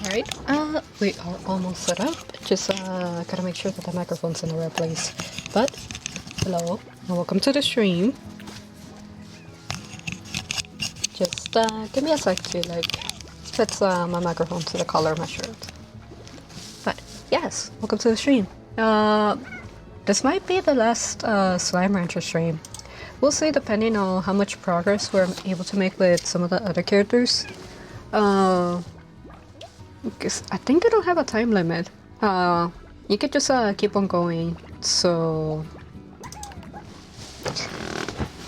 Alright, we are almost set up. Just gotta make sure that the microphone's in the right place. But, hello, and welcome to the stream. Just give me a sec to fix my microphone to the color of my shirt. But, yes, welcome to the stream. This might be the last Slime Rancher stream. We'll see depending on how much progress we're able to make with some of the other characters. Because I think they don't have a time limit. You could just keep on going, so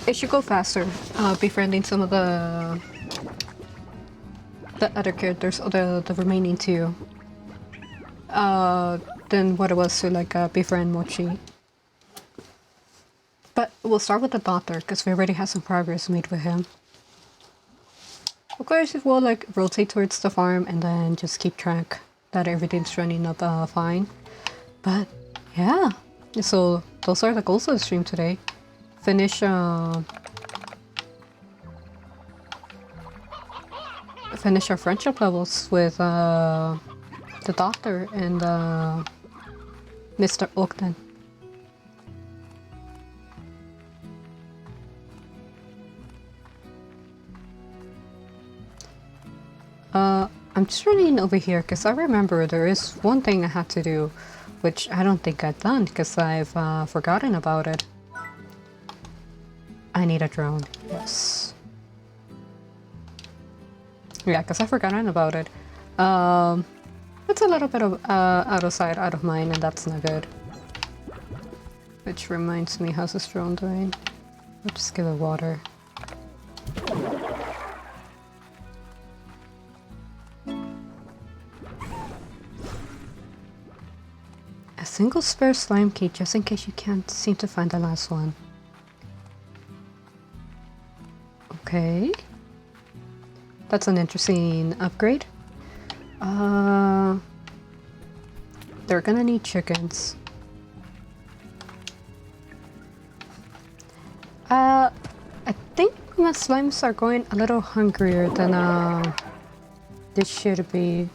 it should go faster. Befriending some of the other characters, or the remaining two, than what it was to befriend Mochi. But we'll start with the doctor because we already have some progress made with him. Of course, we'll rotate towards the farm and then just keep track that everything's running up fine. But yeah, so those are the goals of the stream today. Finish our friendship levels with the doctor and Mr. Ogden. I'm just running over here because I remember there is one thing I had to do, which I don't think I've done because I've forgotten about it. I need a drone. Yes. Yeah, because I've forgotten about it. It's a little bit of out of sight, out of mind, and that's not good. Which reminds me, how's this drone doing? I'll just give it water. A single spare slime key just in case you can't seem to find the last one. Okay. That's an interesting upgrade. They're gonna need chickens. I think my slimes are going a little hungrier than they should be.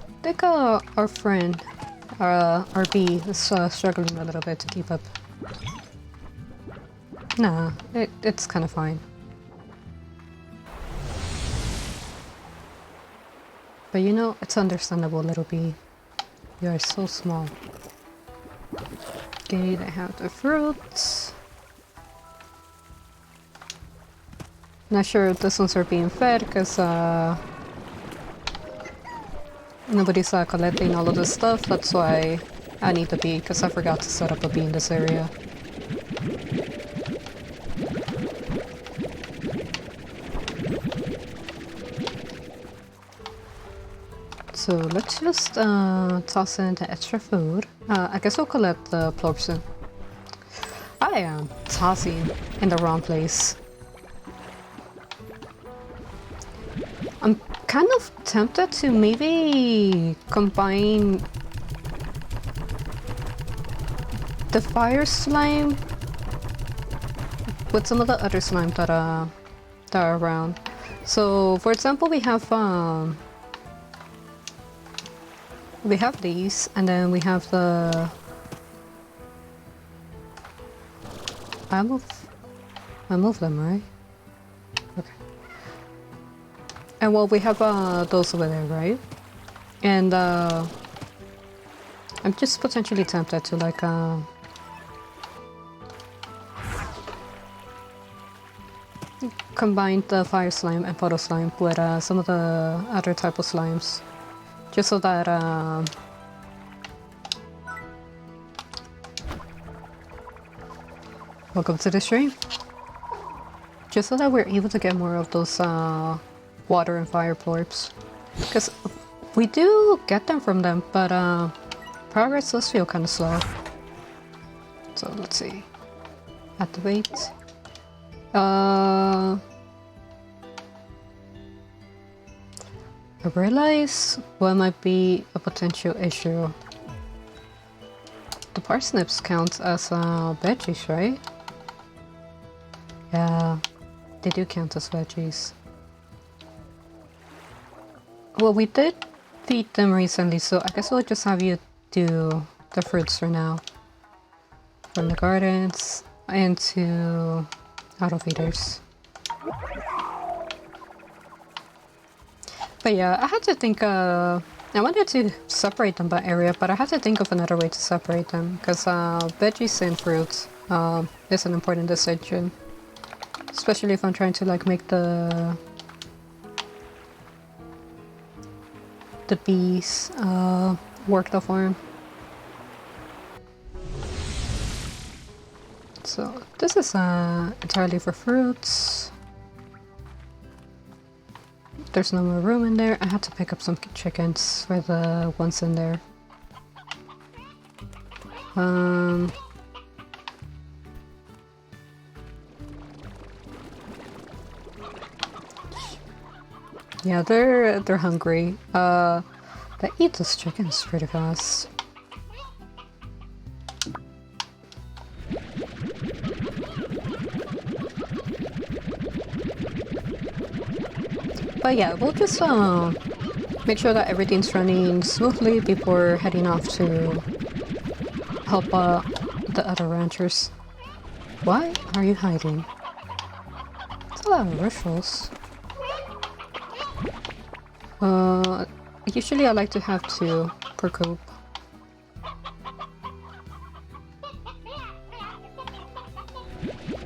I think our friend, our bee, is struggling a little bit to keep up. Nah, it's kind of fine. But you know, it's understandable, little bee. You are so small. Okay, they have the fruits. Not sure if these ones are being fed because nobody's collecting all of this stuff. That's why I need the bee, because I forgot to set up a bee in this area. So let's just toss in the extra food. I guess we'll collect the plorb soon. I am tossing in the wrong place. I'm kind of tempted to maybe combine the fire slime with some of the other slime that are around. So for example, we have these, and then we have the I move them, right? Okay. And well, we have those over there, right? And I'm just potentially tempted to combine the fire slime and photo slime with some of the other type of slimes, just so that welcome to the stream. Just so that we're able to get more of those water and fire plorbs, because we do get them from them, but progress does feel kind of slow. So let's see. Activate. I realize what might be a potential issue. The parsnips count as veggies, right? Yeah, they do count as veggies. Well, we did feed them recently, so I guess we'll just have you do the fruits for now. From the gardens into auto feeders. But yeah, I had to think, I wanted to separate them by area, but I had to think of another way to separate them, because veggies and fruits is an important distinction. Especially if I'm trying to like make the bees work the farm. So this is entirely for fruits. There's no more room in there. I had to pick up some chickens for the ones in there. Yeah, they're hungry. They eat those chickens pretty fast. But yeah, we'll just make sure that everything's running smoothly before heading off to help the other ranchers. Why are you hiding? It's a lot of rituals. Usually I like to have 2 per coop.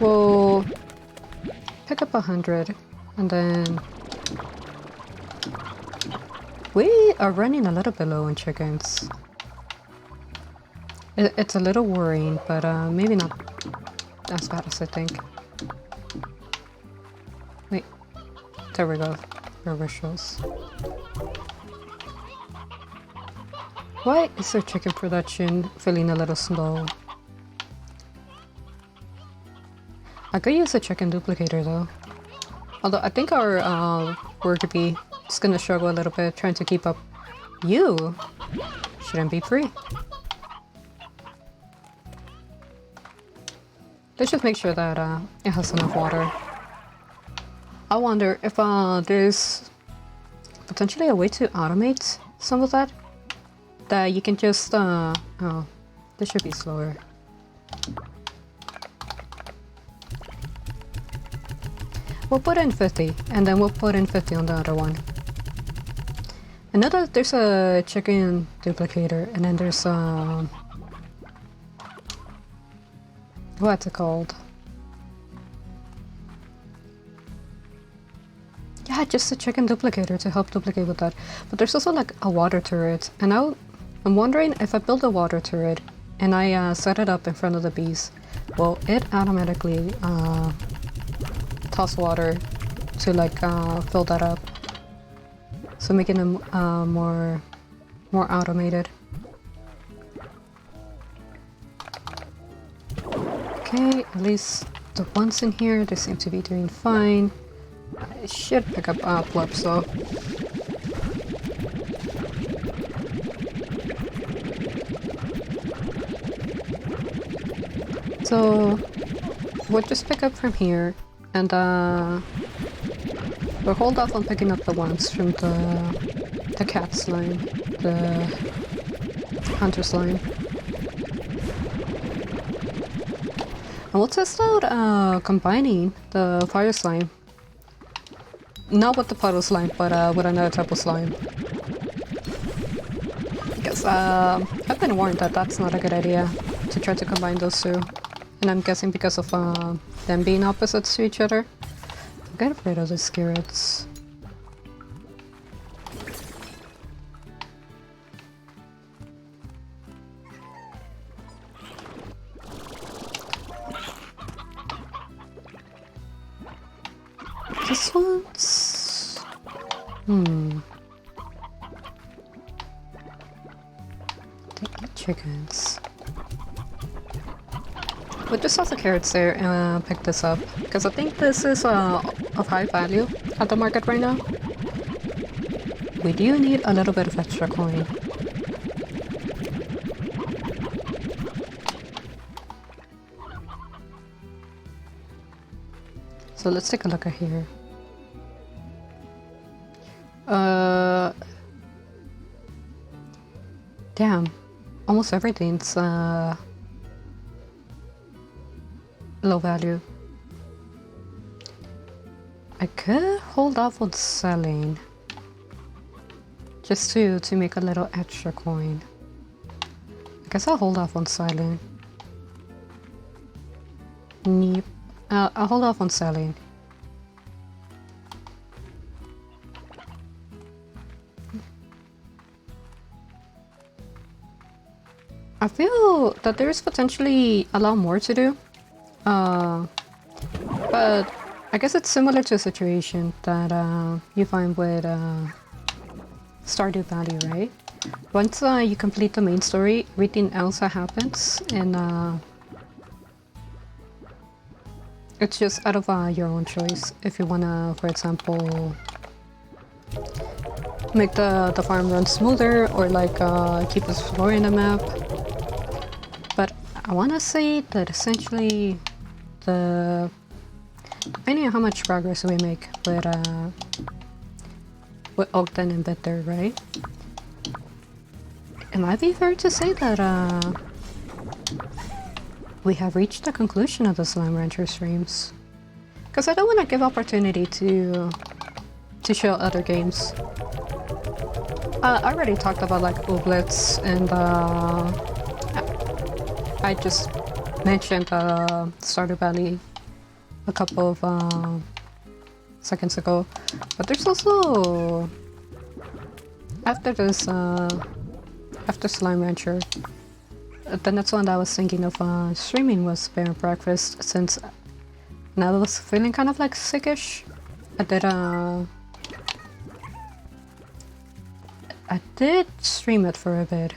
We'll pick up 100 and then we are running a little bit low on chickens. It's a little worrying, but maybe not as bad as I think. Wait, there we go. For rituals. Why is their chicken production feeling a little slow? I could use a chicken duplicator though. Although I think our worker bee is gonna struggle a little bit trying to keep up. You shouldn't be free. Let's just make sure that it has enough water. I wonder if there's potentially a way to automate some of that. That you can just, oh, this should be slower. We'll put in 50, and then we'll put in 50 on the other one. I know that there's a chicken duplicator, and then there's, what's it called? Yeah, just a chicken duplicator to help duplicate with that. But there's also like a water turret, and I'm wondering if I build a water turret and I set it up in front of the bees, will it automatically toss water to like fill that up, so making them more automated. Okay, at least the ones in here, they seem to be doing fine. I should pick up blubs though. So we'll just pick up from here, and we'll hold off on picking up the ones from the cat slime, the hunter slime. And we'll test out combining the fire slime. Not with the puddle slime, but with another type of slime. Because I've been warned that that's not a good idea to try to combine those two. And I'm guessing because of them being opposites to each other. I'm kind of afraid of the spirits. This one's... They eat chickens. We'll just toss the carrots there and pick this up, because I think this is of high value at the market right now. We do need a little bit of extra coin. So let's take a look at here. Damn, almost everything's low value. I could hold off on selling just to make a little extra coin. I guess I'll hold off on selling. Neep. I'll hold off on selling. I feel that there's potentially a lot more to do. But I guess it's similar to a situation that you find with Stardew Valley, right? Once you complete the main story, everything else that happens, and it's just out of your own choice. If you wanna, for example, make the farm run smoother, or like keep exploring the map. But I wanna say that essentially, depending on how much progress we make with Ogden and Bitter, right? It might be fair to say that we have reached the conclusion of the Slime Rancher streams. Because I don't want to give opportunity to show other games. I already talked about like Ooblets, and I just mentioned Stardew Valley a couple of seconds ago. But there's also, after this, after Slime Rancher, the next one that I was thinking of streaming was Bear and Breakfast, since when I was feeling kind of like sickish, I did stream it for a bit.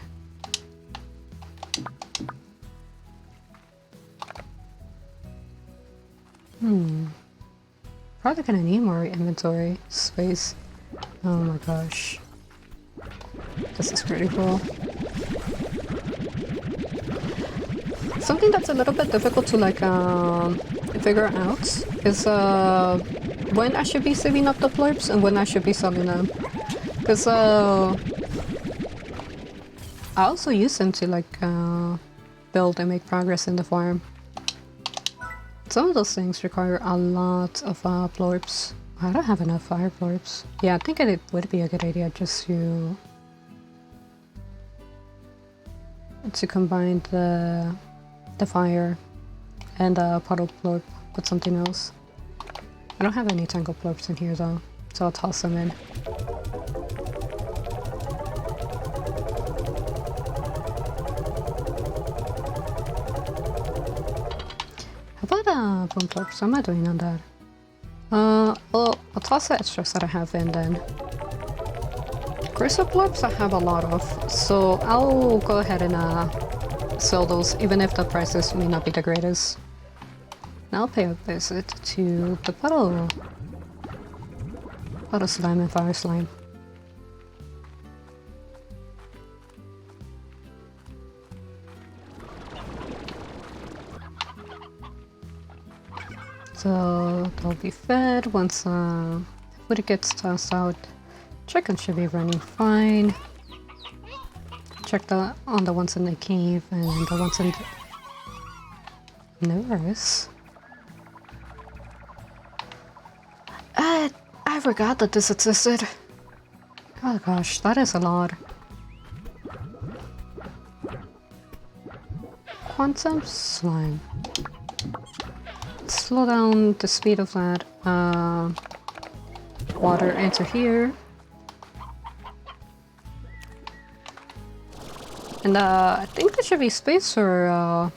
Probably gonna need more inventory space. Oh my gosh. This is pretty cool. Something that's a little bit difficult to like figure out is when I should be saving up the plurps and when I should be selling them. Because I also use them to like build and make progress in the farm. Some of those things require a lot of plorps. I don't have enough fire plorps. Yeah, I think it would be a good idea just to combine the fire and puddle plorp with something else. I don't have any tangle plorps in here though, so I'll toss them in. How about boom plorps? What am I doing on that? Well, I'll toss the extras that I have in then. Crystal plorps I have a lot of, so I'll go ahead and sell those, even if the prices may not be the greatest. And I'll pay a visit to the puddle slime and fire slime. So they'll be fed once food gets tossed out. Chicken should be running fine. Check on the ones in the cave and the ones in the nurse. I forgot that this existed. Oh gosh, that is a lot. Quantum slime. Slow down the speed of that. Water enter here. And I think there should be space for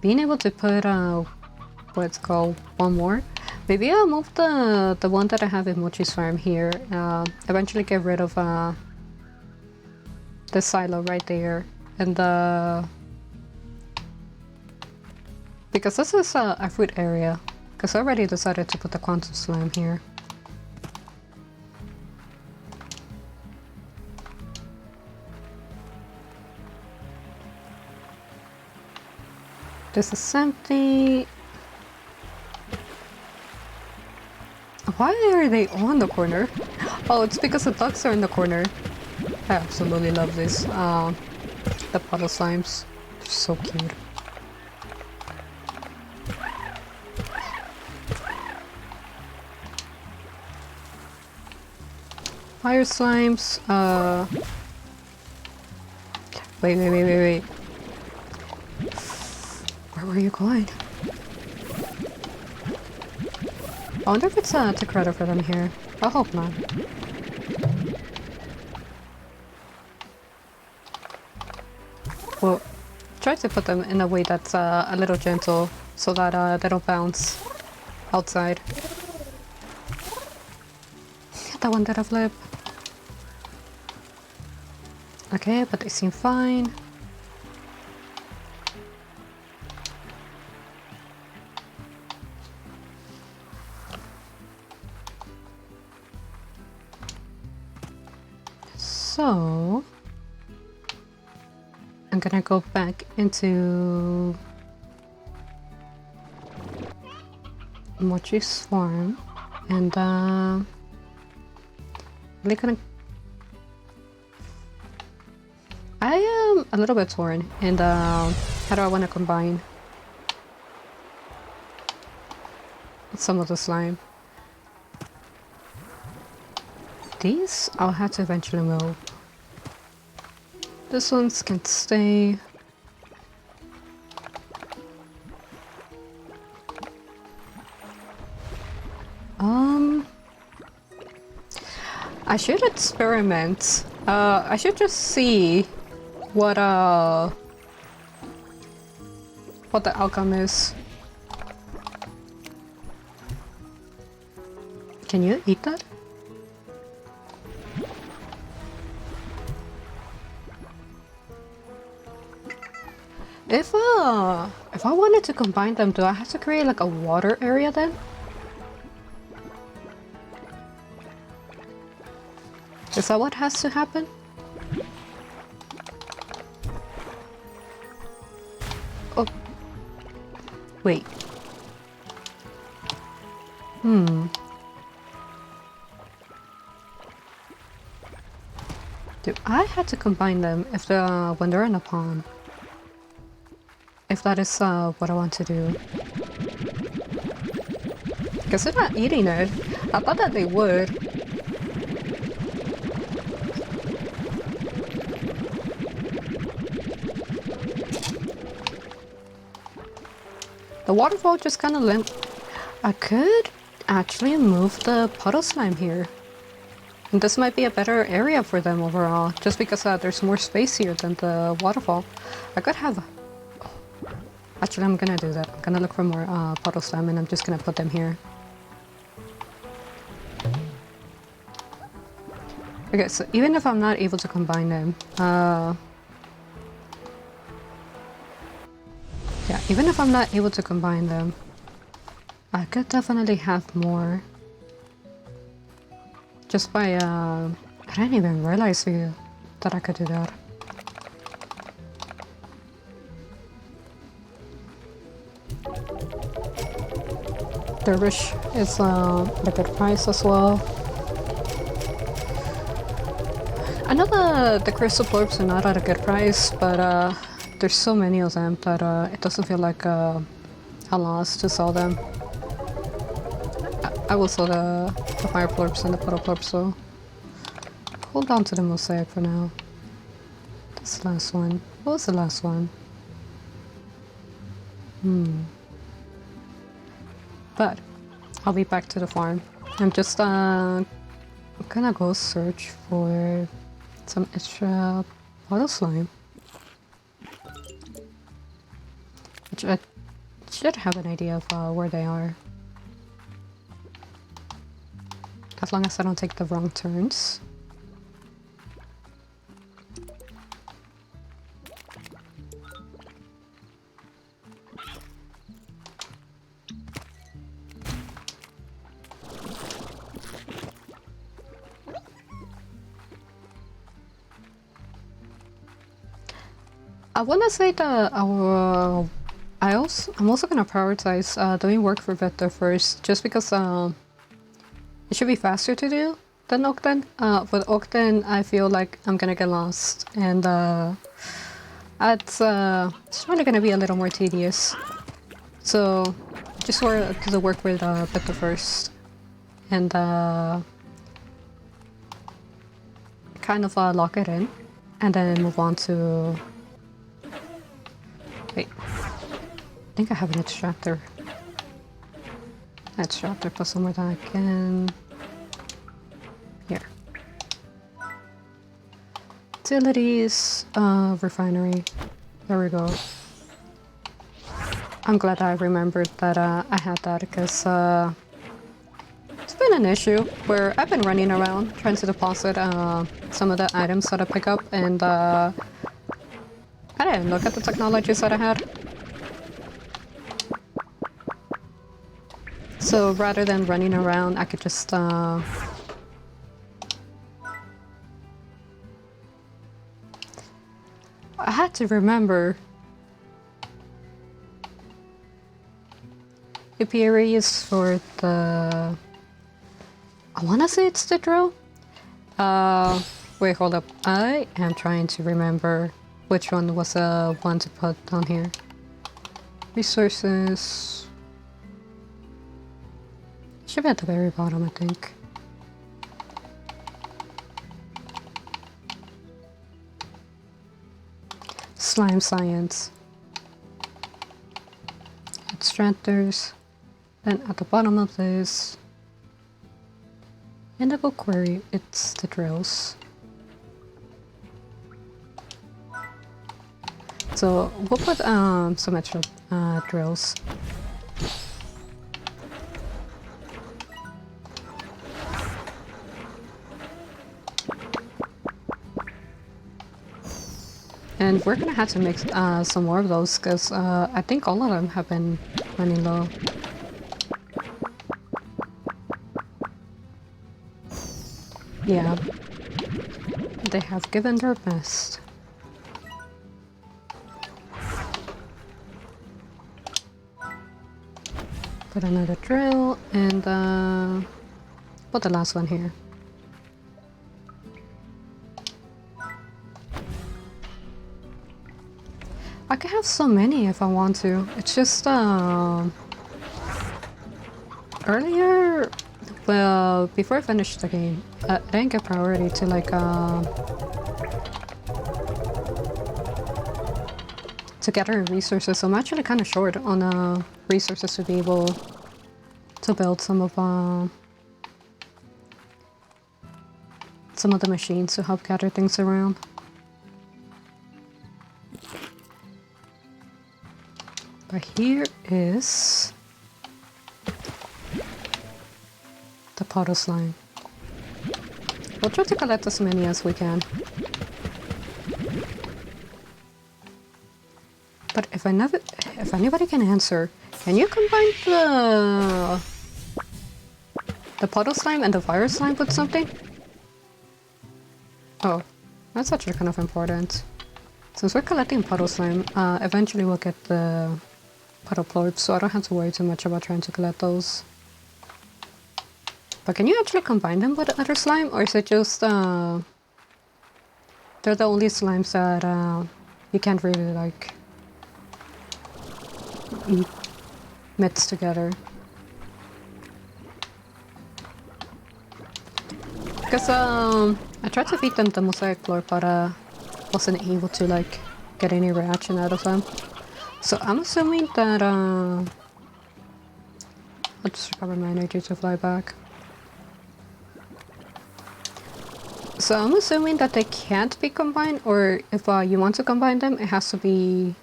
being able to put what's called one more. Maybe I'll move the one that I have in Mochi's farm here. Eventually get rid of the silo right there, and because this is a fruit area. Because I already decided to put the quantum slime here. This is empty. Why are they on the corner? Oh, it's because the ducks are in the corner. I absolutely love this. The puddle slimes. They're so cute. Fire slimes, wait. Where were you going? I wonder if it's to credit for them here. I hope not. Well, try to put them in a way that's a little gentle so that they don't bounce outside. That one did a flip. Okay, but they seem fine. So I'm gonna go back into Mochi's farm and really gonna. I am a little bit torn and how do I want to combine some of the slime. These I'll have to eventually move. This one's can stay. I should experiment. I should just see what the outcome is. Can you eat that? If I wanted to combine them, do I have to create like a water area then? Is that what has to happen? Oh. Wait. Do I have to combine them if when they're in a pond? If that is what I want to do. Because they're not eating it. I thought that they would. The waterfall just kind of limp. I could actually move the puddle slime here. And this might be a better area for them overall, just because there's more space here than the waterfall. I could have... Actually, I'm gonna do that. I'm gonna look for more puddle slime and I'm just gonna put them here. Okay, so even if I'm not able to combine them, yeah, even if I'm not able to combine them, I could definitely have more. Just by, I didn't even realize that I could do that. Dervish is at a good price as well. I know the crystal orbs are not at a good price, but there's so many of them that it doesn't feel like a loss to sell them. I will sell the fire orbs and the puddle orbs, so hold on to the mosaic for now. This last one. What was the last one? But I'll be back to the farm. I'm just gonna go search for some extra puddle slime. Which I should have an idea of where they are. As long as I don't take the wrong turns. I want to say that I'm also gonna prioritize doing work for Vector first, just because it should be faster to do. than Ogden. With Ogden, I feel like I'm gonna get lost, and it's probably gonna be a little more tedious. So just sort to work with Beta first, and kind of lock it in, and then move on to. Wait, I think I have an extractor. Extractor plus somewhere that I can. Here. Utilities, refinery. There we go. I'm glad I remembered that I had that because it's been an issue where I've been running around trying to deposit some of the items that I pick up, and I didn't look at the technologies that I had. So rather than running around, I could just I had to remember apiary is for the. I want to say it's the drill. Wait, hold up. I am trying to remember which one was the one to put down here. Resources. Should be at the very bottom, I think. Slime science. Extractors. Then at the bottom of this, in the book query, it's the drills. So we'll put some extra drills. And we're gonna have to make some more of those because I think all of them have been running low. Yeah, they have given their best. Put another drill and put the last one here. I can have so many if I want to. It's just earlier, well, before I finished the game, I didn't get priority to like to gather resources. So I'm actually kind of short on resources to be able to build some of the machines to help gather things around. But here is the puddle slime. We'll try to collect as many as we can. But if anybody can answer, can you combine the puddle slime and the fire slime with something? Oh, that's actually kind of important. Since we're collecting puddle slime, eventually we'll get the puddle plorps, so I don't have to worry too much about trying to collect those. But can you actually combine them with other slime, or is it just they're the only slimes that you can't really like mix together? Because I tried to feed them the mosaic plorp, but wasn't able to like get any reaction out of them. So I'm assuming that I'll just recover my energy to fly back. So I'm assuming that they can't be combined, or if you want to combine them, it has to be...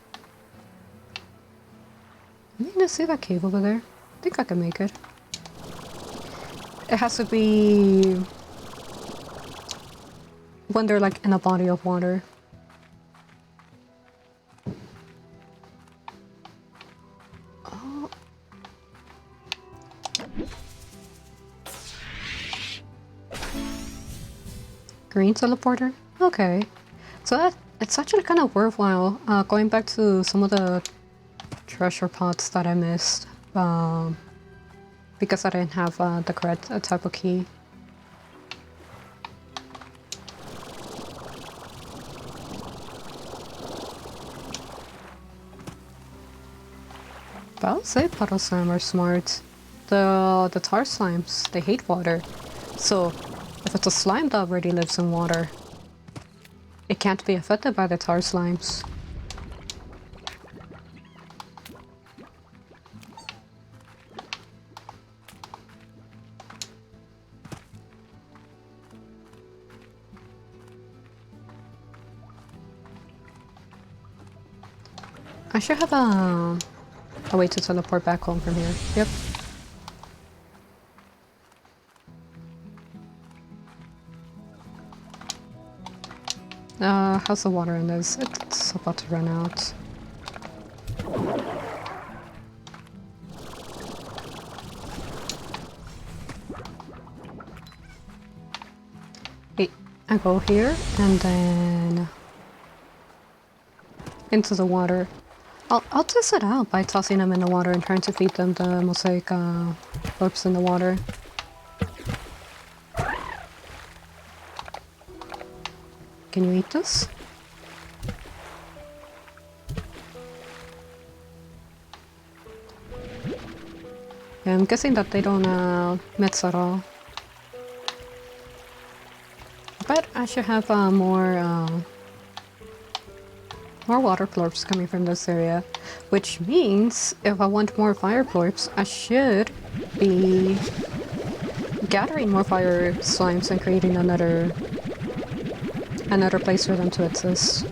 I mean, let's see that cave over there. I think I can make it. It has to be when they're like in a body of water. Oh. Green teleporter? Okay. So it's actually kind of worthwhile going back to some of the treasure pots that I missed because I didn't have the correct type of key. I'll say puddle slime are smart. The tar slimes, they hate water. So if it's a slime that already lives in water, it can't be affected by the tar slimes. I should have a way to teleport back home from here. Yep. How's the water in this? It's about to run out. Wait, I go here and then into the water. I'll test it out by tossing them in the water and trying to feed them the mosaic orbs in the water. Can you eat this? Yeah, I'm guessing that they don't mix at all. But I should have more water plorps coming from this area, which means if I want more fire plorps, I should be gathering more fire slimes and creating another place for them to exist.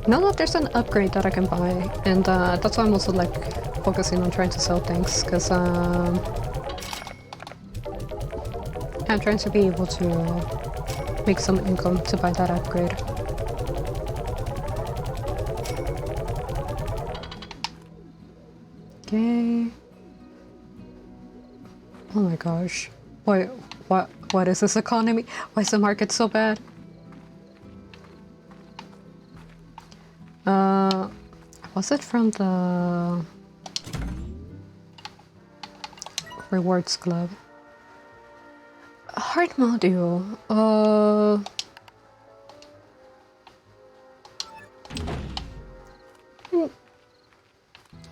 Now that there's an upgrade that I can buy, and that's why I'm also like focusing on trying to sell things, because I'm trying to be able to make some income to buy that upgrade. Okay. Oh my gosh. What is this economy? Why is the market so bad? Was it from the rewards club? Heart module.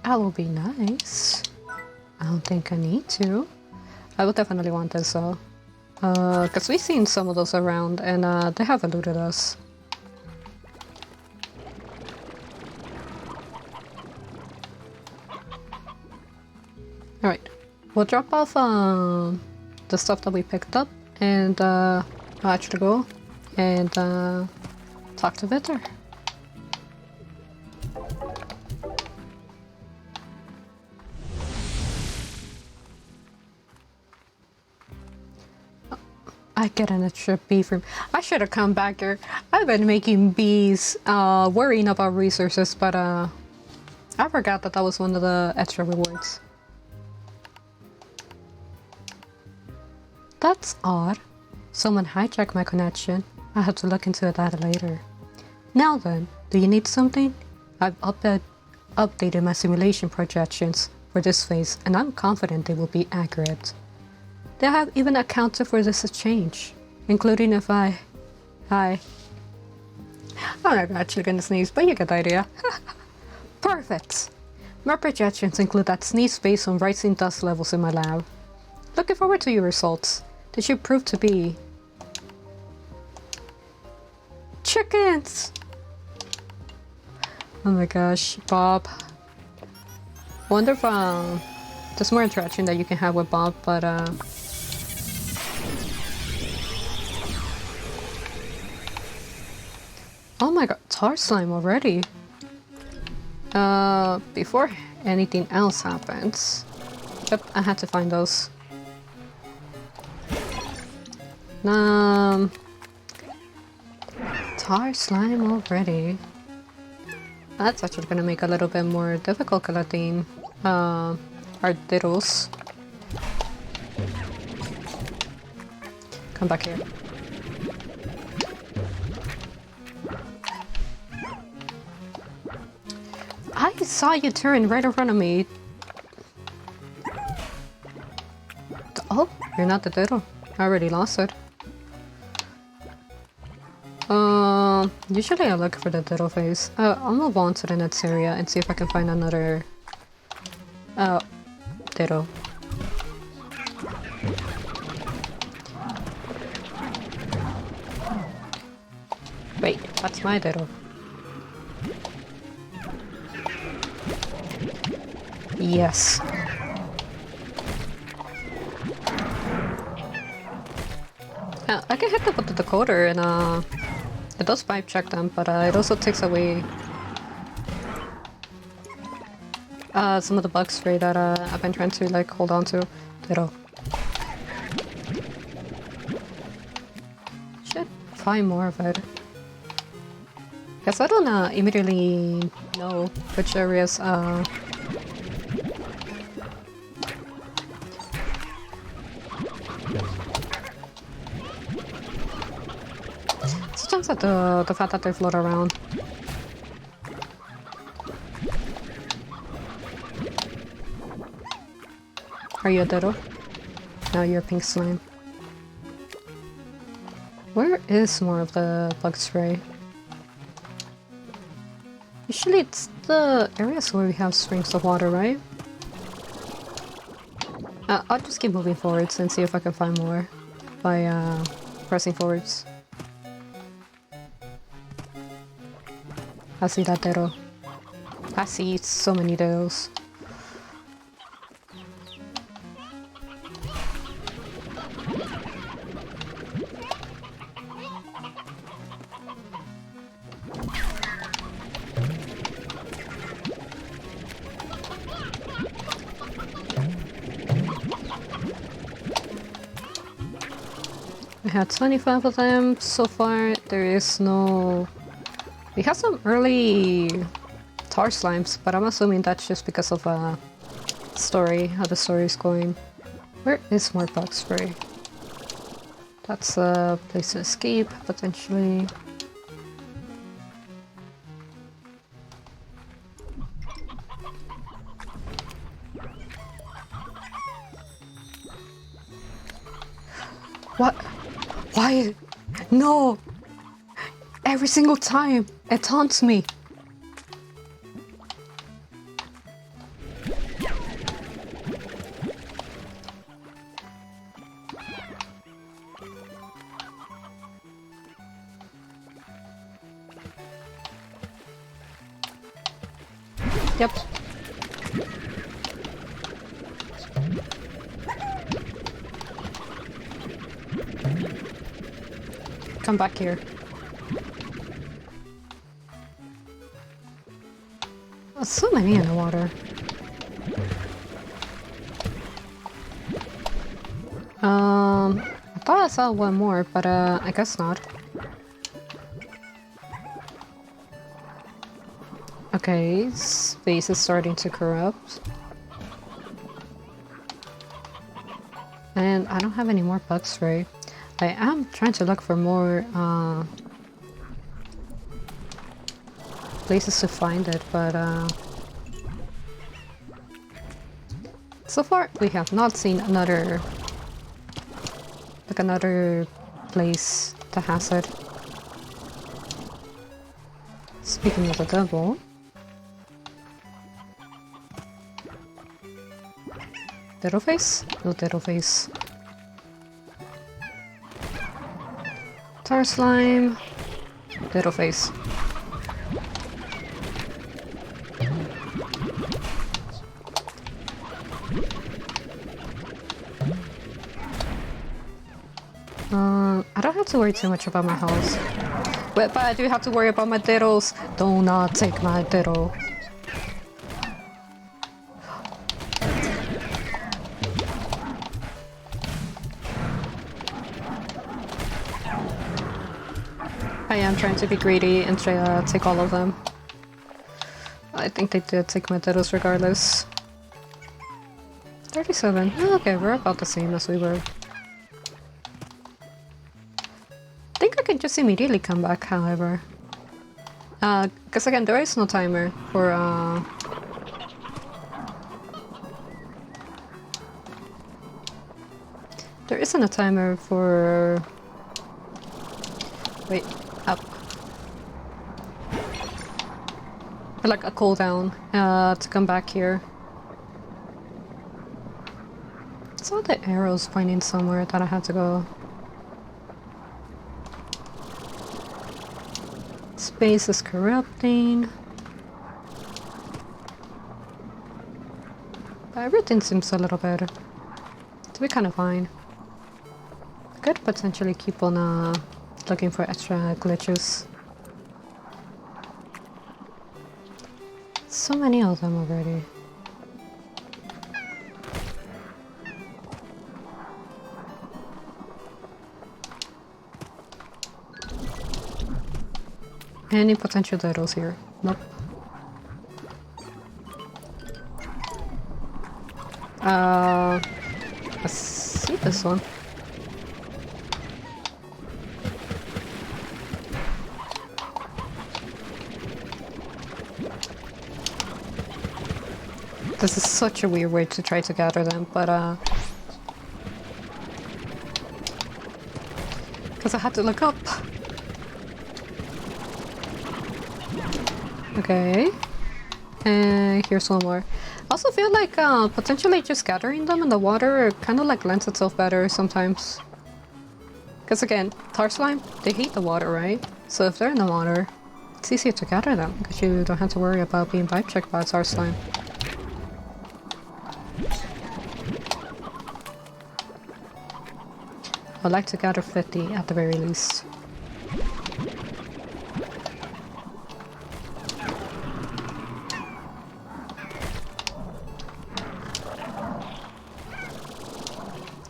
That will be nice. I don't think I need to. I will definitely want this though. Because we've seen some of those around and they have eluded us. Alright, we'll drop off the stuff that we picked up and I'll actually go and talk to Victor. I get an extra bee from... I should have come back here. I've been making bees, worrying about resources, but I forgot that that was one of the extra rewards. That's odd. Someone hijacked my connection. I'll have to look into that later. Now then, do you need something? I've updated my simulation projections for this phase, and I'm confident they will be accurate. They have even accounted for this change, including if I'm not actually gonna sneeze, but you get the idea. Perfect! My projections include that sneeze based on rising dust levels in my lab. Looking forward to your results. They should prove to be... chickens! Oh my gosh, Bob. Wonder if there's more interaction that you can have with Bob, but oh my god, tar slime already. Before anything else happens. Yep, I had to find those. Tar slime already. That's actually gonna make a little bit more difficult collecting our diddles. Come back here. I saw you turn right in front of me. Oh, you're not the Ditto. I already lost it. Usually I look for the Ditto face. I'll move on to the next area and see if I can find another Ditto. Wait, that's my Ditto. Yes. I can hit them with the decoder and it does pipe check them, but it also takes away some of the bug spray that I've been trying to like hold on to. Ditto. Should find more of it. Guess I don't immediately know which areas sometimes at the fact that they float around. Are you a Ditto? No, you're a pink slime. Where is more of the bug spray? Usually it's the areas where we have springs of water, right? I'll just keep moving forwards and see if I can find more by pressing forwards. I see that Ditto. I see so many Dittos. We had 25 of them so far. There is no... We have some early tar slimes, but I'm assuming that's just because of story, how the story is going. Where is more bug spray? That's a place to escape, potentially. What? Why? No! Every single time, it taunts me. Yep. Come back here. Oh, so many in the water. I thought I saw one more, but I guess not. Okay, space is starting to corrupt. And I don't have any more bug spray. I am trying to look for more places to find it, but so far we have not seen another place that has it. Speaking of the devil, Ditto face? No Ditto face. Tar slime, Ditto face. I don't have to worry too much about my health. But I do have to worry about my Dittos. Do not take my Ditto. I am trying to be greedy and try to take all of them. I think they did take my Dittos regardless. 37. Oh, okay, we're about the same as we were. I think I can just immediately come back, however. Because again, there is no timer for There isn't a timer for... Wait, up. Like a cooldown to come back here. Saw the arrows pointing somewhere that I had to go. Space is corrupting. But everything seems a little better. To be kind of fine. Could potentially keep on looking for extra glitches. So many of them already. Any potential titles here? Nope. Let's see this one. This is such a weird way to try to gather them, but because I had to look up. Okay. And here's one more. I also feel like potentially just gathering them in the water kind of like lends itself better sometimes. Because again, tar slime, they hate the water, right? So if they're in the water, it's easier to gather them because you don't have to worry about being vibe checked by tar slime. I'd like to gather 50 at the very least.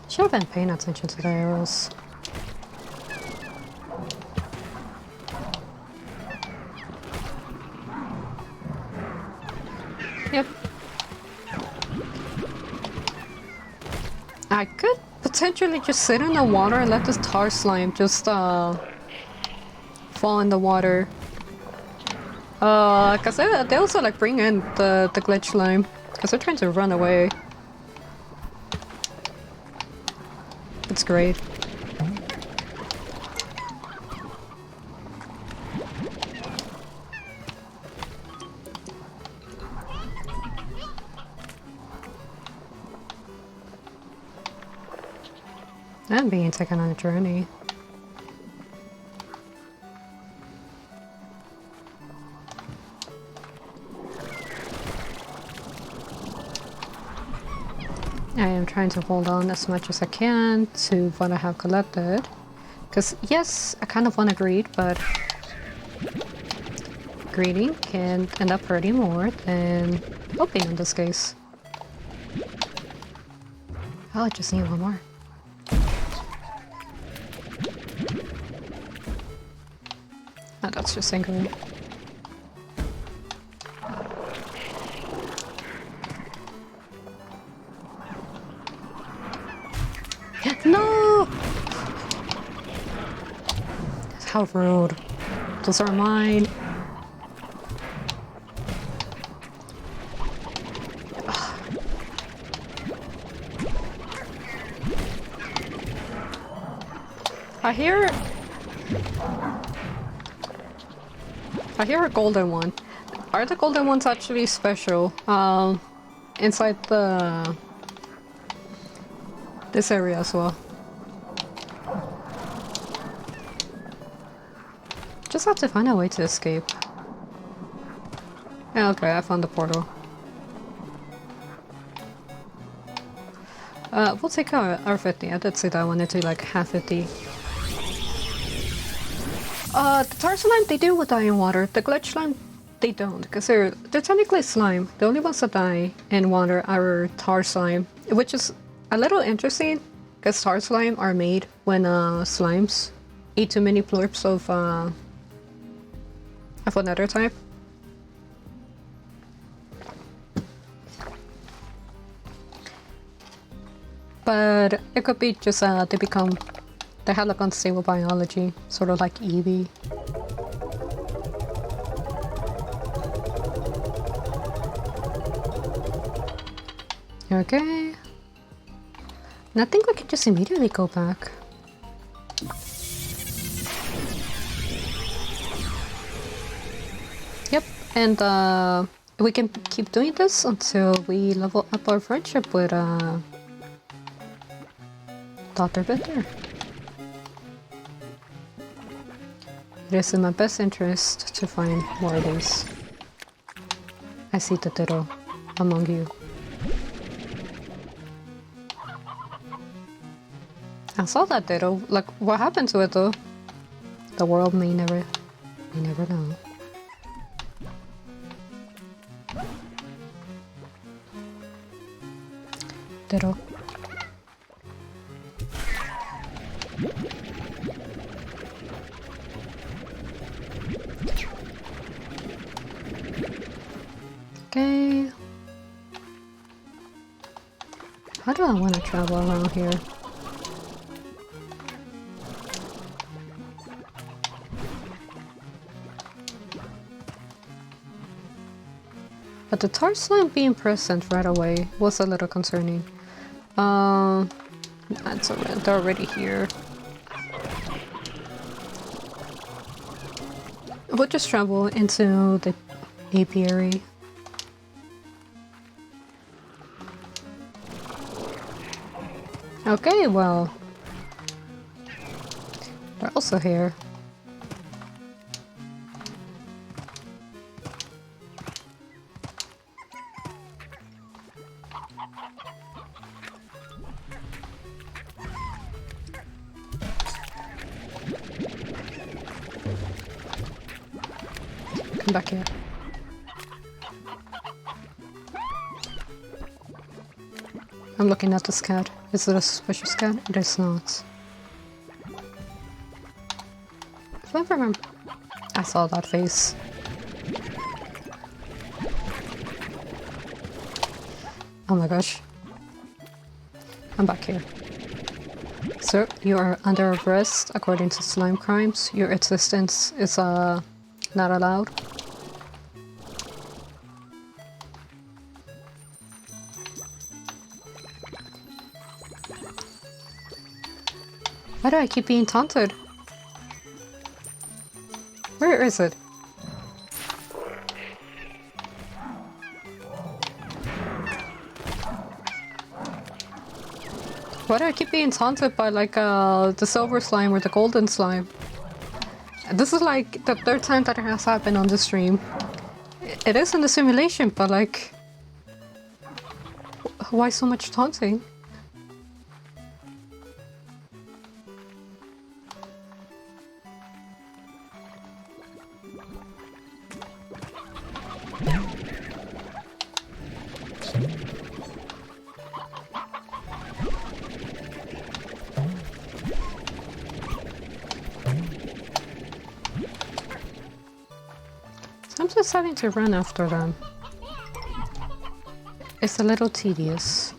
Should have been paying attention to the arrows. Yep. I could potentially just sit in the water and let this tar slime just fall in the water. Cause they also like bring in the glitch slime. Cause they're trying to run away. It's great. I'm being taken on a journey. I am trying to hold on as much as I can to what I have collected. Because yes, I kind of want to greed, but greeding can end up hurting more than helping in this case. Oh, I just need one more. Oh, that's just angry. No! How rude. Those are mine. I hear a golden one. Are the golden ones actually special? Inside this area as well. Just have to find a way to escape. Yeah, okay, I found the portal. We'll take our 50. I did say that I wanted to like have 50. The tar slime, they do with die in water. The glitch slime, they don't, because they're technically slime. The only ones that die in water are tar slime, which is a little interesting, because tar slime are made when slimes eat too many plurps of another type. But it could be just they have like unstable biology, sort of like Eevee. Okay. I think we can just immediately go back. Yep, and we can keep doing this until we level up our friendship with Dr. Bitter. It is in my best interest to find more of these. I see the ditto among you. I saw that ditto. Like, what happened to it though? The world may never know. Ditto. Okay. How do I want to travel around here? But the tar slime being present right away was a little concerning. That's already, they're already here. We'll just travel into the apiary. Okay, well, they're also here. Come back here. I'm looking at this cat. Is it a suspicious cat? It is not. If I remember, I saw that face. Oh my gosh. I'm back here. Sir, you are under arrest according to slime crimes. Your existence is not allowed. Why do I keep being taunted? Where is it? Why do I keep being taunted by like the silver slime or the golden slime? This is like the third time that it has happened on the stream. It is in the simulation, but like... Why so much taunting? I'm just having to run after them. It's a little tedious.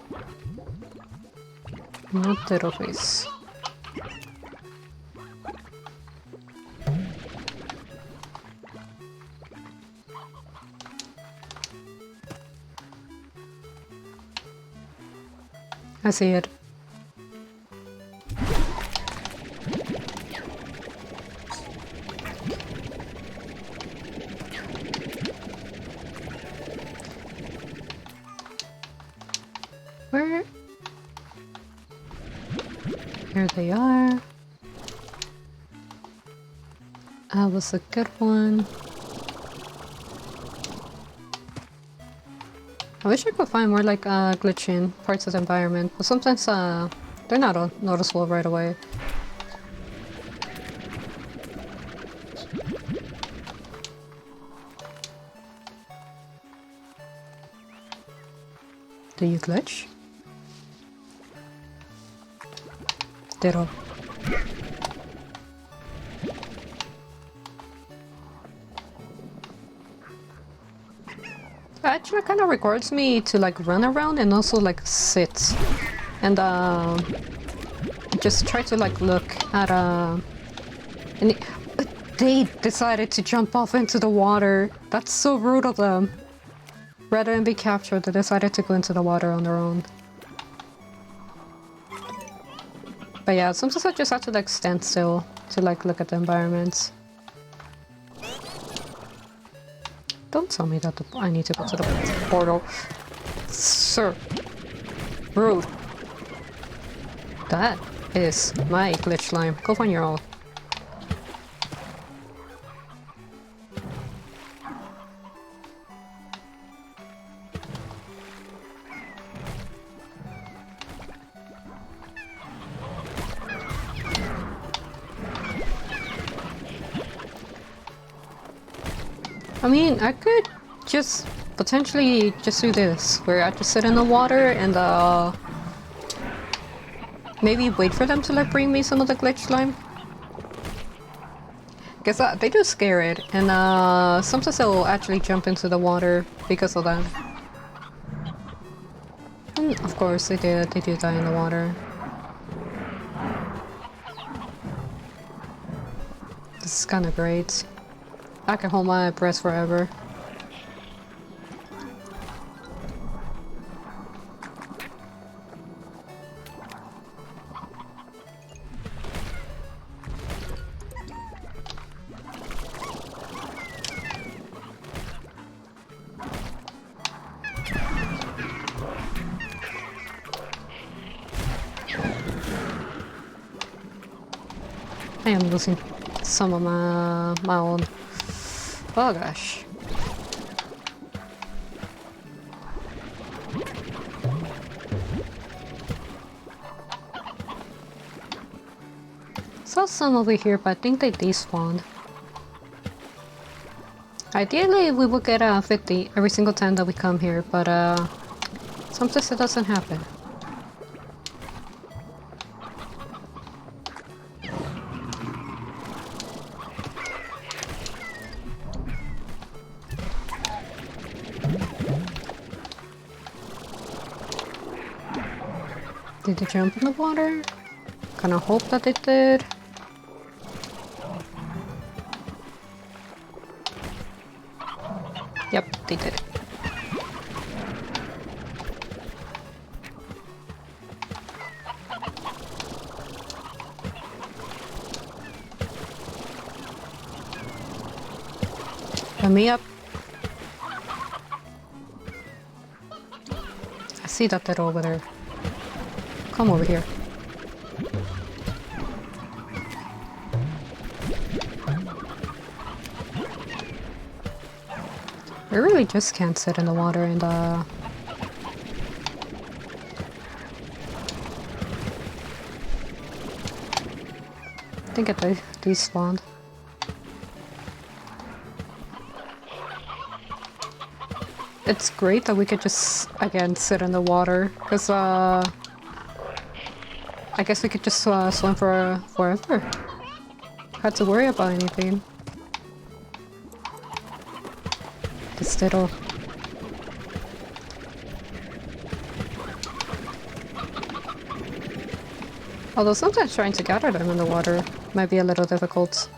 Not little face. I see it. Where? Here they are. That was a good one. I wish I could find more like glitching parts of the environment, but sometimes they're not noticeable right away. Do you glitch? Ditto. Actually, it kind of records me to like run around and also like sit and just try to like look at and they decided to jump off into the water. That's so rude of them. Rather than be captured, they decided to go into the water on their own. But yeah, sometimes I just have to like stand still to like look at the environments. Don't tell me that I need to go to the portal. Sir. Rude. That is my glitch slime. Go find your own. I mean, I could just potentially just do this, where I just sit in the water and maybe wait for them to like bring me some of the glitch slime. Because they do scare it, and sometimes they'll actually jump into the water because of that. And of course they do die in the water. This is kind of great. I can hold my breath forever. I am losing some of my own. Oh gosh. Saw some over here, but I think they despawned. Ideally, we would get 50 every single time that we come here, but sometimes it doesn't happen. Did they jump in the water? Kinda hope that they did. Yep, they did. Let me up. I see that they're over there. Come over here. I really just can't sit in the water and I think it despawned. It's great that we could just, again, sit in the water, because I guess we could just swim for forever. Had to worry about anything. This little. Although sometimes trying to gather them in the water might be a little difficult.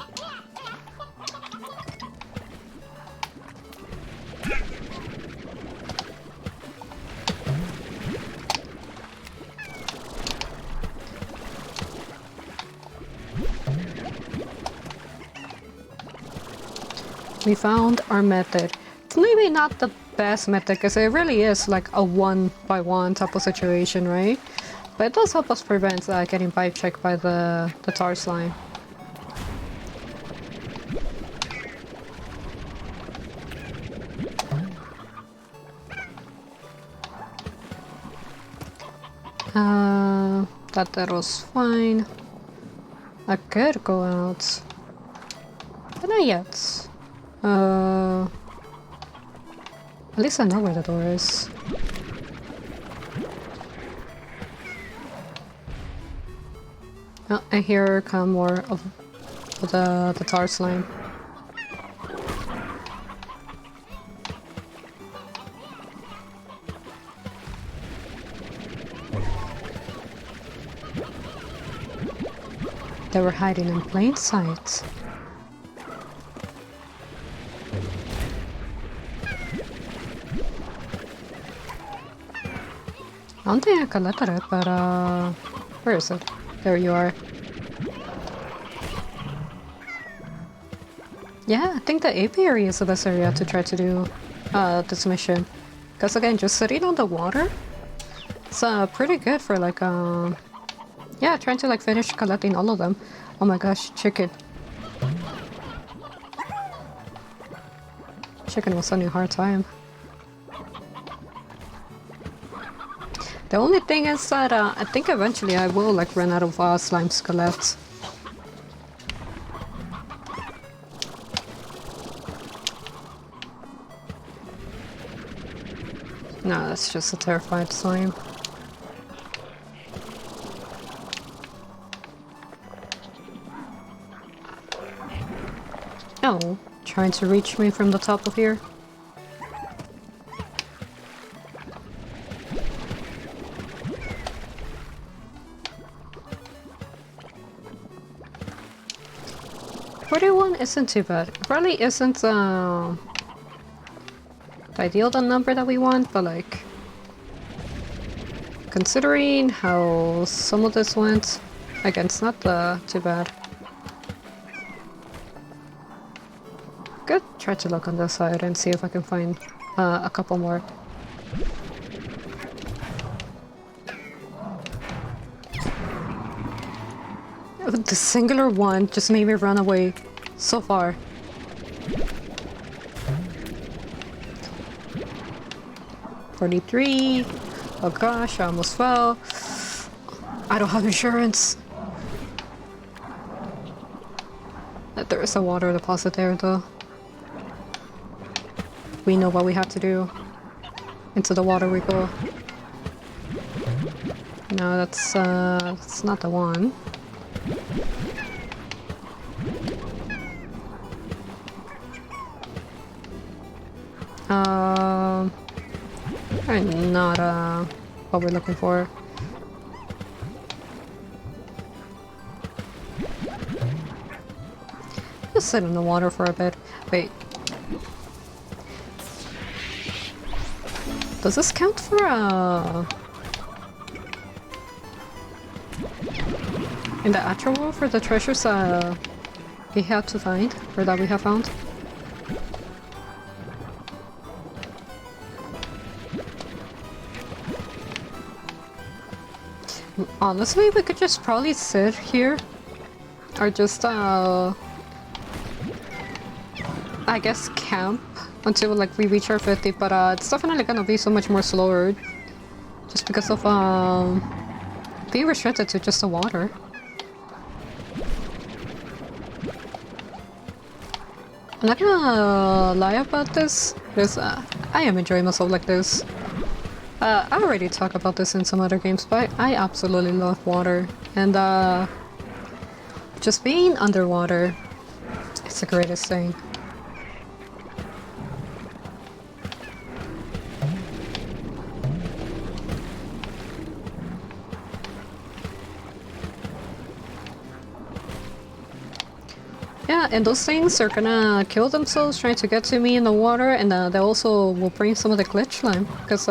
We found our method. It's maybe not the best method because it really is like a one-by-one type of situation, right? But it does help us prevent getting vibe checked by the tar slime. That was fine. I could go out, but not yet. At least I know where the door is. Oh, and here come more of the tar slime. They were hiding in plain sight. I don't think I can look at it, but where is it? There you are. Yeah, I think the apiary is the best area to try to do this mission. Because again, just sitting on the water, it's pretty good for like, yeah, trying to like finish collecting all of them. Oh my gosh, chicken. Chicken was having a hard time. The only thing is that I think eventually I will like run out of slime skeletts. No, that's just a terrified slime. Oh, trying to reach me from the top of here. 41 isn't too bad. It probably isn't the ideal the number that we want, but like considering how some of this went, again, it's not too bad. Good. Try to look on this side and see if I can find a couple more. The singular one just made me run away so far. $43. Oh gosh, I almost fell. I don't have insurance. There is a water deposit there though. We know what we have to do. Into the water we go. No, that's not the one. Not what we're looking for. Just sit in the water for a bit. Wait. Does this count for in the actual world for the treasures we have to find, or that we have found? Honestly, we could just probably sit here, or just I guess camp until like we reach our 50, but it's definitely gonna be so much more slower just because of being restricted to just the water. I'm not gonna lie about this, because I am enjoying myself like this. I already talked about this in some other games, but I absolutely love water, and just being underwater, it's the greatest thing. Yeah, and those things are gonna kill themselves trying to get to me in the water, and they also will bring some of the glitch slime, because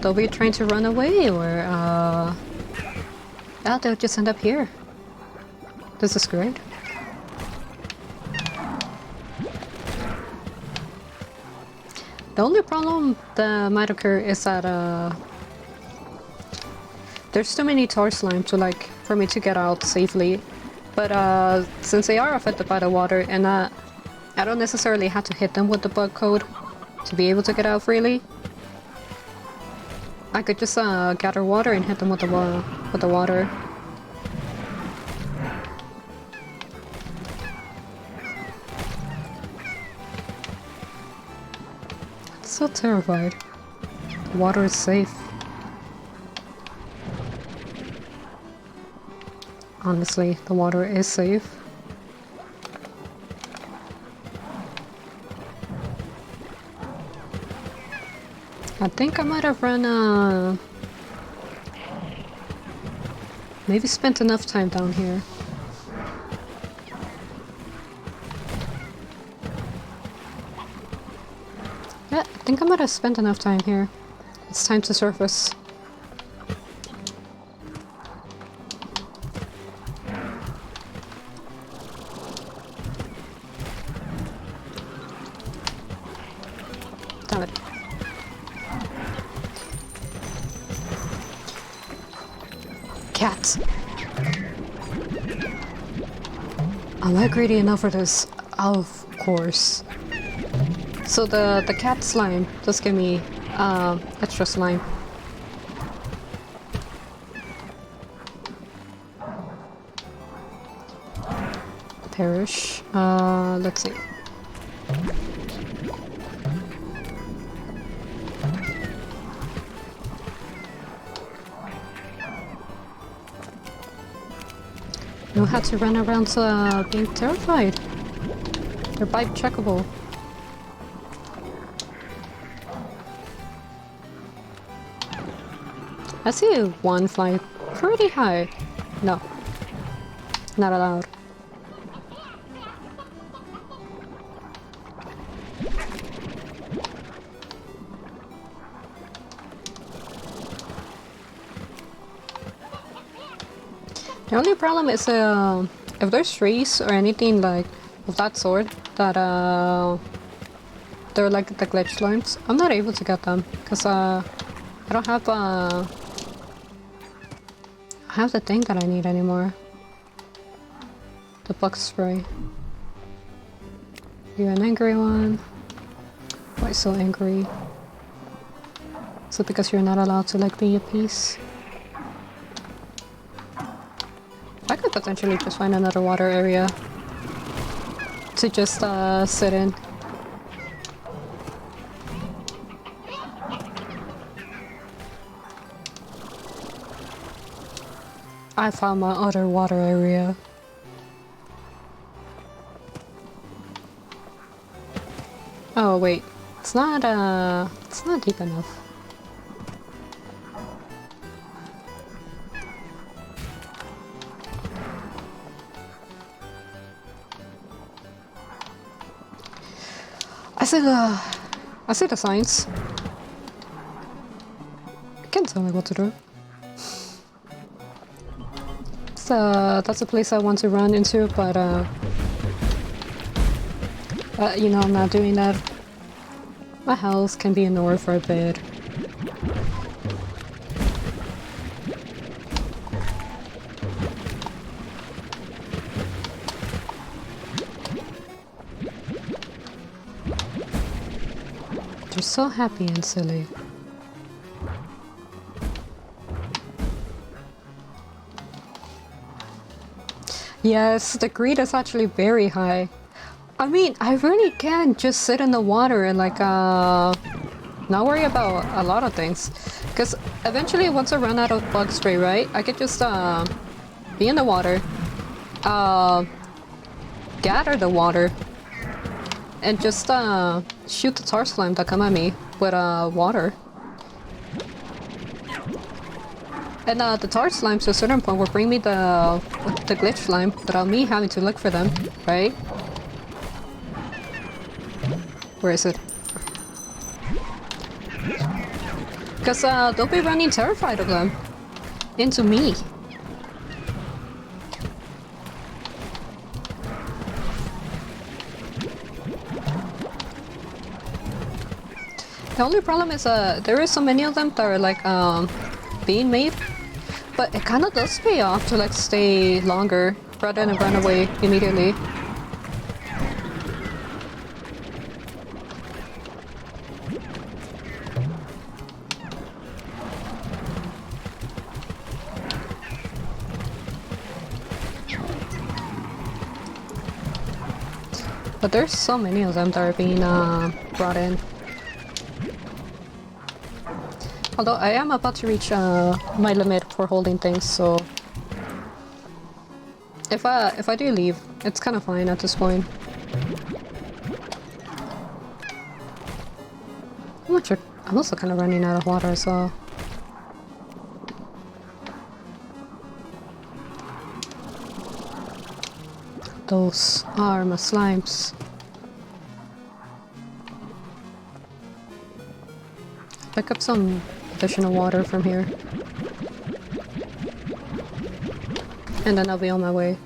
they'll be trying to run away, or yeah, they'll just end up here. This is great. The only problem that might occur is that there's too many tar slime to like for me to get out safely, but since they are affected by the water, and I don't necessarily have to hit them with the bug code to be able to get out freely, I could just gather water and hit them with the water. I'm so terrified. The water is safe. Honestly, the water is safe. I think I might have run, maybe spent enough time down here. Yeah, I think I might have spent enough time here. It's time to surface. Damn it. Cats. Am I greedy enough for this? Of course. So the cat slime does give me extra slime. Perish. Let's see. You had to run around being terrified. They're bite checkable. I see one fly pretty high. No. Not allowed. The only problem is if there's trees or anything like of that sort that they're like the glitch slimes, I'm not able to get them because I don't have I have the thing that I need anymore. The bug spray. You're an angry one. Why so angry? Is it because you're not allowed to like be a piece? I could potentially just find another water area to just sit in. I found my other water area. Oh wait, it's not deep enough. I see the signs. I can't tell me what to do. So that's a place I want to run into, but you know, I'm not doing that. My health can be ignored for a bit. They're so happy and silly. Yes, the greed is actually very high. I mean, I really can just sit in the water and like not worry about a lot of things. Because eventually once I run out of bug spray, right, I could just be in the water, gather the water, and just shoot the tar slime that come at me with water. And the tar slimes to a certain point will bring me the glitch slime without me having to look for them, right? Where is it? Because they'll be running terrified of them into me. The only problem is there is so many of them that are like being made, but it kind of does pay off to like stay longer rather than run away immediately. But there's so many of them that are being brought in. Although I am about to reach my limit for holding things, so if I do leave, it's kind of fine at this point. I'm also kind of running out of water, so those are my slimes. Pick up some additional water from here. And then I'll be on my way.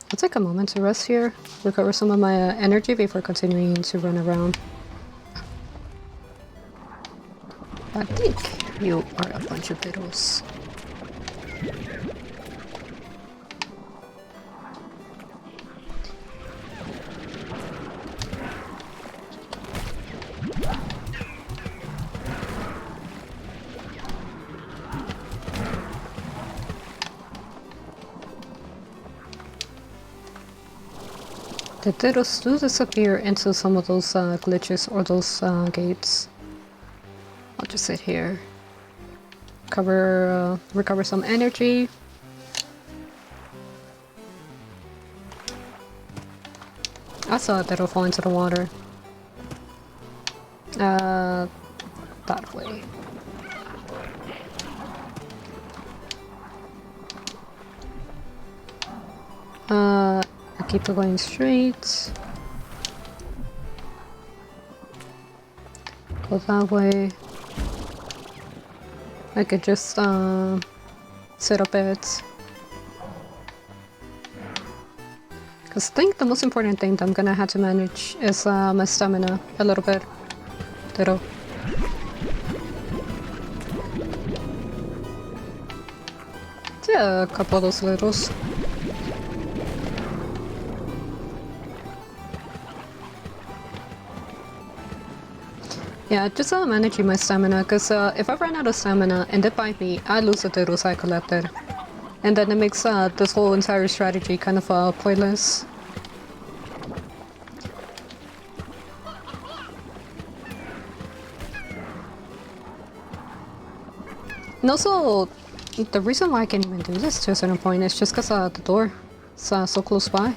I'll take a moment to rest here, recover some of my energy before continuing to run around. I think you are a bunch of diddles. The diddles do disappear into some of those glitches or those gates. I'll just sit here, recover some energy. I saw a diddle fall into the water. That way. I keep going straight. Go that way. I could just set up it. Because I think the most important thing that I'm gonna have to manage is my stamina a little bit. Ditto. Yeah, a couple of those littles. Yeah, just managing my stamina, because if I run out of stamina and they bite me, I lose the diddles I collected. And then it makes this whole entire strategy kind of pointless. And also, the reason why I can even do this to a certain point is just because the door is so close by.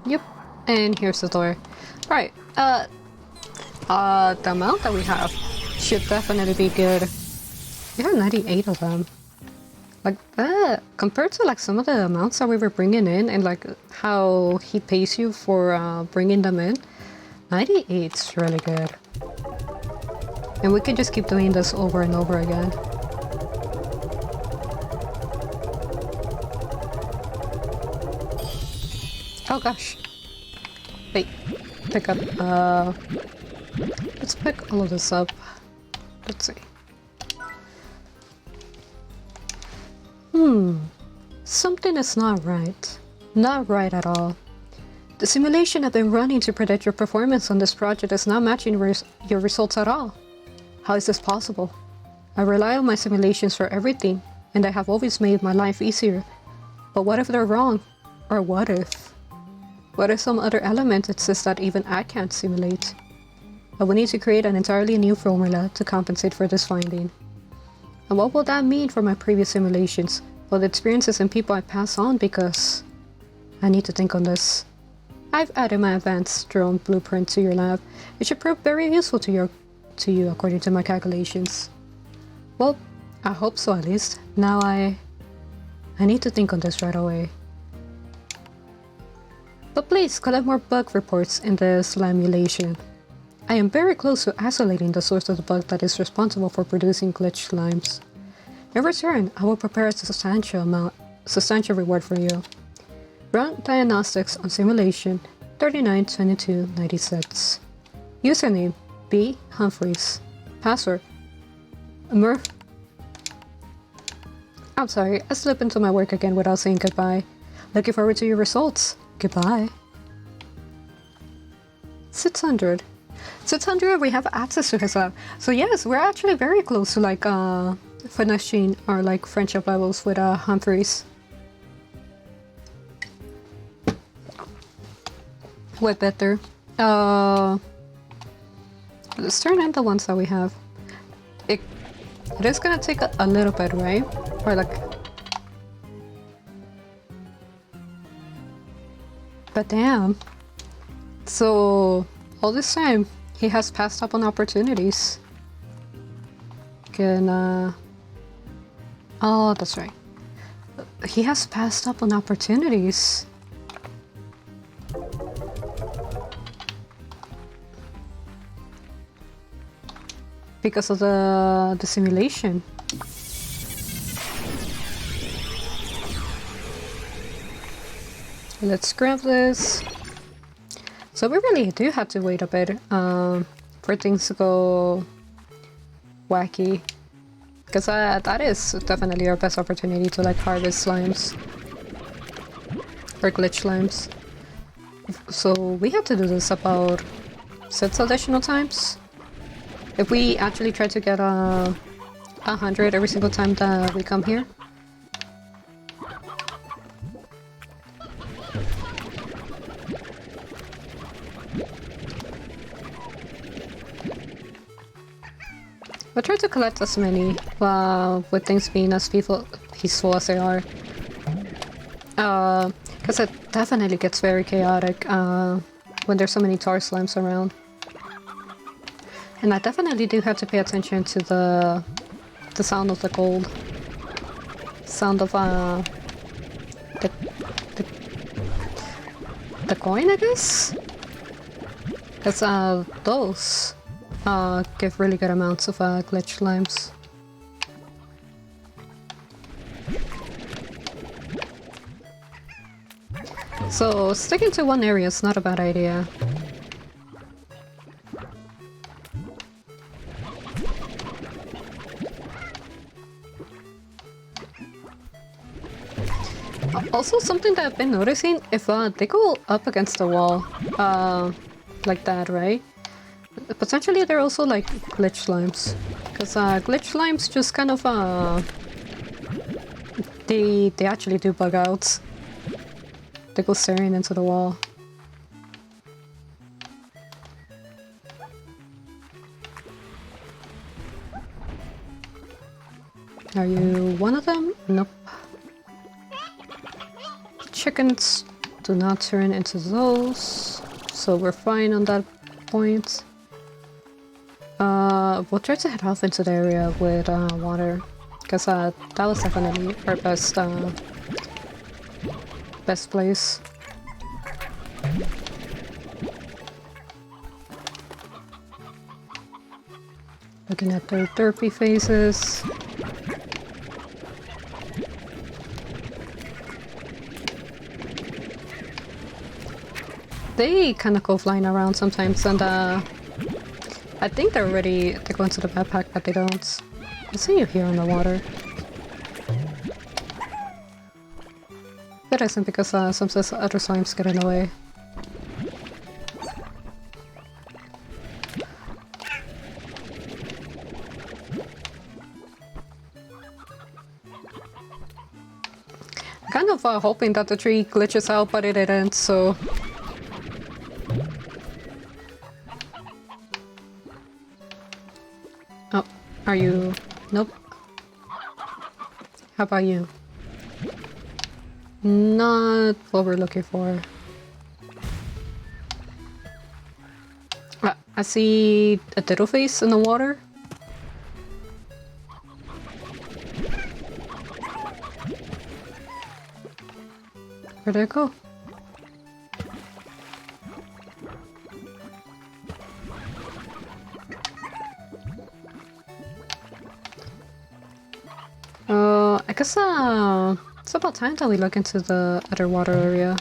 Yep, and here's the door. Right, the amount that we have should definitely be good. We have 98 of them. Like that, compared to like some of the amounts that we were bringing in and like how he pays you for bringing them in, 98's really good. And we can just keep doing this over and over again. Oh gosh. Wait, pick up, let's pick all of this up. Let's see. Something is not right. Not right at all. The simulation I've been running to predict your performance on this project is not matching your results at all. How is this possible? I rely on my simulations for everything, and I have always made my life easier. But what if they're wrong? Or what if? What if some other element exists that even I can't simulate? I will need to create an entirely new formula to compensate for this finding. And what will that mean for my previous simulations, for the experiences and people I pass on, because I need to think on this. I've added my advanced drone blueprint to your lab. It should prove very useful to you according to my calculations. Well, I hope so at least. Now I need to think on this right away. But please collect more bug reports in the slimulation. I am very close to isolating the source of the bug that is responsible for producing glitch slimes. In return, I will prepare a substantial reward for you. Run diagnostics on simulation 392296. Username B. Humphreys. Password Murph. I'm sorry, I slipped into my work again without saying goodbye. Looking forward to your results. Goodbye. 600. 600, we have access to his lab. So yes, we're actually very close to like finishing our like friendship levels with Humphreys. Way better. Let's turn in the ones that we have. It is gonna take a little bit, right? Or like, but damn, So all this time he has passed up on opportunities. Oh, that's right. He has passed up on opportunities. Because of the simulation. Let's grab this. So we really do have to wait a bit for things to go wacky. Because that is definitely our best opportunity to like harvest slimes. Or glitch slimes. So we have to do this about 6 additional times. If we actually try to get 100 every single time that we come here. We'll try to collect as many with things being as peaceful as they are. Because it definitely gets very chaotic when there's so many tar slimes around. And I definitely do have to pay attention to the sound of the gold. Sound of the coin, I guess? Because those give really good amounts of glitch slimes. So sticking to one area is not a bad idea. Also, something that I've been noticing, if they go up against the wall, like that, right? Potentially they're also like glitch slimes. Because glitch slimes just kind of, they actually do bug out. They go staring into the wall. Are you one of them? Nope. Chickens do not turn into those, so we're fine on that point. We'll try to head off into the area with water, because that was definitely our best place. Looking at their derpy faces. They kind of go flying around sometimes, and I think they're going to the backpack, but they don't. I see you here in the water. That isn't because some other slimes get in the way. Kind of hoping that the tree glitches out, but it didn't, so... Oh, are you... Nope. How about you? Not what we're looking for. I see a diddle face in the water. Where'd it go? I guess it's about time that we look into the other water area.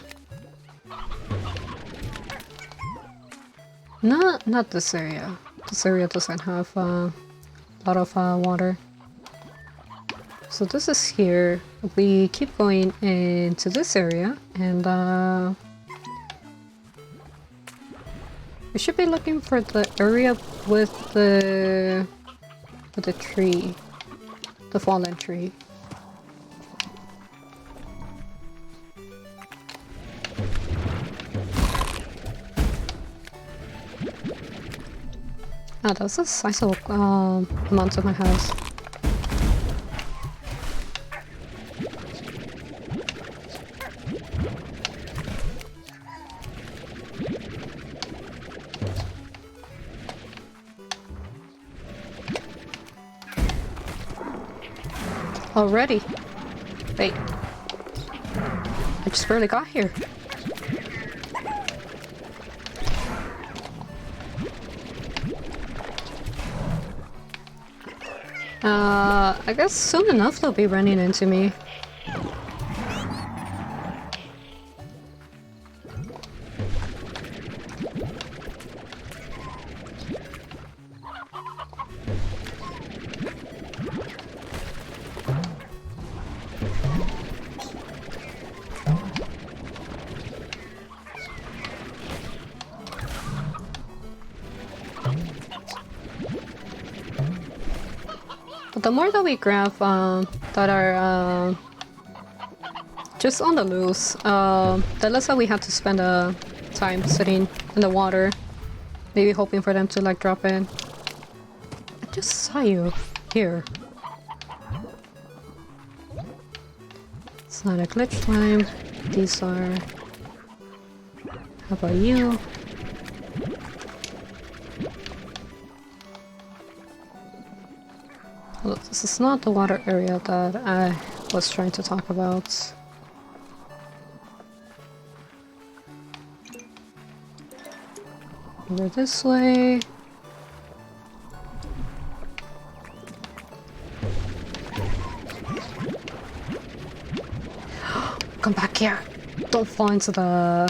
Not this area. This area doesn't have a lot of water. So this is here. We keep going into this area, and we should be looking for the area with the tree, the fallen tree. Ah, that's a sizable amount of my house. Already? Wait. I just barely got here. I guess soon enough they'll be running into me. But the more that we grab that are just on the loose, the less that we have to spend time sitting in the water, maybe hoping for them to like drop in. I just saw you here. It's not a glitch slime. These are... How about you? Well, this is not the water area that I was trying to talk about. Over this way. Come back here! Don't fall into the...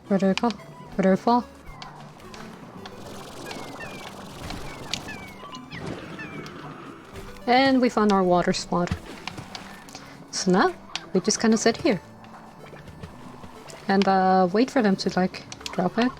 Where did it go? Where did it fall? And we found our water spot. So now, we just kind of sit here. And wait for them to like, drop it.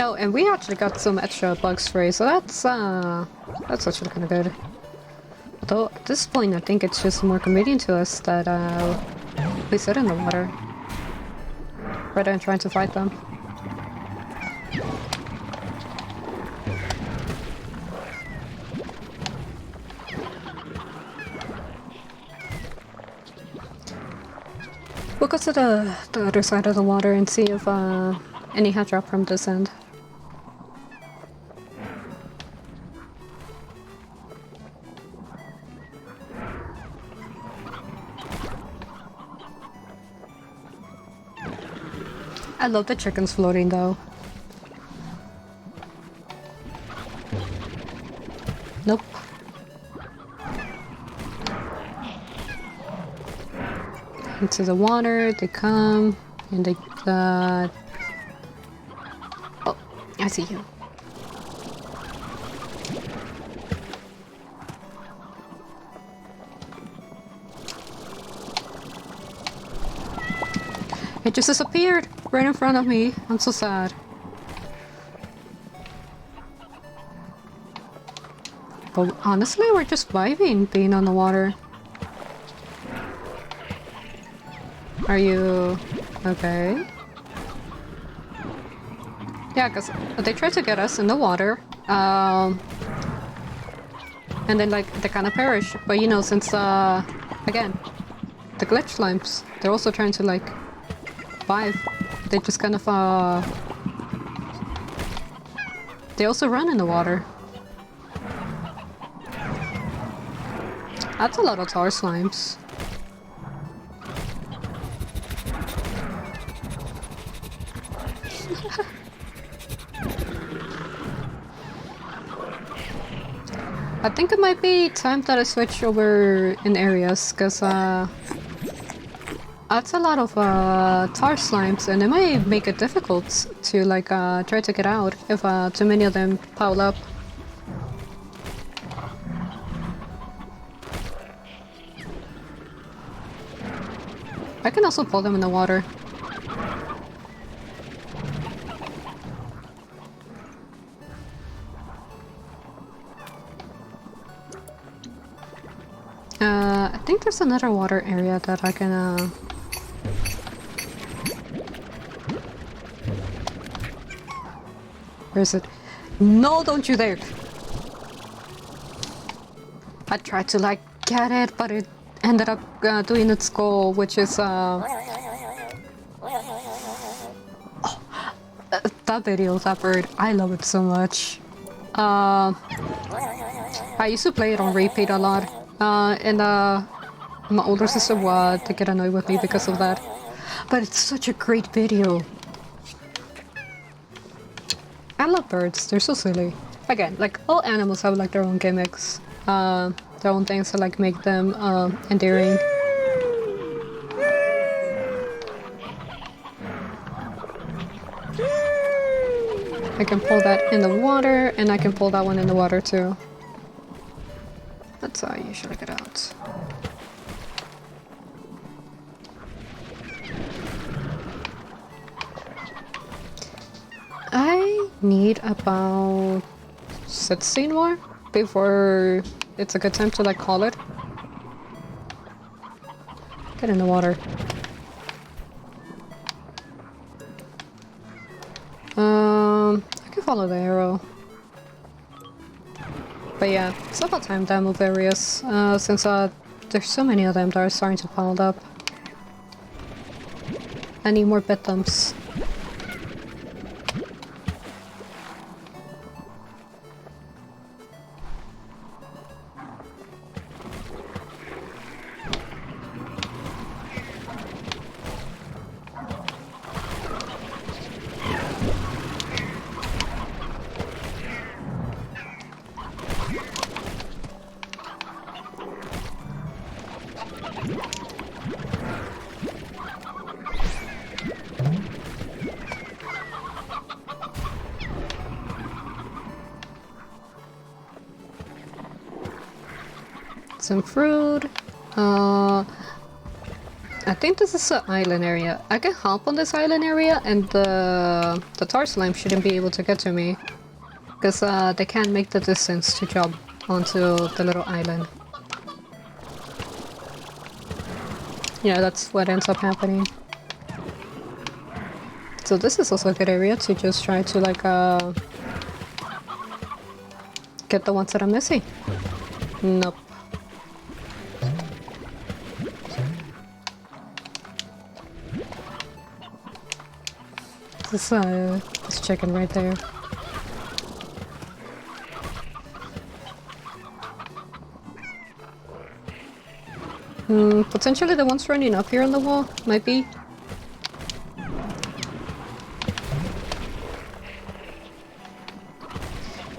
Oh, and we actually got some extra bug spray, so that's actually kind of good. Although at this point, I think it's just more convenient to us that we sit in the water rather than trying to fight them. We'll go to the other side of the water and see if any have dropped from this end. I love the chickens floating though. Nope. Into the water, they come, and they oh, I see you. It just disappeared right in front of me. I'm so sad. But honestly, we're just vibing being on the water. Are you okay? Yeah, because they tried to get us in the water. And then like they kind of perish. But you know, since again, the glitch slimes, they're also trying to like they just kind of they also run in the water. That's a lot of tar slimes. I think it might be time that I switch over in areas, because that's a lot of tar slimes, and it might make it difficult to like try to get out if too many of them pile up. I can also pull them in the water. I think there's another water area that I can where is it? No, don't you dare! I tried to like get it, but it ended up doing its goal, which is that video, that bird, I love it so much. I used to play it on repeat a lot, and my older sister would get annoyed with me because of that. But it's such a great video. I love birds, they're so silly. Again, like all animals have like their own gimmicks, their own things that like make them endearing. I can pull that in the water, and I can pull that one in the water too. That's how I usually get out. I need about 16 more before it's a good time to like call it. Get in the water. I can follow the arrow. But yeah, it's about time that I move areas, since there's so many of them that are starting to pile up. I need more bed dumps. Some fruit. I think this is an island area. I can hop on this island area, and the tar slime shouldn't be able to get to me, because they can't make the distance to jump onto the little island. Yeah, that's what ends up happening. So this is also a good area to just try to like get the ones that I'm missing. Nope. This chicken right there. Potentially the ones running up here on the wall, might be.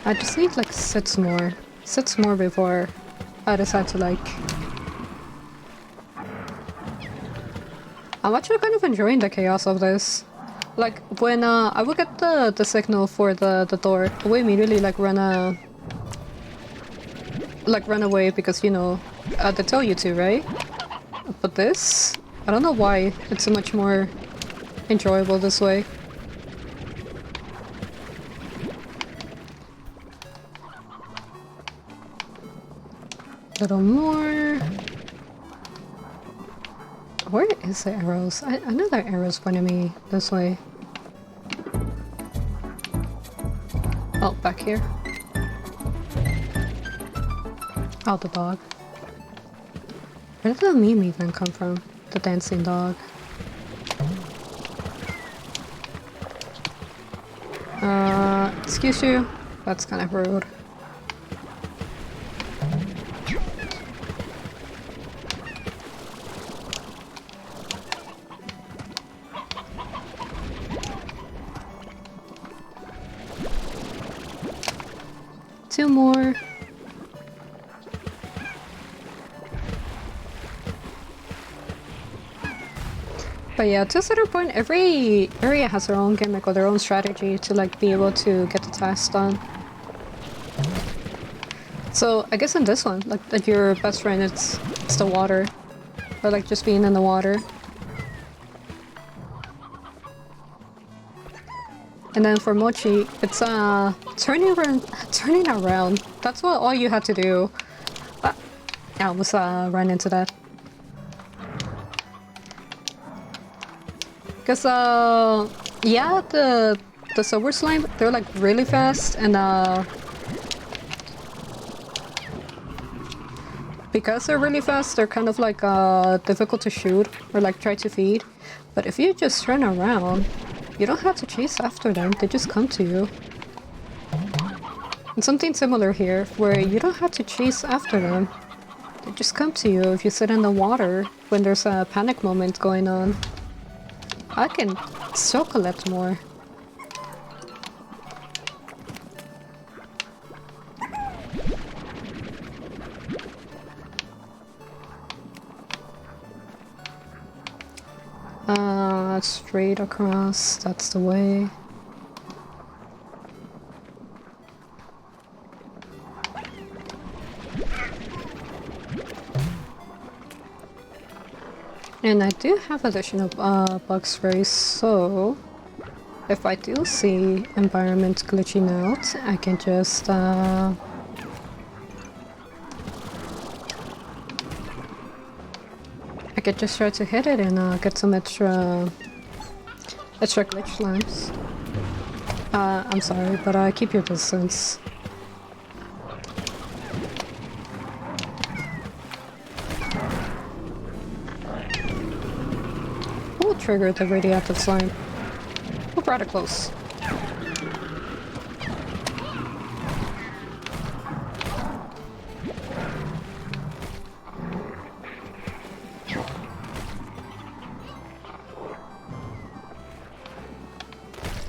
I just need like 6 more. 6 more before I decide to like... I'm actually kind of enjoying the chaos of this. Like, when I would get the signal for the door, I would immediately like run away because, you know, they tell you to, right? But this, I don't know why, it's so much more enjoyable this way. A little more. Where is the arrows? I know there are arrows pointing me this way. Oh, back here. Oh, the dog. Where did the meme even come from? The dancing dog. Excuse you? That's kind of rude. Two more. But yeah, to a certain point, every area has their own gimmick or their own strategy to like be able to get the task done. So I guess in this one, like that your best friend, it's the water, or like just being in the water. And then for Mochi, it's turning around. That's what all you have to do. I almost ran into that. Cause yeah, the silver slime, they're like really fast, and because they're really fast, they're kind of like difficult to shoot or like try to feed. But if you just run around, you don't have to chase after them, they just come to you. And something similar here, where you don't have to chase after them. They just come to you if you sit in the water when there's a panic moment going on. I can still collect more. Straight across, that's the way. And I do have additional bug sprays, so if I do see environment glitching out, I can just I could just try to hit it and get some extra glitch slimes. I'm sorry, but keep your distance. We'll trigger the radioactive slime. We'll brought it close.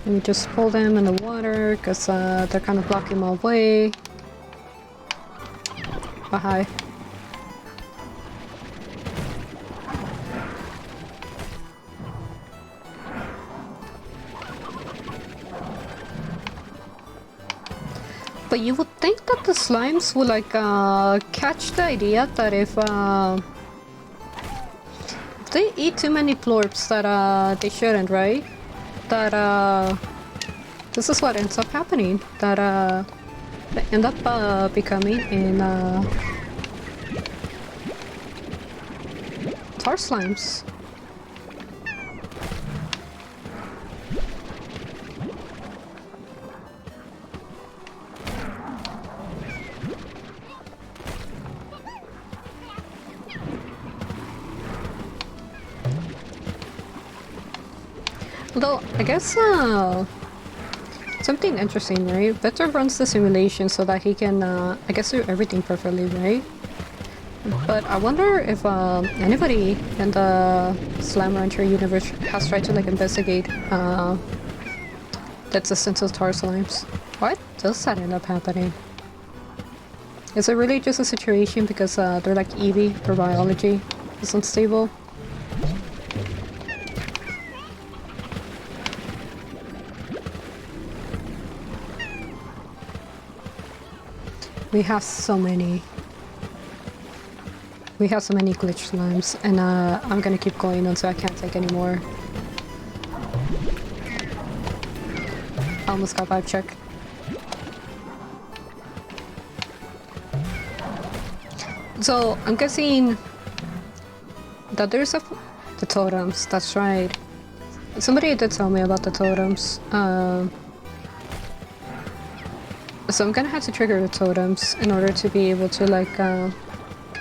Let me just pull them in the water, because they're kind of blocking my way. Oh, hi. But you would think that the slimes would like catch the idea that if they eat too many plorps that they shouldn't, right? That this is what ends up happening. That they end up becoming in tar slimes. Although, I guess something interesting, right? Victor runs the simulation so that he can, I guess, do everything perfectly, right? But I wonder if anybody in the Slime Rancher universe has tried to like investigate the existence of tar slimes. Why does that end up happening? Is it really just a situation because they're like Eevee, their biology is unstable? We have so many. We have so many glitch slimes, and I'm gonna keep going until I can't take any more. I almost got vibe check. So I'm guessing that there's the totems. That's right. Somebody did tell me about the totems. So I'm gonna have to trigger the totems in order to be able to like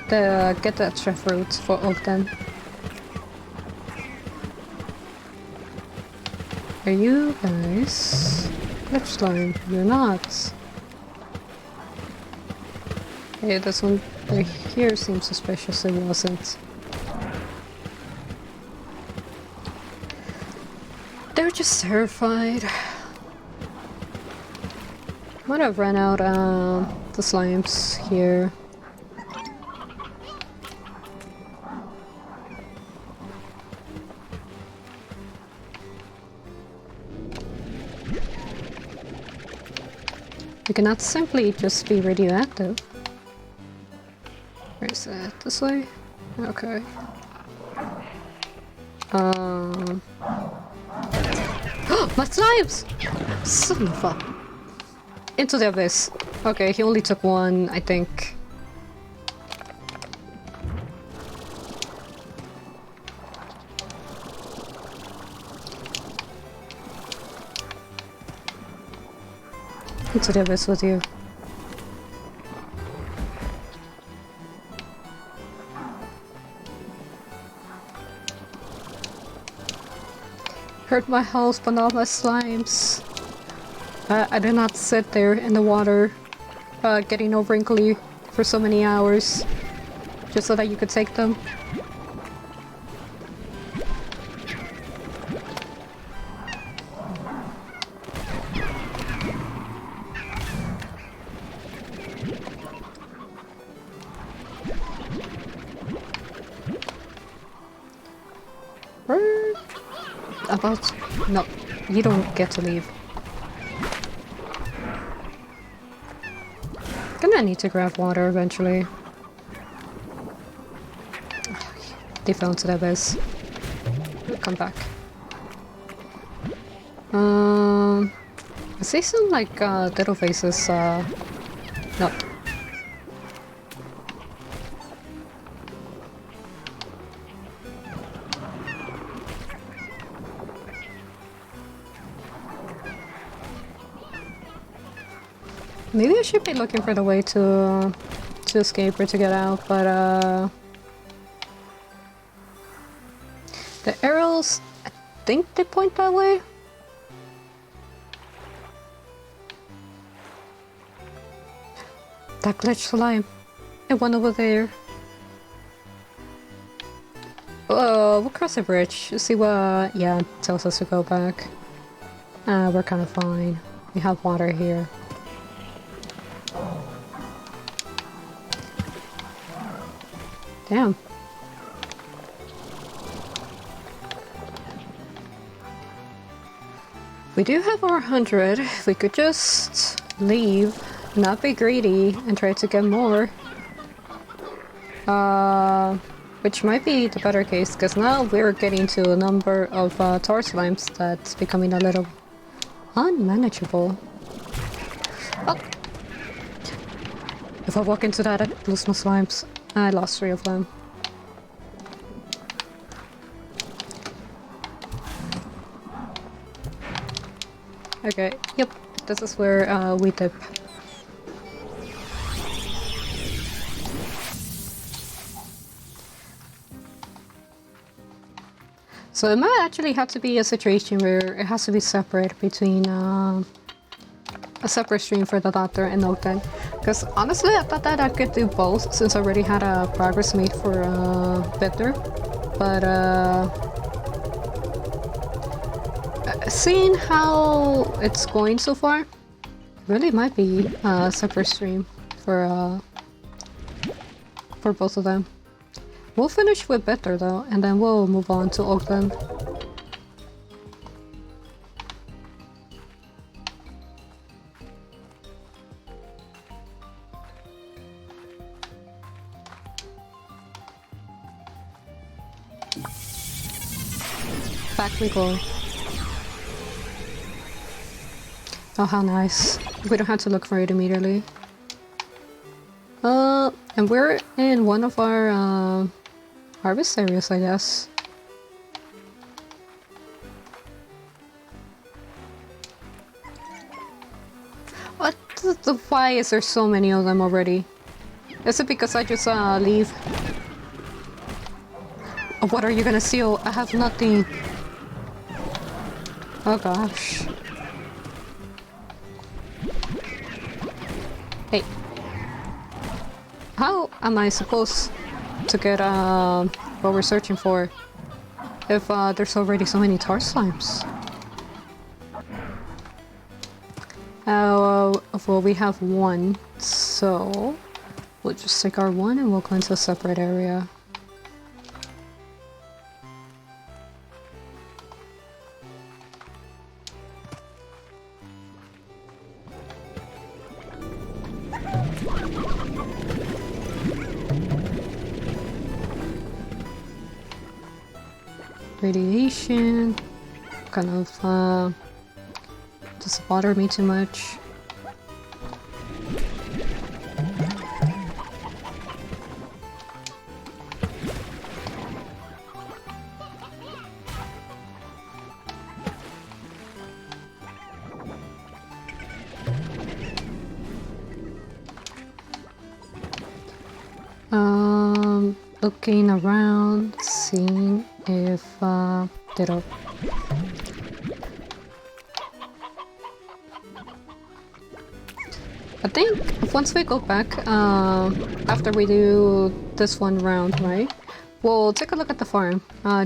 get the extra fruits for Ogden. Are you guys glitch slime? You're not. Okay, this one right here seems suspicious. It wasn't. They're just terrified. Might have run out the slimes here. You cannot simply just be radioactive. Where is it? This way? Okay. My slimes! Son of a... Into the abyss. Okay, he only took one, I think. Into the abyss with you. Hurt my health, but not my slimes. I did not sit there in the water, getting all wrinkly for so many hours, just so that you could take them. About... No, you don't get to leave. Gonna need to grab water eventually. They fell into the abyss. We'll come back. I see some like little faces. No. Maybe I should be looking for the way to escape or to get out, but the arrows, I think they point that way. That glitch slime. And one over there. We'll cross the bridge. See what... yeah, it tells us to go back. We're kind of fine. We have water here. Damn. We do have our 100. We could just leave, not be greedy, and try to get more. Which might be the better case, because now we're getting to a number of tar slimes that's becoming a little unmanageable. Oh. If I walk into that, I lose my slimes. I lost 3 of them. Okay, yep, this is where we dip. So it might actually have to be a situation where it has to be separate between a separate stream for the Doctor and Ogden. Because honestly, I thought that I could do both since I already had a progress made for Bitter. But seeing how it's going so far, really might be a separate stream for both of them. We'll finish with Bitter though, and then we'll move on to Ogden. Back we go. Oh, how nice. We don't have to look for it immediately. And we're in one of our harvest areas, I guess. What? Why is there so many of them already? Is it because I just leave? Oh, what are you gonna steal? I have nothing. Oh gosh. Hey. How am I supposed to get what we're searching for if there's already so many tar slimes? Well, we have 1, so we'll just take our 1 and we'll go into a separate area. Radiation kind of doesn't bother me too much. looking around, seeing if ditto. I think once we go back, after we do this one round, right? We'll take a look at the farm.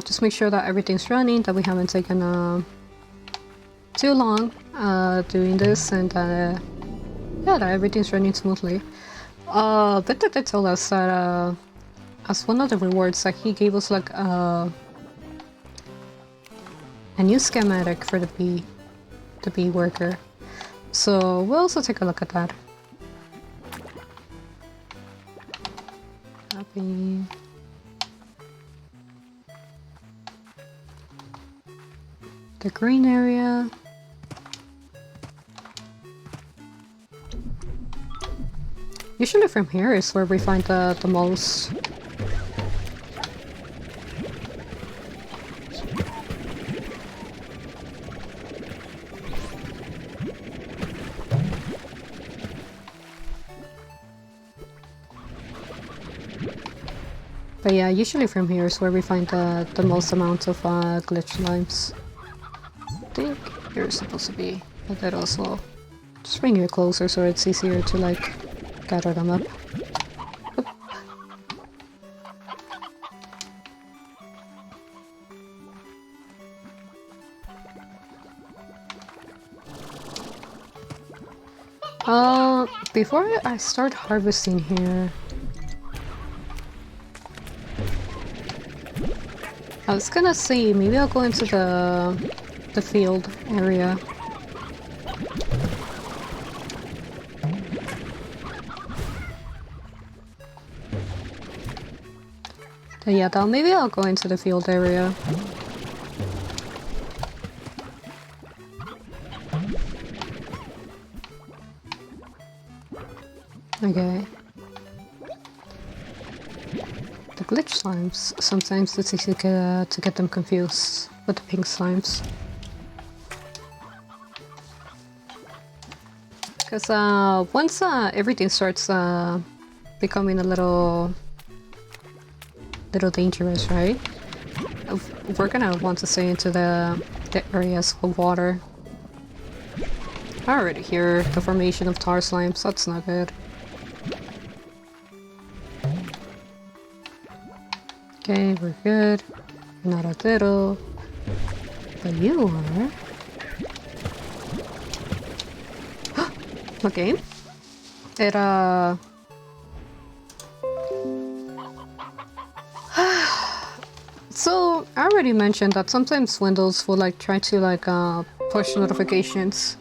Just make sure that everything's running, that we haven't taken too long doing this, and yeah, that everything's running smoothly. Victor did tell us that as one of the rewards that he gave us like a new schematic for the bee worker. So we'll also take a look at that. Happy. The green area. Usually from here is where we find the most. But yeah, usually from here is where we find the most amount of glitch limes. I think you're supposed to be a bit also. Just bring it closer so it's easier to like gather them up. Oop. Before I start harvesting here, I was gonna see, maybe I'll go into the field area. Yeah, maybe I'll go into the field area. Okay. The glitch slimes, sometimes it's easy to get them confused with the pink slimes. Because once everything starts becoming a little dangerous, right? We're gonna want to stay into the areas of water. I already hear the formation of tar slimes, that's not good. Okay, we're good. Not a little. But you are. Okay. It So I already mentioned that sometimes Windows will like try to like push notifications.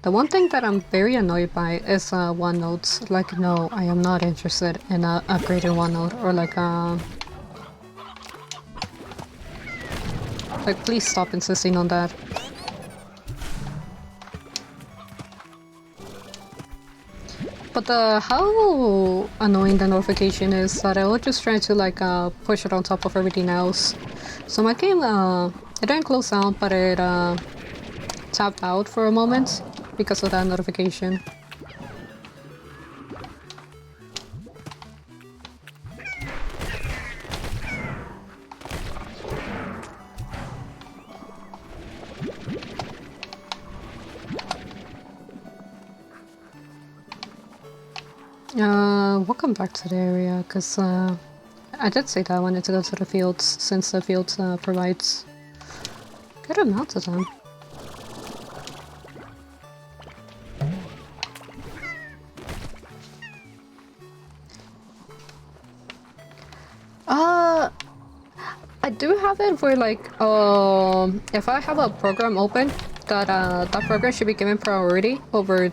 The one thing that I'm very annoyed by is OneNote. Like, no, I am not interested in upgrading OneNote, or like please stop insisting on that. But how annoying the notification is that I will just try to like push it on top of everything else. So my game, it didn't close down, but it tapped out for a moment because of that notification. We'll come back to the area, because I did say that I wanted to go to the fields, since the fields provides good amounts of them. I do have it where like, if I have a program open, that that program should be given priority over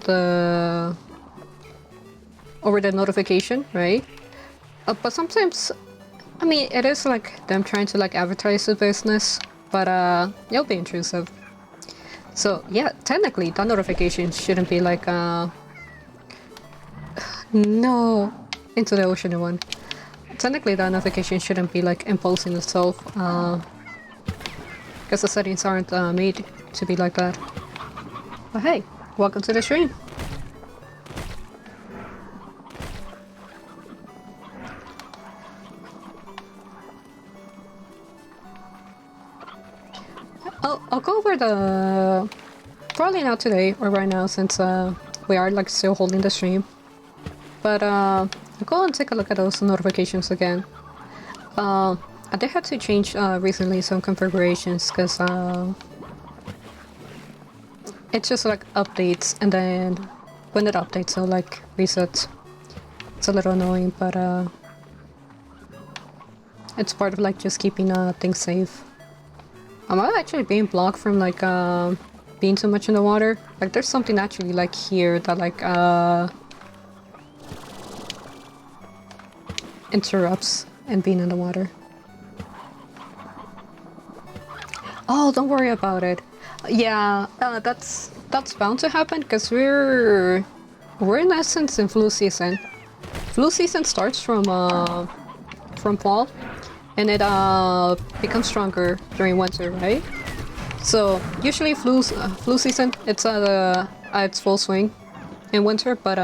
the notification, right? But sometimes, I mean, it is like them trying to like advertise the business, but it'll be intrusive. So yeah, technically that notification shouldn't be like no, into the ocean one. Technically that notification shouldn't be like imposing itself, because the settings aren't made to be like that. But hey, welcome to the stream. I'll go over the... Probably not today or right now since we are like still holding the stream. But I'll go and take a look at those notifications again. They had to change recently some configurations because it's just like updates and then when it updates it'll like resets. It's a little annoying, but it's part of like just keeping things safe. Am I actually being blocked from like being too much in the water? Like there's something actually like here that like interrupts and being in the water. Oh, don't worry about it. Yeah, that's bound to happen because we're in essence in flu season. Flu season starts from fall, and it becomes stronger during winter, right? So usually flu season it's at its full swing in winter, but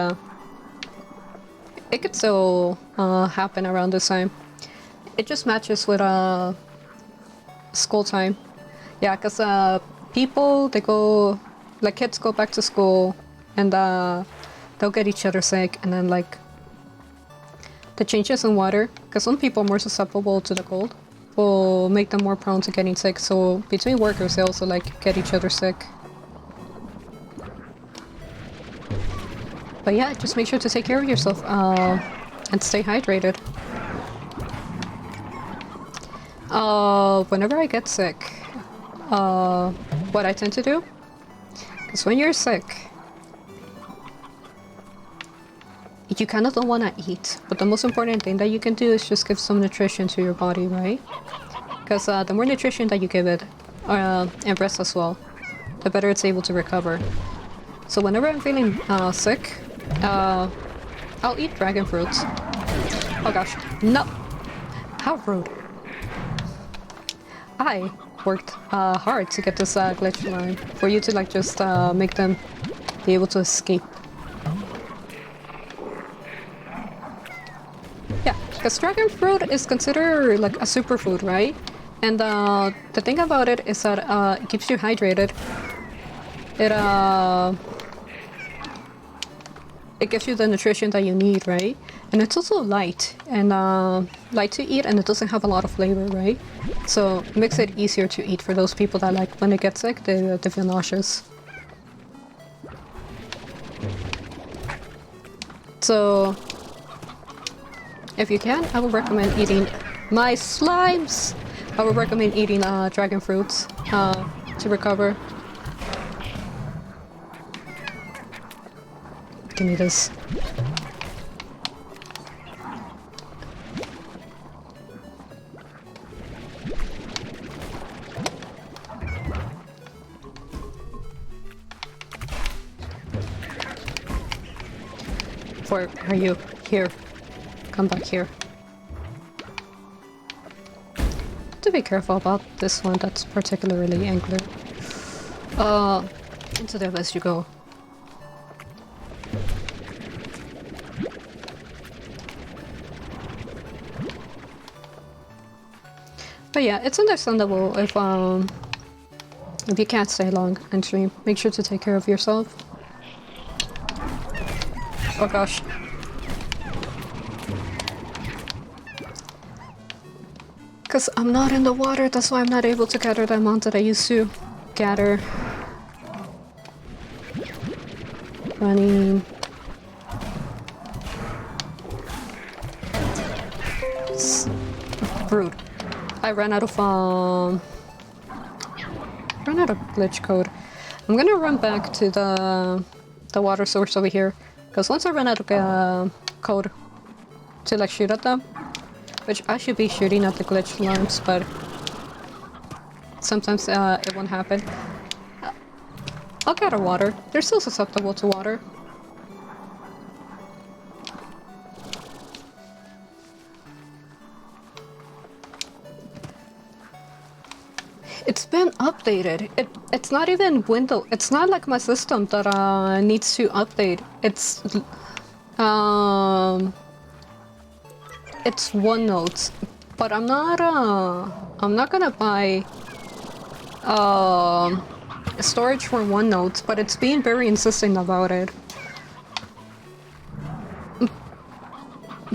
it could still happen around this time. It just matches with school time. Yeah, because people, they go, like kids go back to school and they'll get each other sick, and then like the changes in water, because some people are more susceptible to the cold, will make them more prone to getting sick. So between workers, they also like get each other sick. But yeah, just make sure to take care of yourself and stay hydrated. Whenever I get sick, what I tend to do is when you're sick, you kind of don't want to eat, but the most important thing that you can do is just give some nutrition to your body, right? Because the more nutrition that you give it, and rest as well, the better it's able to recover. So whenever I'm feeling sick, I'll eat dragon fruits. Oh gosh, no! How rude. I worked hard to get this glitch line for you to like just make them be able to escape. Yeah, because dragon fruit is considered like a superfood, right? And the thing about it is that it keeps you hydrated. It gives you the nutrition that you need, right? And it's also light and light to eat, and it doesn't have a lot of flavor, right? So it makes it easier to eat for those people that like when they get sick, they feel nauseous. So if you can, I would recommend eating my slimes. I would recommend eating dragon fruits to recover. Give me this. Where are you? Here. Come back here. To be careful about this one that's particularly angler. Into the abyss you go. But yeah, it's understandable if you can't stay long and stream. Make sure to take care of yourself. Oh gosh. Because I'm not in the water, that's why I'm not able to gather the amount that I used to gather. Running. Rude. I ran out of glitch code. I'm gonna run back to the water source over here, because once I run out of code to like shoot at them, which I should be shooting at the glitch lamps, but sometimes it won't happen. I'll gather water. They're still susceptible to water. It's been updated. It's not even Windows. It's not like my system that needs to update. It's OneNote, but I'm not gonna buy storage for OneNote, but it's being very insistent about it.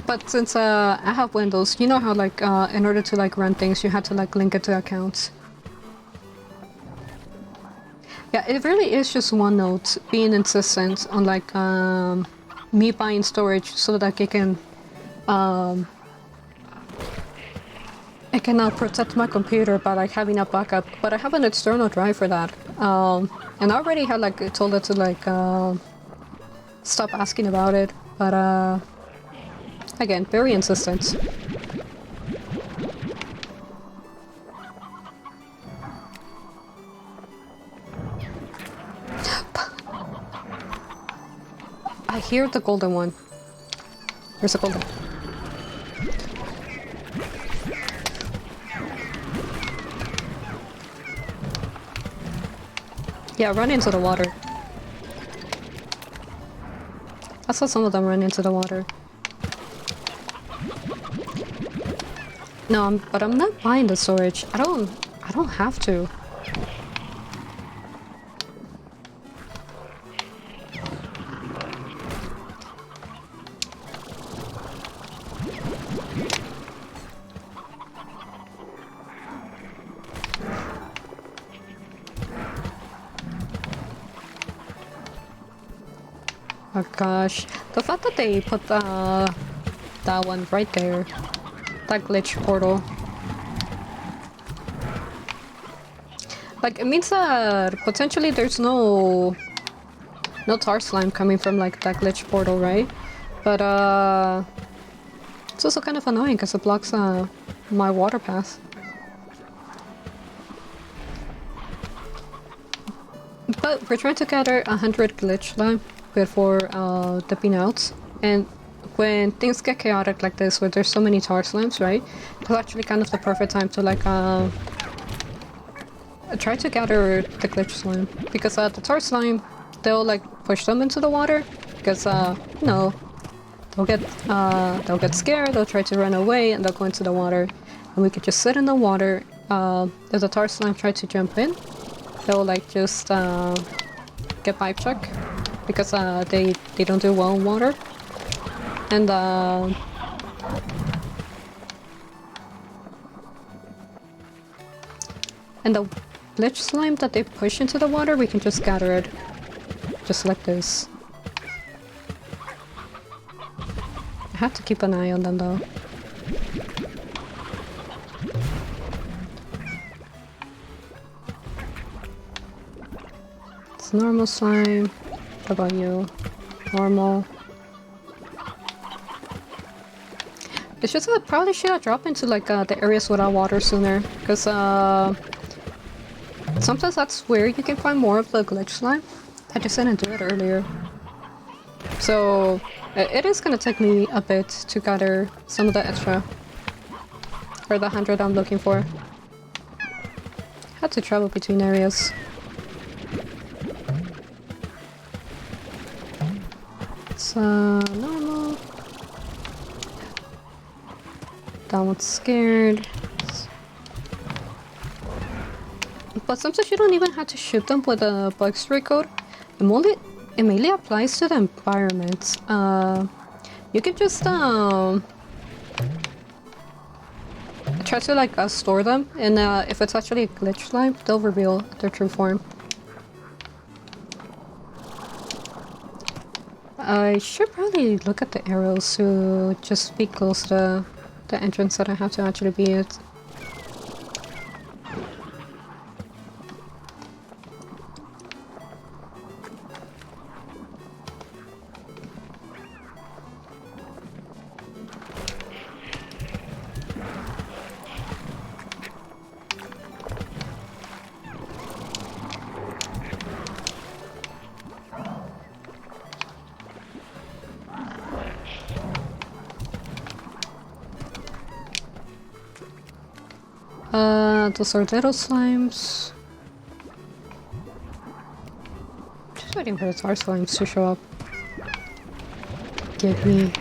But since I have Windows, you know how like in order to like run things, you had to like link it to accounts. Yeah, it really is just OneNote being insistent on like me buying storage so that it can protect my computer by like having a backup. But I have an external drive for that, and I already had like told it to like stop asking about it. But again, very insistent. I hear the golden one. There's a golden. Yeah, run into the water. I saw some of them run into the water. No, but I'm not buying the storage. I don't have to. Oh gosh, the fact that they put that one right there, that glitch portal, like it means that potentially there's no tar slime coming from like that glitch portal, right? But it's also kind of annoying because it blocks my water path. But we're trying to gather 100 glitch slime before dipping out, and when things get chaotic like this, where there's so many tar slimes, right? It's actually kind of the perfect time to like try to gather the glitch slime, because the tar slime, they'll like push them into the water, because you know, they'll get scared, they'll try to run away, and they'll go into the water, and we could just sit in the water. If the tar slime try to jump in, they'll like just get pipe check, because they don't do well in water, and the glitch slime that they push into the water, we can just gather it, just like this. I have to keep an eye on them though. It's normal slime. What about you? Normal. It's just that I probably should have dropped into like the areas without water sooner, because sometimes that's where you can find more of the glitch slime. I just didn't do it earlier. So it is gonna take me a bit to gather some of the extra, or the 100 I'm looking for. Had to travel between areas. It's normal. That one's scared. But sometimes you don't even have to shoot them with a bug stray code. It mainly applies to the environment. You can just try to like store them, and if it's actually a glitch slime, they'll reveal their true form. I should probably look at the arrows to just be close to the entrance that I have to actually be at. Those are little slimes. Just waiting for the tar slimes to show up. Give me.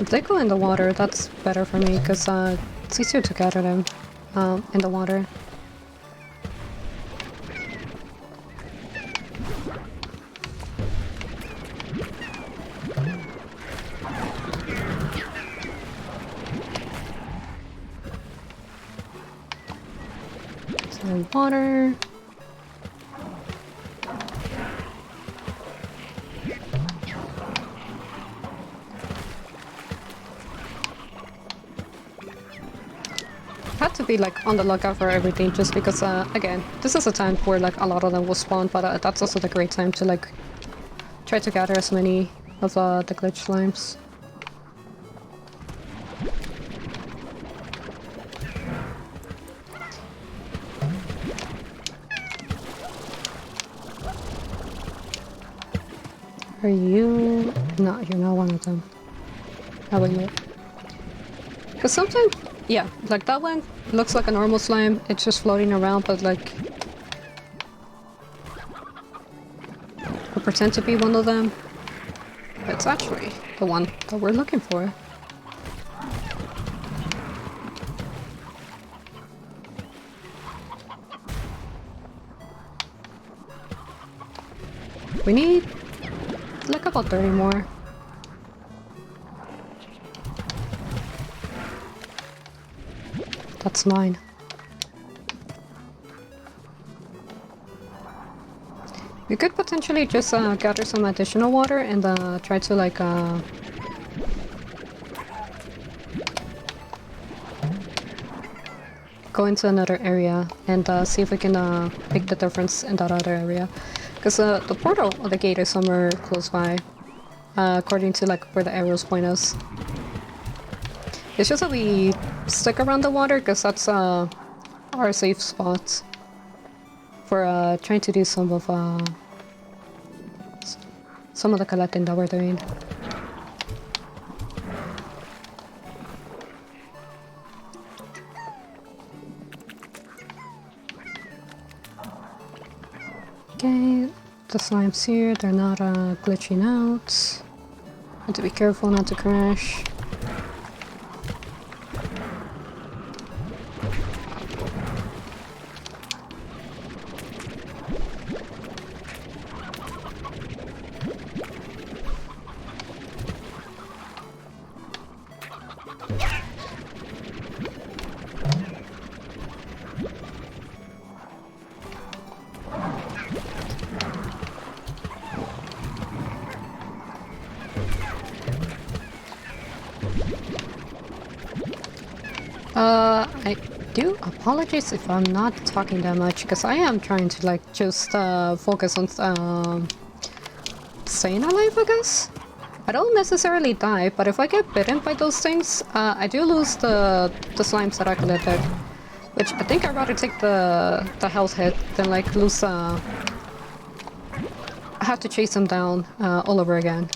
If they go in the water, that's better for me, because it's easier to gather them in the water. So water. Had to be like on the lookout for everything, just because again, this is a time where like a lot of them will spawn, but that's also the great time to like try to gather as many of the glitch slimes. Are you? No, you're not one of them. How about you? Because sometimes, yeah, like that one looks like a normal slime, it's just floating around, but like we pretend to be one of them. It's actually the one that we're looking for. We need like about 30 more. That's mine. We could potentially just gather some additional water and try to like go into another area and see if we can make the difference in that other area. Because the portal or the gate is somewhere close by, according to like where the arrows point us. It's just that we stick around the water because that's our safe spot for trying to do some of the collecting that we're doing. Okay, the slimes here, they're not glitching out. Have to be careful not to crash. I do apologize if I'm not talking that much, because I am trying to like just focus on staying alive, I guess. I don't necessarily die, but if I get bitten by those things, I do lose the slimes that I collected. Which I think I'd rather take the health hit than like lose I have to chase them down all over again.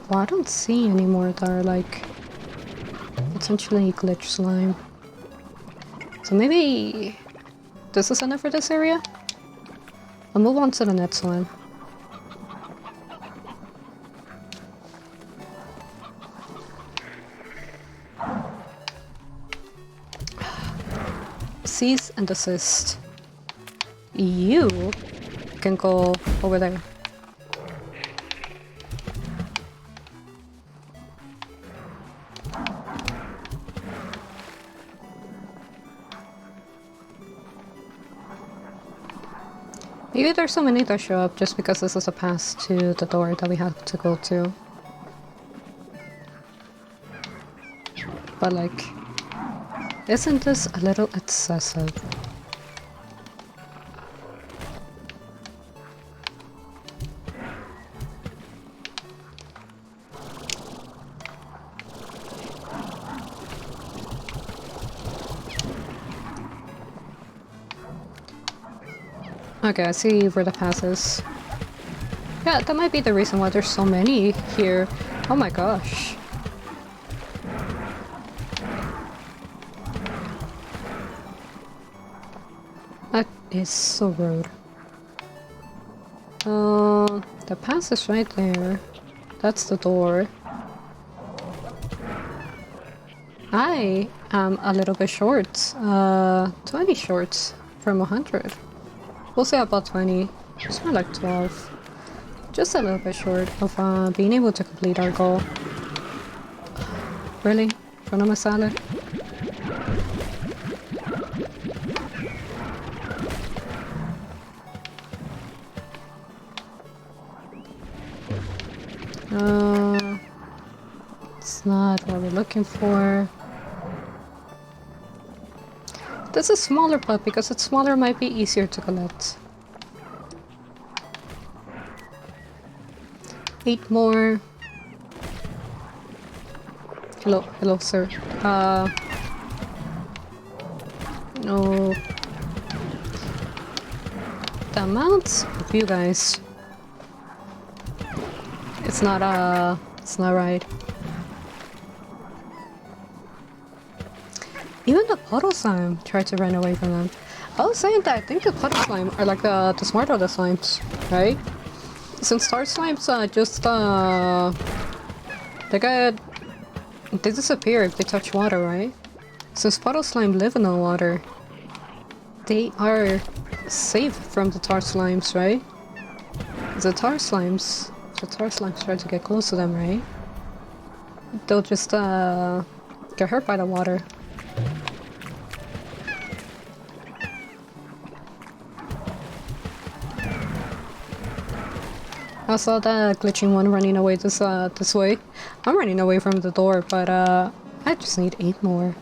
Well, I don't see any more that are like potentially glitch slime. So maybe this is enough for this area? I'll move on to the next one. Cease and desist. You can go over there. Maybe there's so many that show up just because this is a pass to the door that we have to go to. But like, isn't this a little excessive? Okay, I see where the pass is. Yeah, that might be the reason why there's so many here. Oh my gosh. That is so rude. The pass is right there. That's the door. I am a little bit short. 20 short from 100. We'll say about 20. It's more like 12. Just a little bit short of being able to complete our goal. Really? In front of my salad? It's not what we're looking for. This is smaller pot because it's smaller might be easier to collect. 8 more. Hello sir. No. The amount of you guys. It's not right. Even the puddle slime tried to run away from them. I was saying that I think the puddle slime are like the smarter of the slimes, right? Since star slimes they disappear if they touch water, right? Since puddle slime live in the water, they are safe from the tar slimes, right? The tar slimes try to get close to them, right? They'll just get hurt by the water. I saw the glitching one running away this way. I'm running away from the door, but I just need 8 more.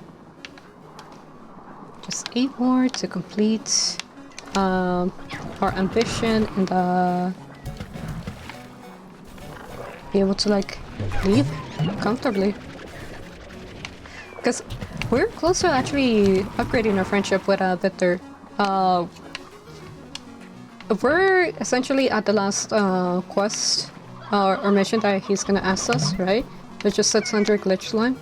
Just 8 more to complete our ambition and be able to like leave comfortably. Because we're close to actually upgrading our friendship with Victor. We're essentially at the last quest or mission that he's gonna ask us, right? There's just 600 glitch slime.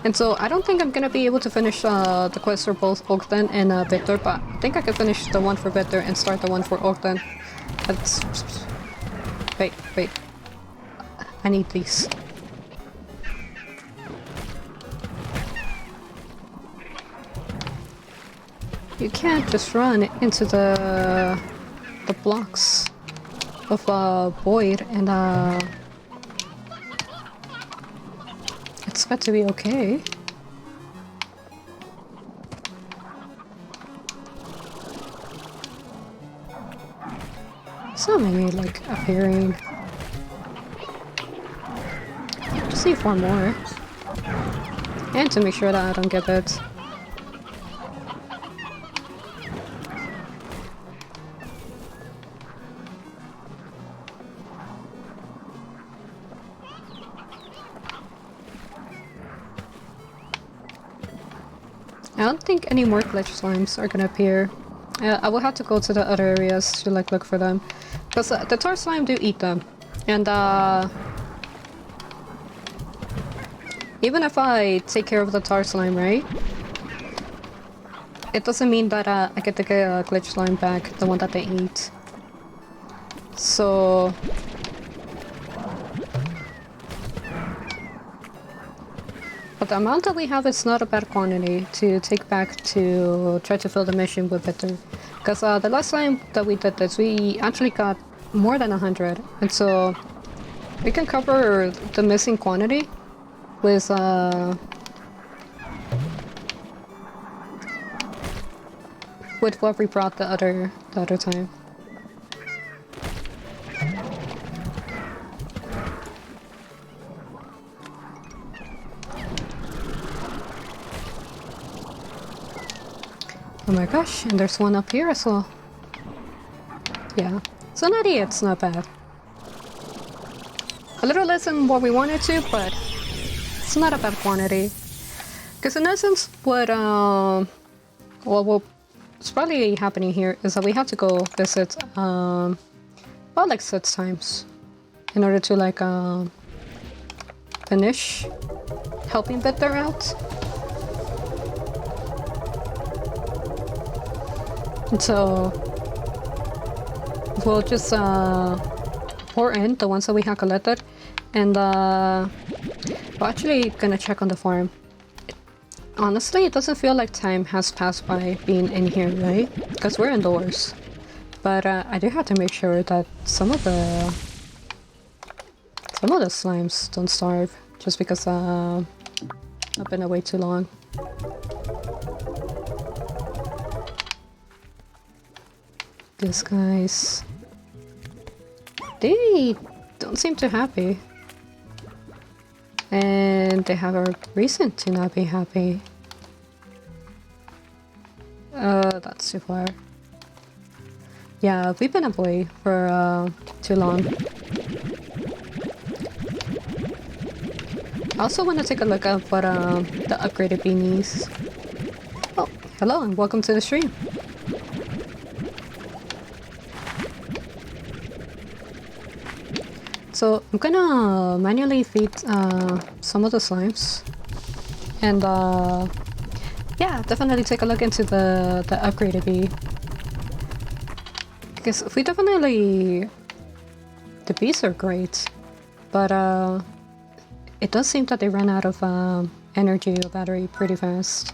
And so I don't think I'm gonna be able to finish the quest for both Ogden and Victor, but I think I can finish the one for Victor and start the one for Ogden. That's... Wait. I need these. You can't just run into the blocks of void and expect to be okay. So many like appearing. Just need 4 more. And to make sure that I don't get bit. I don't think any more glitch slimes are gonna appear. I will have to go to the other areas to like look for them, because the tar slime do eat them, and even if I take care of the tar slime, right, it doesn't mean that I get to get a glitch slime back, the one that they eat. So but the amount that we have is not a bad quantity to take back to try to fill the mission with Victor. Because the last time that we did this, we actually got more than 100. And so we can cover the missing quantity with what we brought the other time. Oh my gosh, and there's one up here as well. Yeah, so 98's not bad. A little less than what we wanted to, but it's not a bad quantity. Because in essence, what's probably happening here is that we have to go visit about like 6 times in order to like finish helping vet their out. And so we'll just pour in the ones that we have collected, and we're actually gonna check on the farm. Honestly, it doesn't feel like time has passed by being in here, right? Because we're indoors. But I do have to make sure that some of the slimes don't starve just because I've been away too long. These guys, they don't seem too happy. And they have a reason to not be happy. That's too far. Yeah, we've been away for too long. I also want to take a look at what the upgraded beanies. Oh, hello and welcome to the stream. So I'm gonna manually feed some of the slimes, and yeah, definitely take a look into the upgraded bee. Because we definitely, the bees are great, but it does seem that they run out of energy or battery pretty fast.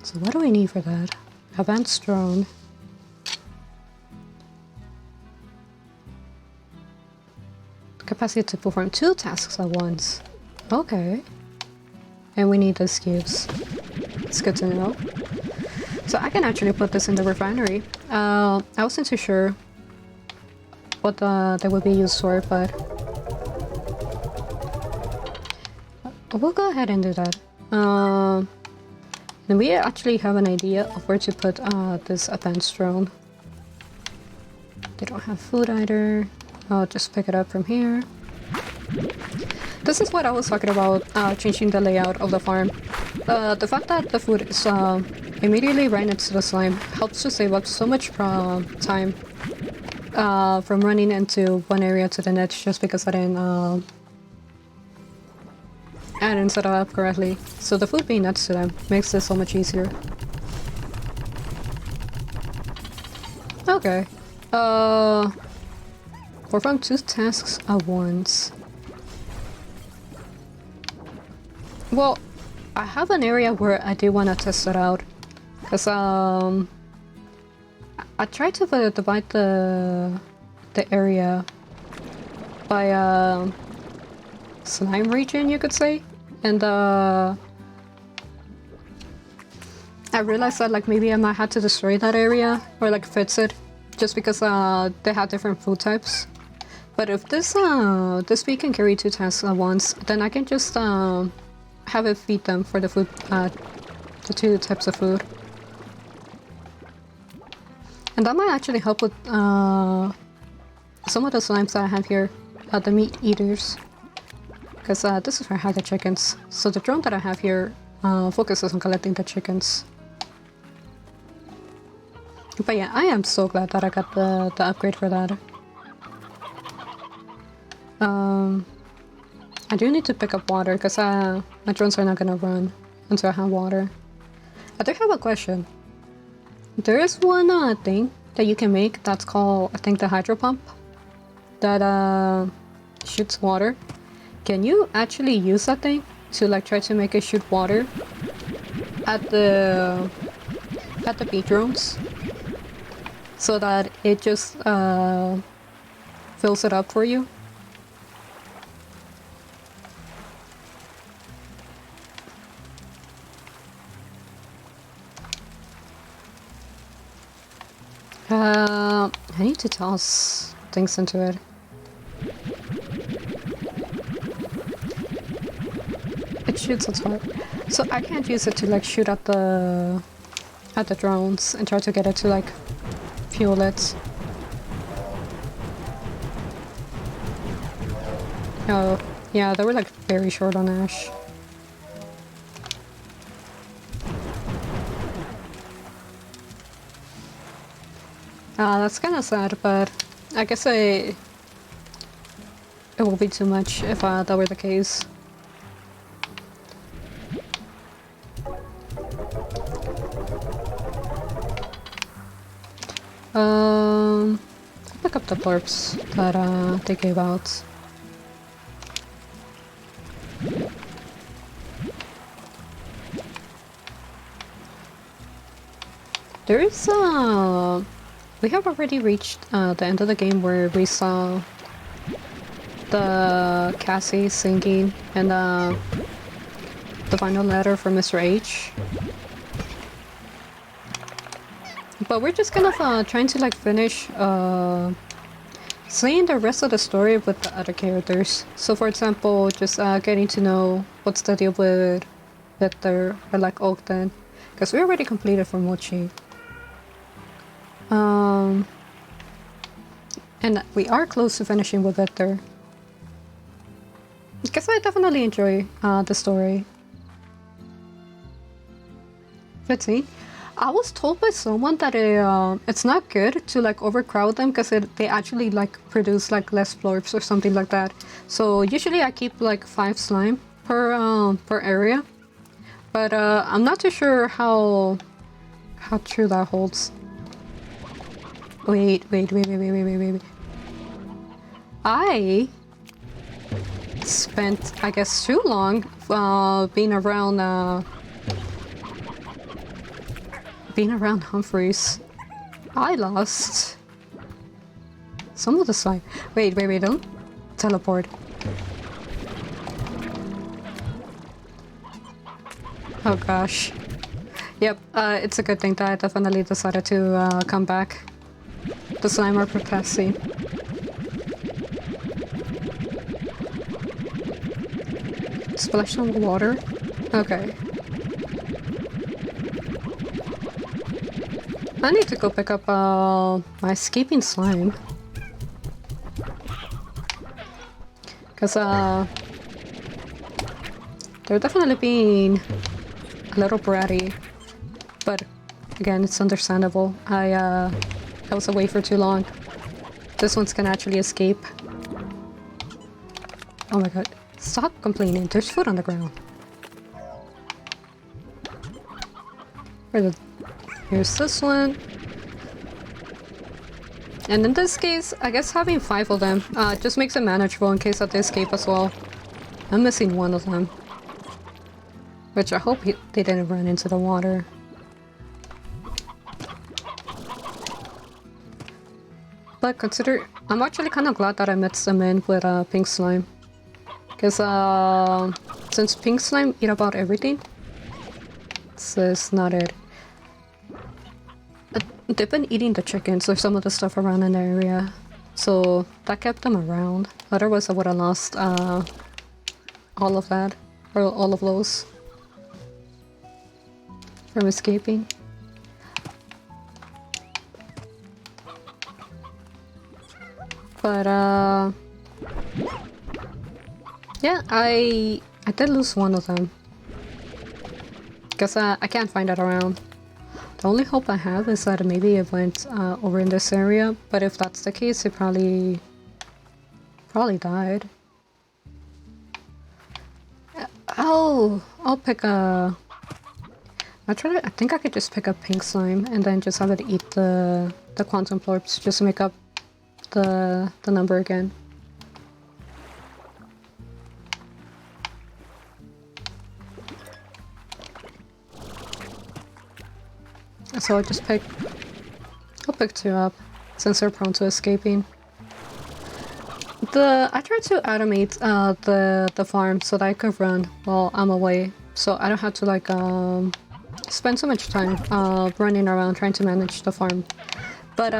So what do we need for that? Advanced drone. Capacity to perform 2 tasks at once. Okay. And we need those cubes. It's good to know. So I can actually put this in the refinery. I wasn't too sure what they would be used for, but we'll go ahead and do that. And we actually have an idea of where to put this advanced drone. They don't have food either. I'll just pick it up from here. This is what I was talking about, changing the layout of the farm. The fact that the food is immediately right next to the slime helps to save up so much time from running into one area to the next just because I didn't set it up correctly. So the food being next to them makes this so much easier. Okay. Perform 2 tasks at once. Well, I have an area where I do want to test it out. Because I tried to divide the area by slime region, you could say. And I realized that like maybe I might have to destroy that area or like fix it just because they have different food types. But if this bee can carry 2 tasks at once, then I can just have it feed them for the food, the 2 types of food. And that might actually help with some of the slimes that I have here, the meat eaters. Because this is where I have the chickens. So the drone that I have here focuses on collecting the chickens. But yeah, I am so glad that I got the upgrade for that. I do need to pick up water because my drones are not gonna run until I have water. I do have a question. There is one thing that you can make that's called, I think, the hydro pump that shoots water. Can you actually use that thing to like try to make it shoot water at the bee drones so that it just fills it up for you? I need to toss things into it. It shoots its heart. So I can't use it to like shoot at the drones and try to get it to like fuel it. Oh, Yeah, they were like very short on Ash. That's kind of sad, but I guess it will be too much if that were the case. I'll pick up the blurps that they gave out. There is we have already reached the end of the game where we saw the Cassie singing and the final letter from Mr. H. But we're just kind of trying to like finish seeing the rest of the story with the other characters. So for example, just getting to know what's the deal with Victor or like Ogden, because we already completed for Mochi. And we are close to finishing with Victor. Because I definitely enjoy the story. 15. I was told by someone that it's not good to like overcrowd them because they actually like produce like less florps or something like that. So usually I keep like 5 slime per area, but I'm not too sure how true that holds. Wait. I spent, I guess, too long being around Humphreys. I lost some of the slime. Wait, don't teleport. Oh gosh. Yep, it's a good thing that I definitely decided to come back. The slime are capacity. Splash on the water? Okay. I need to go pick up my escaping slime. Because they're definitely being a little bratty. But again, it's understandable. I was away for too long. This one's gonna actually escape. Oh my god. Stop complaining. There's food on the ground. Here's this one. And in this case, I guess having 5 of them just makes it manageable in case of the escape as well. I'm missing one of them. Which I hope they didn't run into the water. But I'm actually kind of glad that I mixed them in with pink slime. Because since pink slime eat about everything, this is not it. They've been eating the chickens or some of the stuff around in the area, so that kept them around. Otherwise I would have lost all of that, or all of those, from escaping. But yeah, I did lose one of them. Because I can't find it around. The only hope I have is that maybe it went over in this area, but if that's the case, it probably died. Oh, I'll pick a... I think I could just pick up pink slime and then just have it eat the quantum plorps just to make up the number again. So I'll pick 2 up, since they're prone to escaping. I tried to automate the farm so that I could run while I'm away, so I don't have to like spend so much time running around trying to manage the farm. But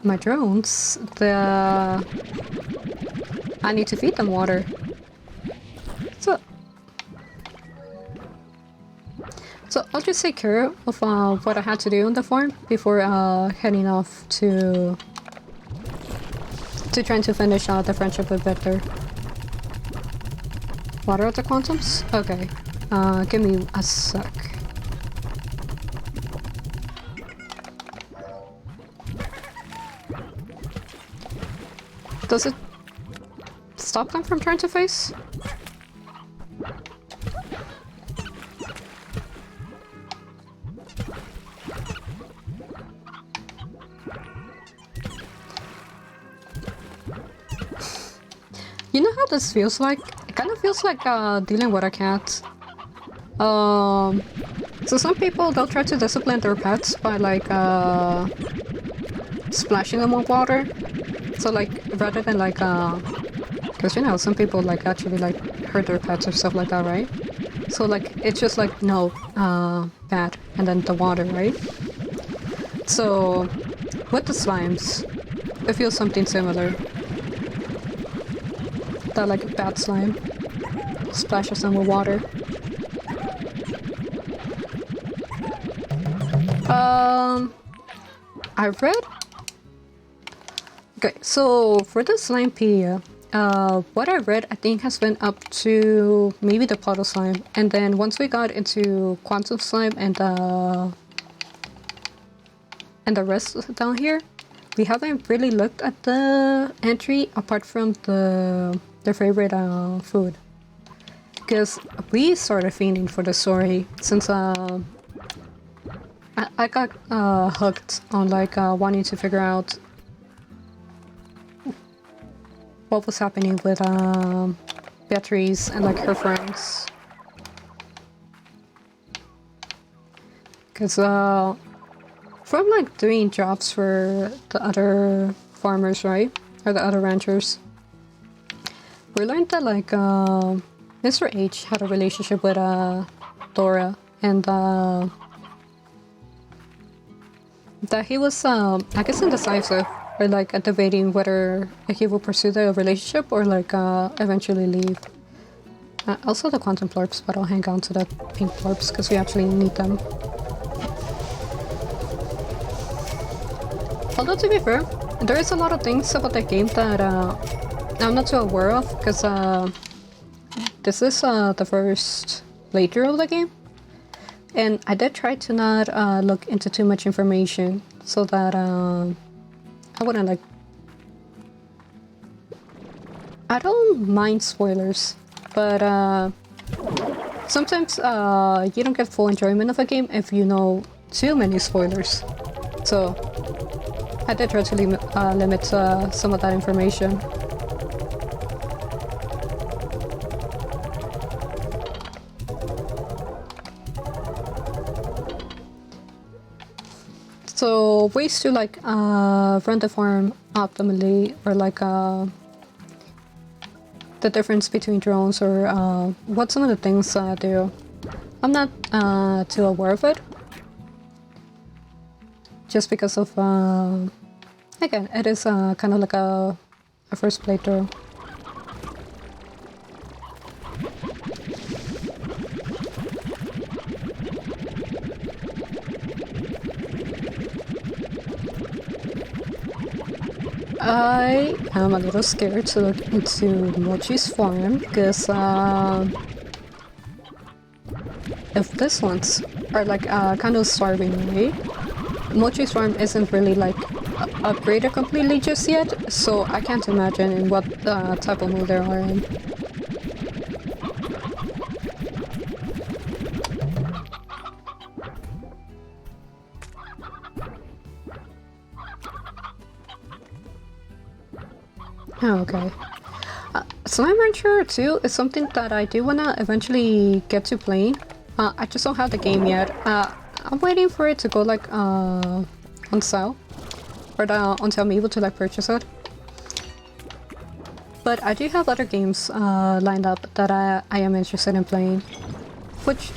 my drones, I need to feed them water. So I'll just take care of what I had to do on the farm before heading off to to trying to finish the friendship with Victor. What are the quantums? Okay. Give me a sec. Does it stop them from trying to face? You know how this feels like? It kind of feels like dealing with a cat. So some people, they'll try to discipline their pets by like splashing them with water. So like rather than like because you know some people like actually like hurt their pets or stuff like that, right? So like it's just like no bad and then the water, right? So with the slimes, it feels something similar. That like bad slime splashes them with water. I read. Okay, so for the Slimepedia, what I read, I think has been up to maybe the puddle slime, and then once we got into quantum slime and the rest down here, we haven't really looked at the entry apart from their favorite food, because we started fiending for the story since I got hooked on like wanting to figure out what was happening with Beatrice and like her friends. Because from like doing jobs for the other farmers, right? Or the other ranchers, we learned that like Mr. H had a relationship with Dora, and that he was I guess indecisive, or like debating whether he will pursue the relationship or like eventually leave. Also the quantum plorps, but I'll hang on to the pink plorps because we actually need them. Although to be fair, there is a lot of things about the game that I'm not too aware of, because this is the first playthrough of the game. And I did try to not look into too much information so that I wouldn't like... I don't mind spoilers, but sometimes you don't get full enjoyment of a game if you know too many spoilers. So I did try to limit some of that information. So ways to like run the farm optimally, or like the difference between drones, or what some of the things do. I'm not too aware of it, just because of again, it is kind of like a first playthrough. I am a little scared to look into Mochi's farm, because if these ones are like kind of starving, right? Mochi's farm isn't really like upgraded completely just yet, so I can't imagine in what type of mood they are in. Oh, okay. Slime Rancher 2 is something that I do wanna eventually get to playing. I just don't have the game yet. I'm waiting for it to go like on sale, or until I'm able to like purchase it. But I do have other games lined up that I am interested in playing, which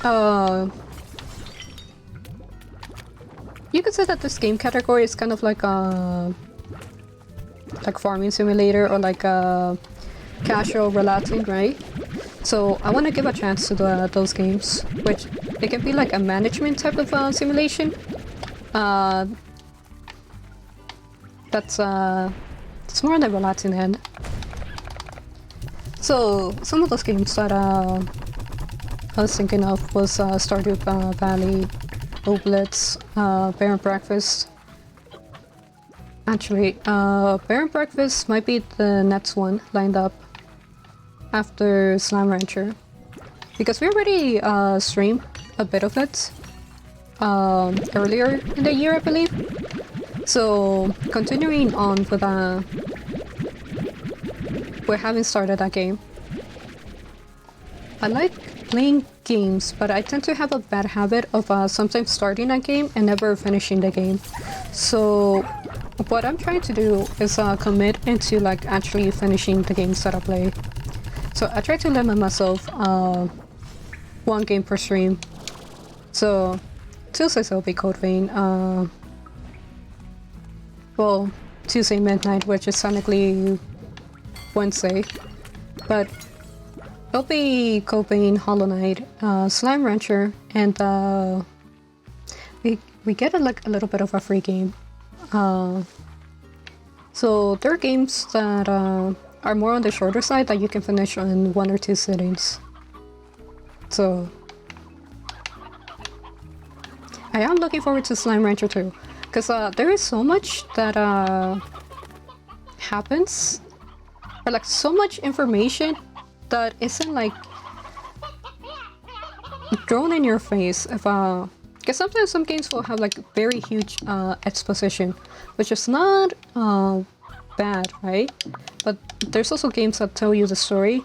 you could say that this game category is kind of like farming simulator, or like casual relaxing, right? So I want to give a chance to those games, which it can be like a management type of simulation. That's it's more on the relaxing end. So some of those games that I was thinking of was Stardew Valley, Oblitz, Bear and Breakfast. Actually, Bear and Breakfast might be the next one lined up after Slime Rancher, because we already streamed a bit of it earlier in the year, I believe. So continuing on with we haven't started that game. I like playing games, but I tend to have a bad habit of sometimes starting a game and never finishing the game. So what I'm trying to do is commit into like actually finishing the games that I play. So I try to limit myself one game per stream. So Tuesdays will be Code Vein. Well, Tuesday midnight, which is technically Wednesday, but it'll be Code Vein, Hollow Knight, Slime Rancher, and we get like a little bit of a free game. So there are games that are more on the shorter side that you can finish in 1 or 2 sittings. So I am looking forward to Slime Rancher too, because there is so much that happens, or like so much information that isn't like thrown in your face. If because sometimes some games will have like very huge exposition, which is not bad, right? But there's also games that tell you the story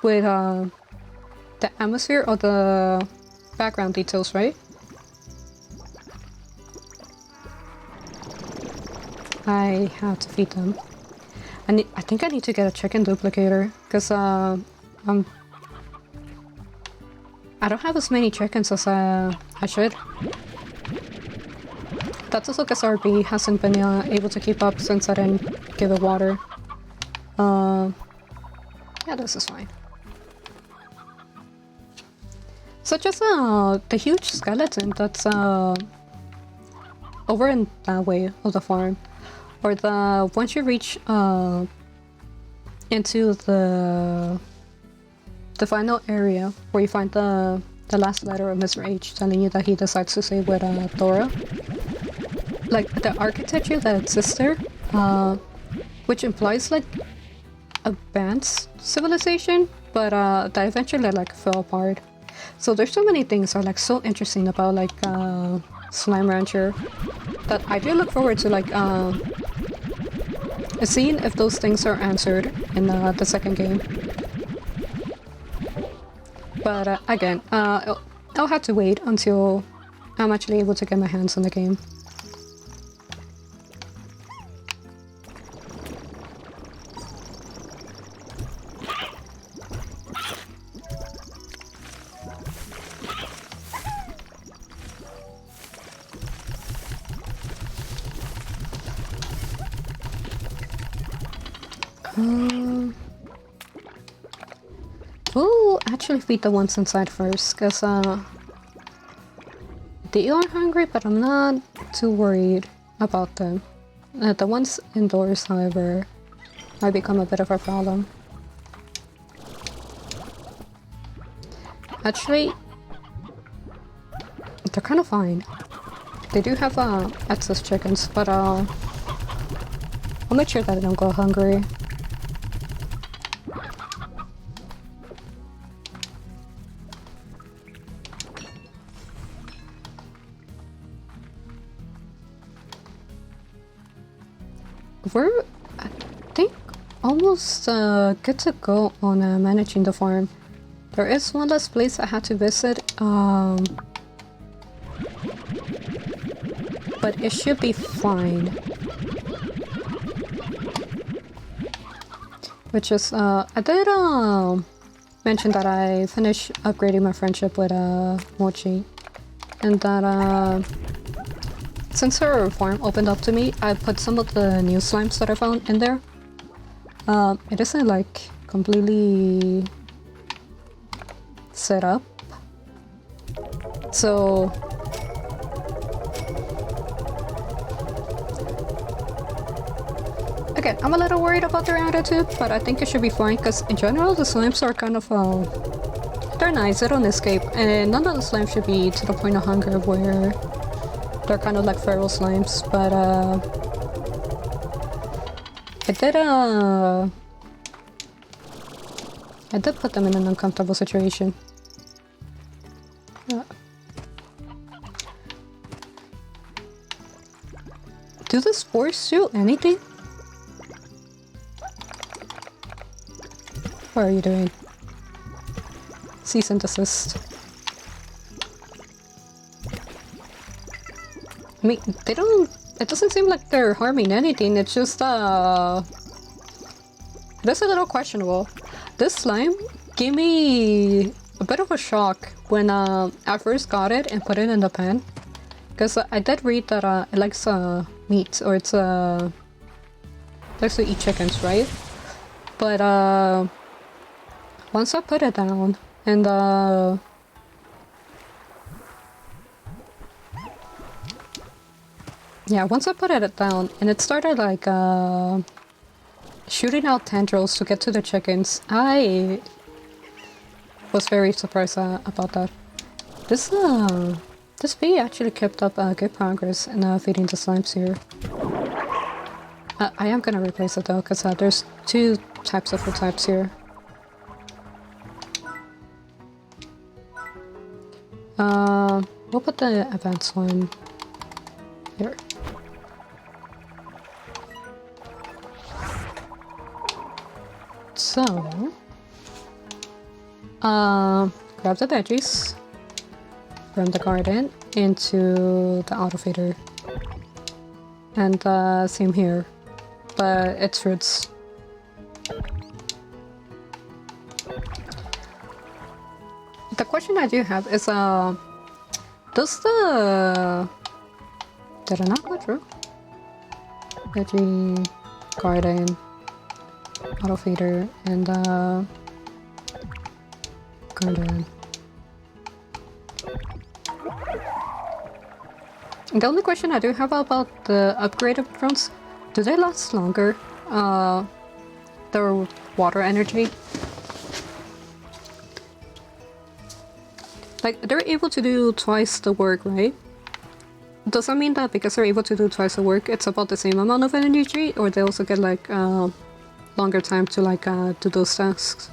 with the atmosphere or the background details, right? I have to feed them. I think I need to get a chicken duplicator, because I don't have as many chickens as I should. That's also because RB hasn't been able to keep up since I didn't give it water. Yeah, this is fine. Such as the huge skeleton that's over in that way of the farm. Or the once you reach into the final area where you find the last letter of Mr. H telling you that he decides to stay with Dora. Like the architecture that exists there, which implies like advanced civilization, but that eventually like fell apart. So there's so many things that are like so interesting about like Slime Rancher that I do look forward to like seeing if those things are answered in the second game. But again, I'll have to wait until I'm actually able to get my hands on the game. We'll actually feed the ones inside first, because they are hungry, but I'm not too worried about them. The ones indoors, however, might become a bit of a problem. Actually, they're kind of fine. They do have excess chickens, but I'll make sure that they don't go hungry. We're, I think, almost good to go on managing the farm. There is one last place I had to visit, but it should be fine. Which is, I did mention that I finished upgrading my friendship with Mochi, and that since her farm opened up to me, I put some of the new slimes that I found in there. It isn't like completely set up, so Again, I'm a little worried about their attitude, but I think it should be fine because in general the slimes are kind of they're nice, they don't escape, and none of the slimes should be to the point of hunger where they're kind of like feral slimes. But I did put them in an uncomfortable situation. Do the spores do anything? What are you doing? Cease and desist. I mean, they don't... It doesn't seem like they're harming anything, it's just, that's a little questionable. This slime gave me a bit of a shock when, I first got it and put it in the pan. Because I did read that, it likes, meat, or it's, likes to eat chickens, right? But, once I put it down, and, yeah, once I put it down, and it started, like, shooting out tendrils to get to the chickens, I was very surprised about that. This bee actually kept up good progress in feeding the slimes here. I am gonna replace it though, because there's two types of food types here. We'll put the advanced one here. So, grab the veggies from the garden into the auto feeder. And same here, but it's fruits. The question I do have is, does the... Did I not go through? Veggie, garden, auto feeder, and garden. The only question I do have about the upgraded drones, do they last longer? Their water energy? Like, they're able to do twice the work, right? Does that mean that because they're able to do twice the work, it's about the same amount of energy, or they also get like longer time to like do those tasks?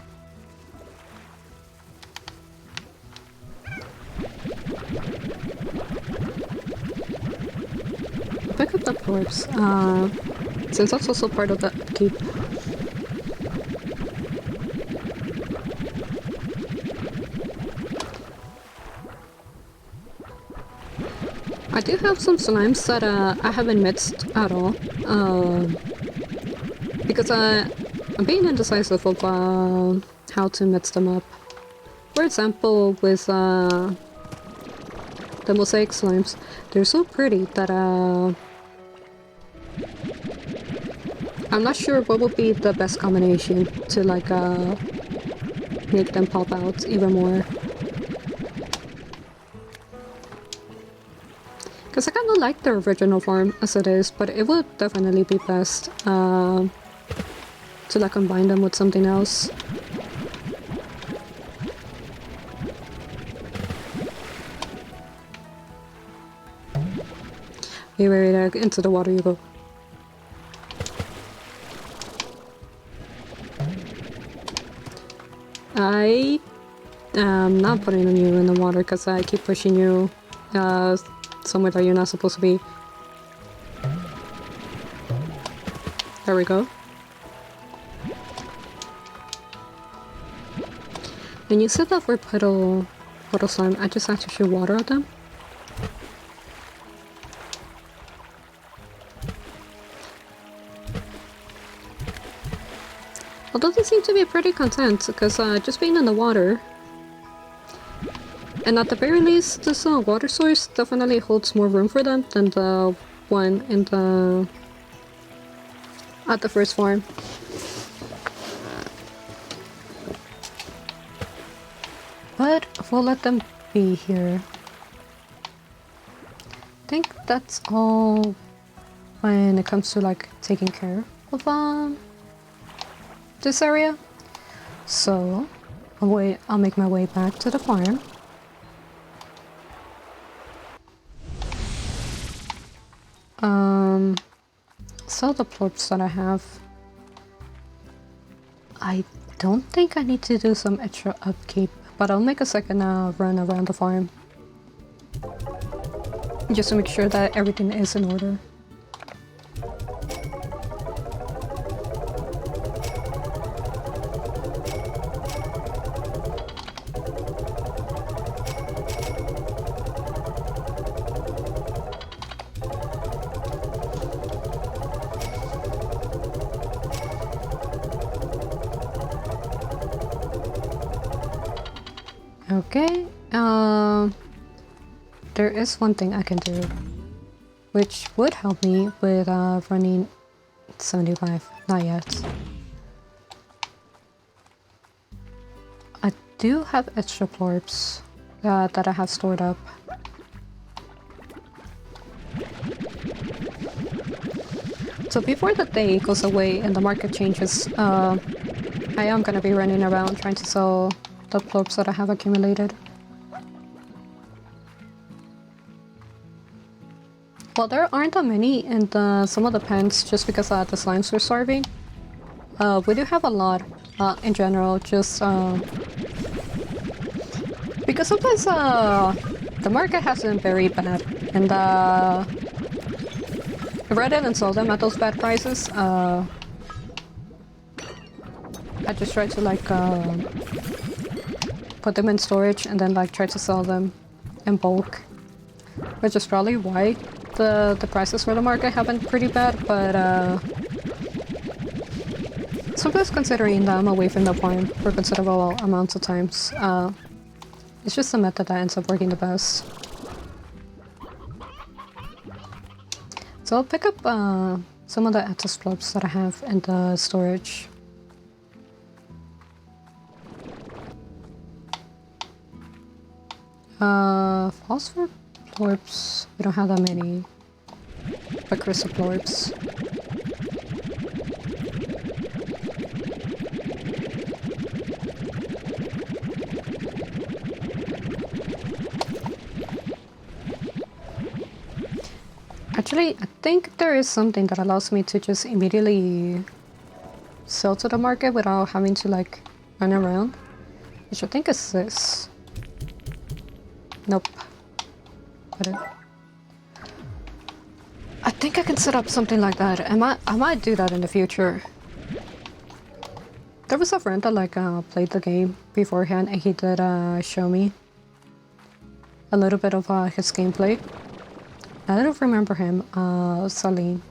Pick up the corpse, since that's also part of the upkeep. I do have some slimes that I haven't mixed at all, because I'm being indecisive of how to mix them up. For example, with the mosaic slimes, they're so pretty that I'm not sure what would be the best combination to like make them pop out even more. Because I kind of like the original form as it is, but it would definitely be best to like combine them with something else. Wait, into the water you go. I am not putting you in the water because I keep pushing you somewhere that you're not supposed to be. There we go. And you said that for puddle slime, I just have to shoot water at them? Although they seem to be pretty content, because just being in the water, and at the very least, this water source definitely holds more room for them than the one in the... at the first farm. But we'll let them be here. I think that's all when it comes to like taking care of this area. So I'll make my way back to the farm. Sell the plorps that I have. I don't think I need to do some extra upkeep, but I'll make a second run around the farm. Just to make sure that everything is in order. Okay, there is one thing I can do, which would help me with running 75, not yet. I do have extra plorps that I have stored up. So before the day goes away and the market changes, I am gonna be running around trying to sell the plorps that I have accumulated. Well, there aren't that many in some of the pens just because the slimes were starving. We do have a lot in general, just because sometimes the market has been very bad, and rather than sell them at those bad prices, I just try to like put them in storage and then like try to sell them in bulk, which is probably why the prices for the market have been pretty bad, but sometimes considering that I'm away from the farm for considerable amounts of times, it's just the method that ends up working the best. So I'll pick up some of the Atlas plorps that I have in the storage. Phosphor plorps, we don't have that many, but crystal plorps. Actually, I think there is something that allows me to just immediately sell to the market without having to like run around, which I think is this. Nope. I think I can set up something like that. I might do that in the future. There was a friend that like played the game beforehand, and he did show me a little bit of his gameplay. I don't remember him selling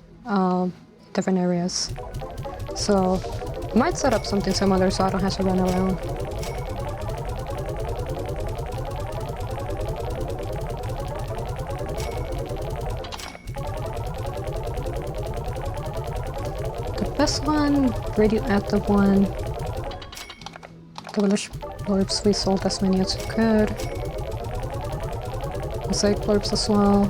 different areas, so I might set up something similar so I don't have to run around. This one, radioactive one. The village plorps, we sold as many as we could. Mosaic plorps as well.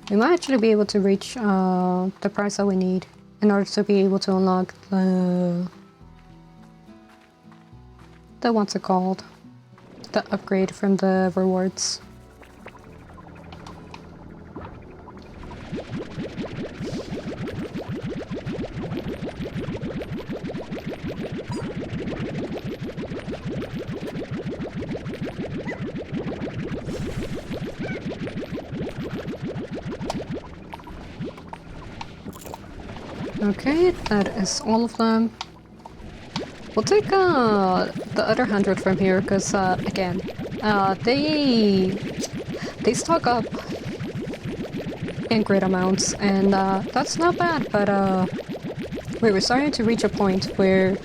We might actually be able to reach the price that we need in order to be able to unlock the what's it called? The upgrade from the rewards. Okay, that is all of them. We'll take the other 100 from here, because again, they stock up in great amounts, and that's not bad, but we were starting to reach a point where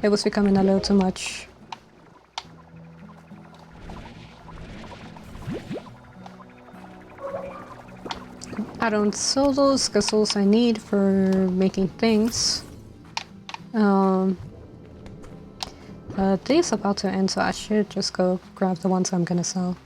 it was becoming a little too much. I don't sell those because those I need for making things. Day's about to end, so I should just go grab the ones I'm gonna sell.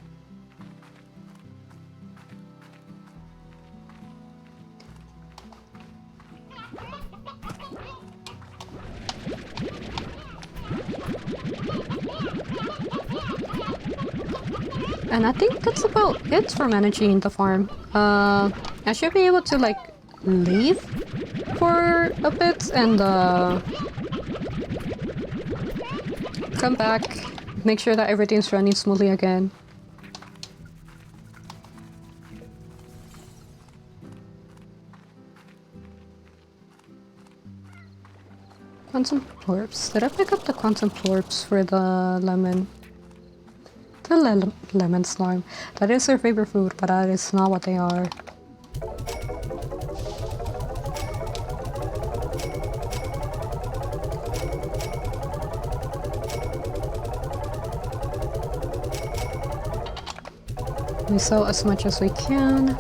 And I think that's about it for managing the farm. I should be able to like leave for a bit and come back, make sure that everything's running smoothly again. Quantum Plorps. Did I pick up the Quantum Plorps for the lemon? The lemon slime. That is their favorite food, but that is not what they are. We sell as much as we can.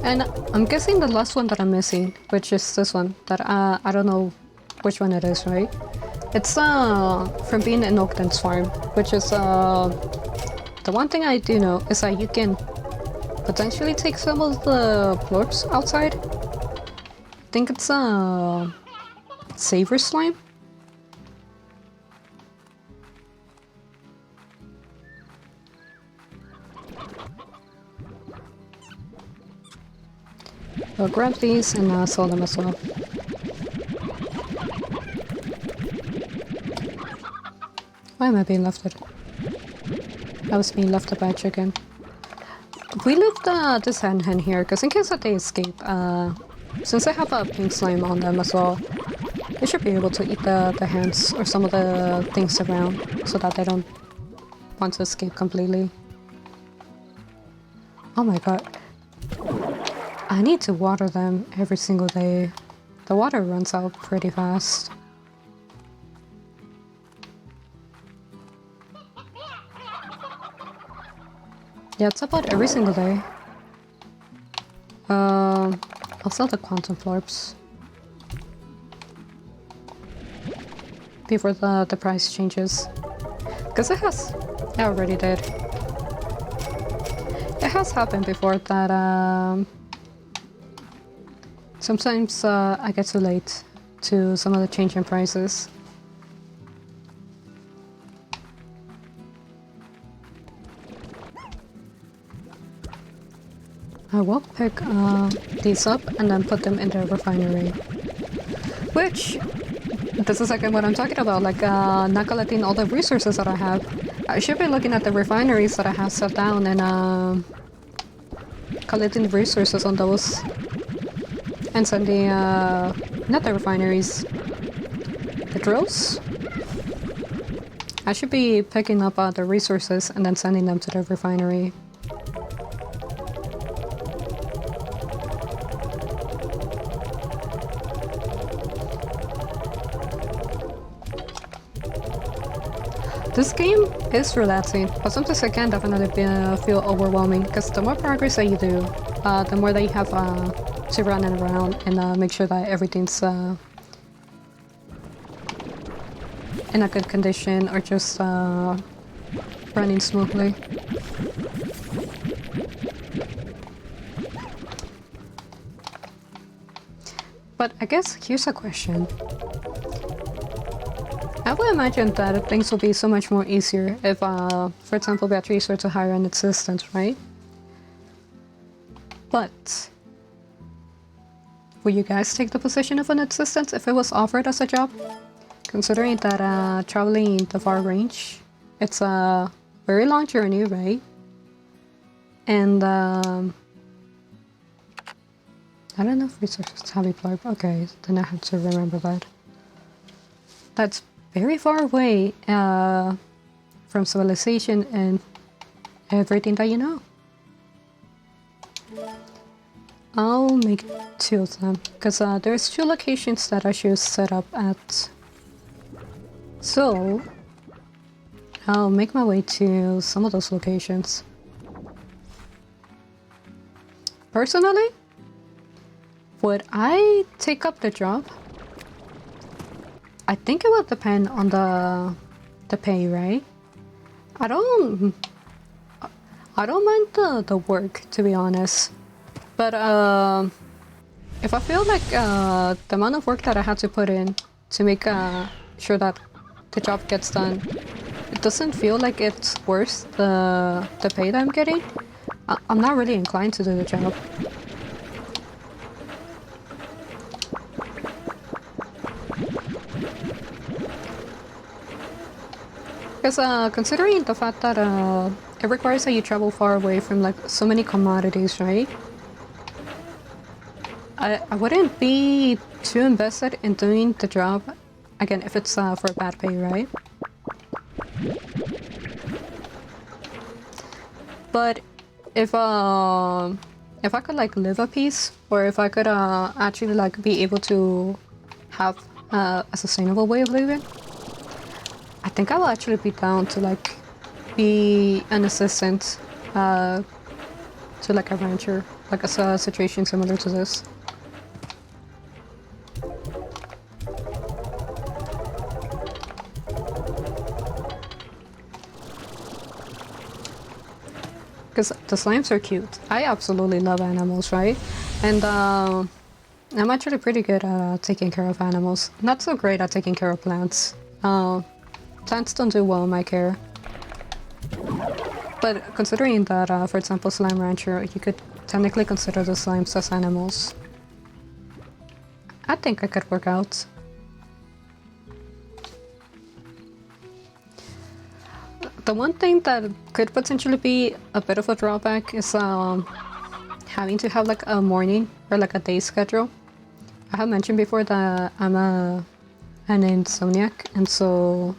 And I'm guessing the last one that I'm missing, which is this one, that I don't know which one it is, right? It's from being in Oakden's farm, which is the one thing I do know is that you can potentially take some of the plorps outside. I think it's savor slime. I'll grab these and sell them as well. Why am I being left? I was being left by a chicken. We left this hen here, because in case that they escape, since I have a pink slime on them as well, they should be able to eat the hens or some of the things around, so that they don't want to escape completely. Oh my god. I need to water them every single day. The water runs out pretty fast. Yeah, it's about every single day. I'll sell the Quantum Plorps before the price changes. Because I already did. It has happened before that sometimes I get too late to some of the change in prices. I will pick these up and then put them in the refinery. Which, this is again what I'm talking about, like not collecting all the resources that I have. I should be looking at the refineries that I have set down and collecting the resources on those. And sending, not the refineries, the drills? I should be picking up the resources and then sending them to the refinery. This game is relaxing, but sometimes it can definitely feel overwhelming, because the more progress that you do, the more that you have to run and around and make sure that everything's in a good condition or just running smoothly. But I guess here's a question. I would imagine that things will be so much more easier if, for example, Beatrice were to hire an assistant, right? But would you guys take the position of an assistant if it was offered as a job? Considering that traveling the far range, it's a very long journey, right? And I don't know if resources have a plurb. Okay, then I have to remember that. That's very far away from civilization and everything that you know. I'll make 2 of them, because there's 2 locations that I should set up at. So, I'll make my way to some of those locations. Personally, would I take up the job? I think it will depend on the pay, right? I don't mind the work, to be honest. But if I feel like the amount of work that I had to put in to make sure that the job gets done, it doesn't feel like it's worth the pay that I'm getting, I'm not really inclined to do the job. Because considering the fact that it requires that you travel far away from like so many commodities, right? I wouldn't be too invested in doing the job, again, if it's for a bad pay, right? But if I could like live a piece, or if I could actually like be able to have a sustainable way of living, I think I will actually be down to like be an assistant to like a rancher, like a situation similar to this. Because the slimes are cute. I absolutely love animals, right? And I'm actually pretty good at taking care of animals. Not so great at taking care of plants. Plants don't do well in my care. But considering that, for example, Slime Rancher, you could technically consider the slimes as animals. I think I could work out. The one thing that could potentially be a bit of a drawback is having to have like a morning or like a day schedule. I have mentioned before that I'm an insomniac, and so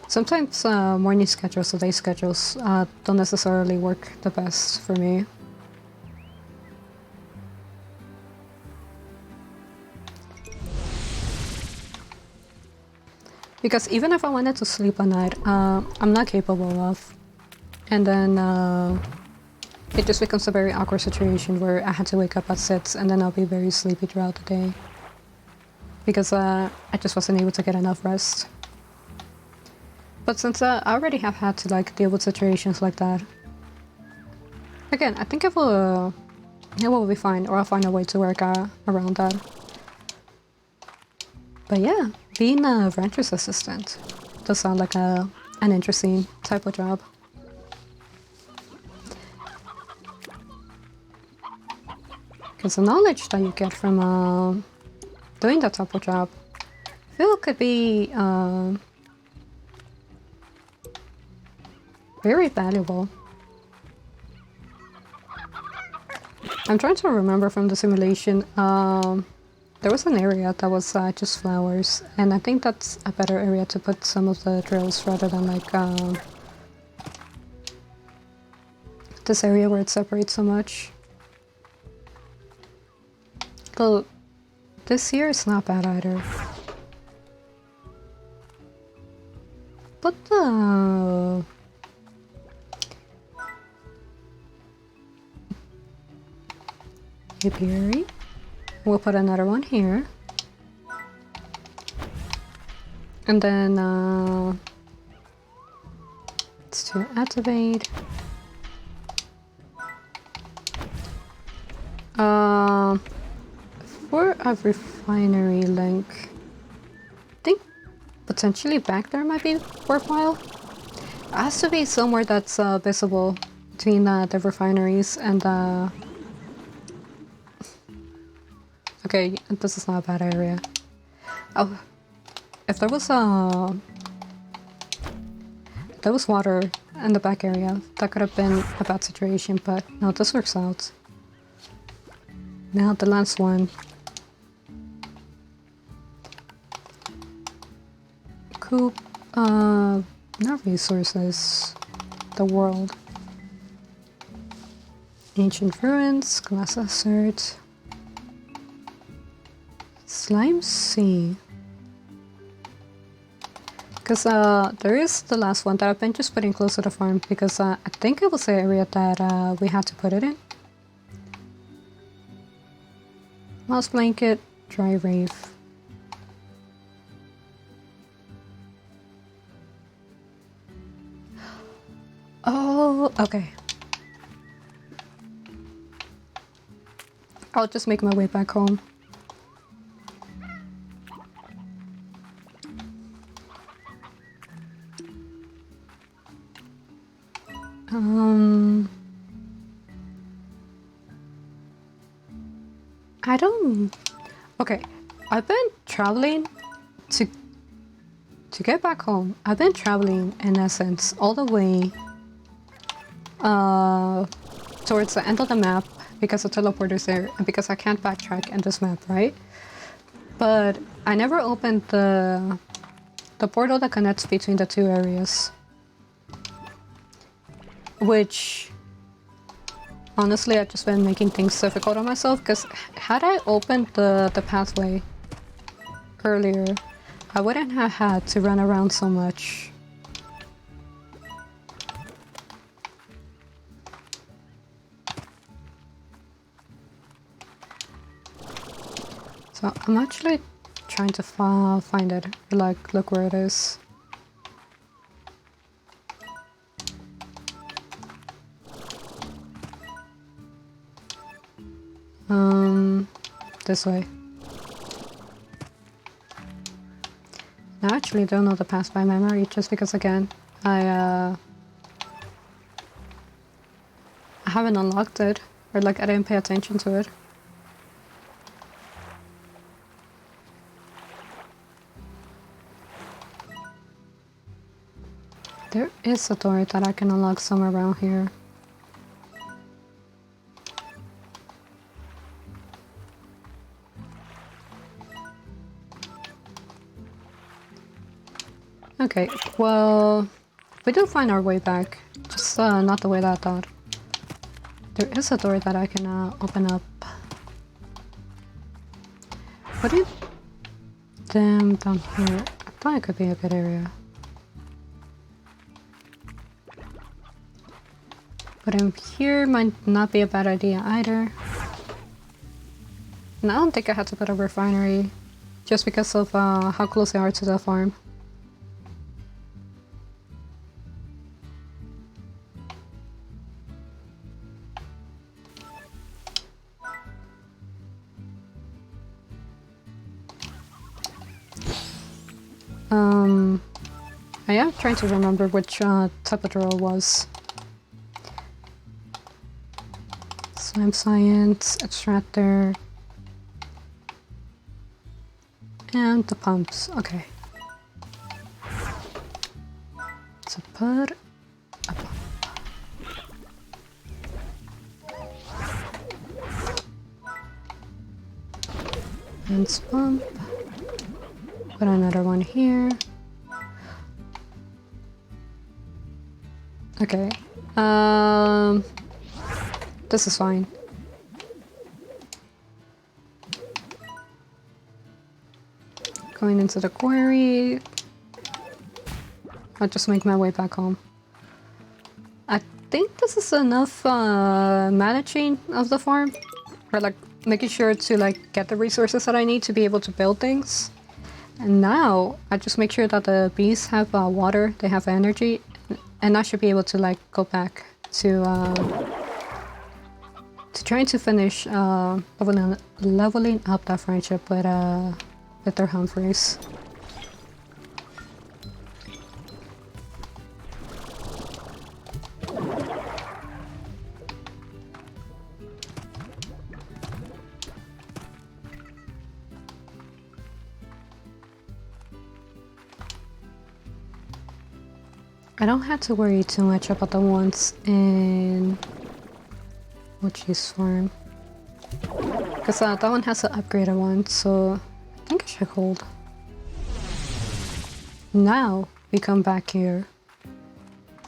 sometimes morning schedules or day schedules don't necessarily work the best for me. Because even if I wanted to sleep at night, I'm not capable of. And then it just becomes a very awkward situation where I had to wake up at 6 and then I'll be very sleepy throughout the day. Because I just wasn't able to get enough rest. But since I already have had to like deal with situations like that, again, I think it will be fine, or I'll find a way to work around that. But yeah, being a rancher's assistant does sound like an interesting type of job. Because the knowledge that you get from doing that type of job, I feel could be very valuable. I'm trying to remember from the simulation. There was an area that was just flowers, and I think that's a better area to put some of the drills rather than like this area where it separates so much. Though this here is not bad either. But the apiary. We'll put another one here. And then it's to activate. For a refinery link, I think potentially back there might be worthwhile. It has to be somewhere that's visible between the refineries and okay, this is not a bad area. Oh, if there was water in the back area, that could have been a bad situation, but no, this works out. Now the last one. Coop, not resources, the world. Ancient ruins, glass assert. Slime Sea. Because there is the last one that I've been just putting close to the farm because I think it was the area that we had to put it in. Mouse blanket, dry reef. Oh, okay. I'll just make my way back home. I don't... Okay, I've been traveling to get back home. I've been traveling, in essence, all the way towards the end of the map because the teleporter's there and because I can't backtrack in this map, right? But I never opened the portal that connects between the two areas. Which, honestly, I've just been making things difficult on myself, because had I opened the pathway earlier, I wouldn't have had to run around so much. So I'm actually trying to find it, like, look where it is. This way. I actually don't know the path by memory, just because, again, I haven't unlocked it, or like I didn't pay attention to it. There is a door that I can unlock somewhere around here. Okay, well, we do find our way back, just not the way that I thought. There is a door that I can open up. What if them down here? I thought it could be a good area. But in here might not be a bad idea either. And I don't think I had to put a refinery, just because of how close they are to the farm. I am trying to remember which type of drill it was. Slime science, extractor, and the pumps. Okay. So put a pump. And pump. Put another one here. Okay. This is fine. Going into the quarry. I'll just make my way back home. I think this is enough managing of the farm, or like making sure to like get the resources that I need to be able to build things. And now I just make sure that the bees have water, they have energy, and I should be able to like go back to trying to finish leveling up that friendship with their Humphreys. I don't have to worry too much about the ones in Mochi's farm, because that one has an upgraded one, so I think I should hold. Now we come back here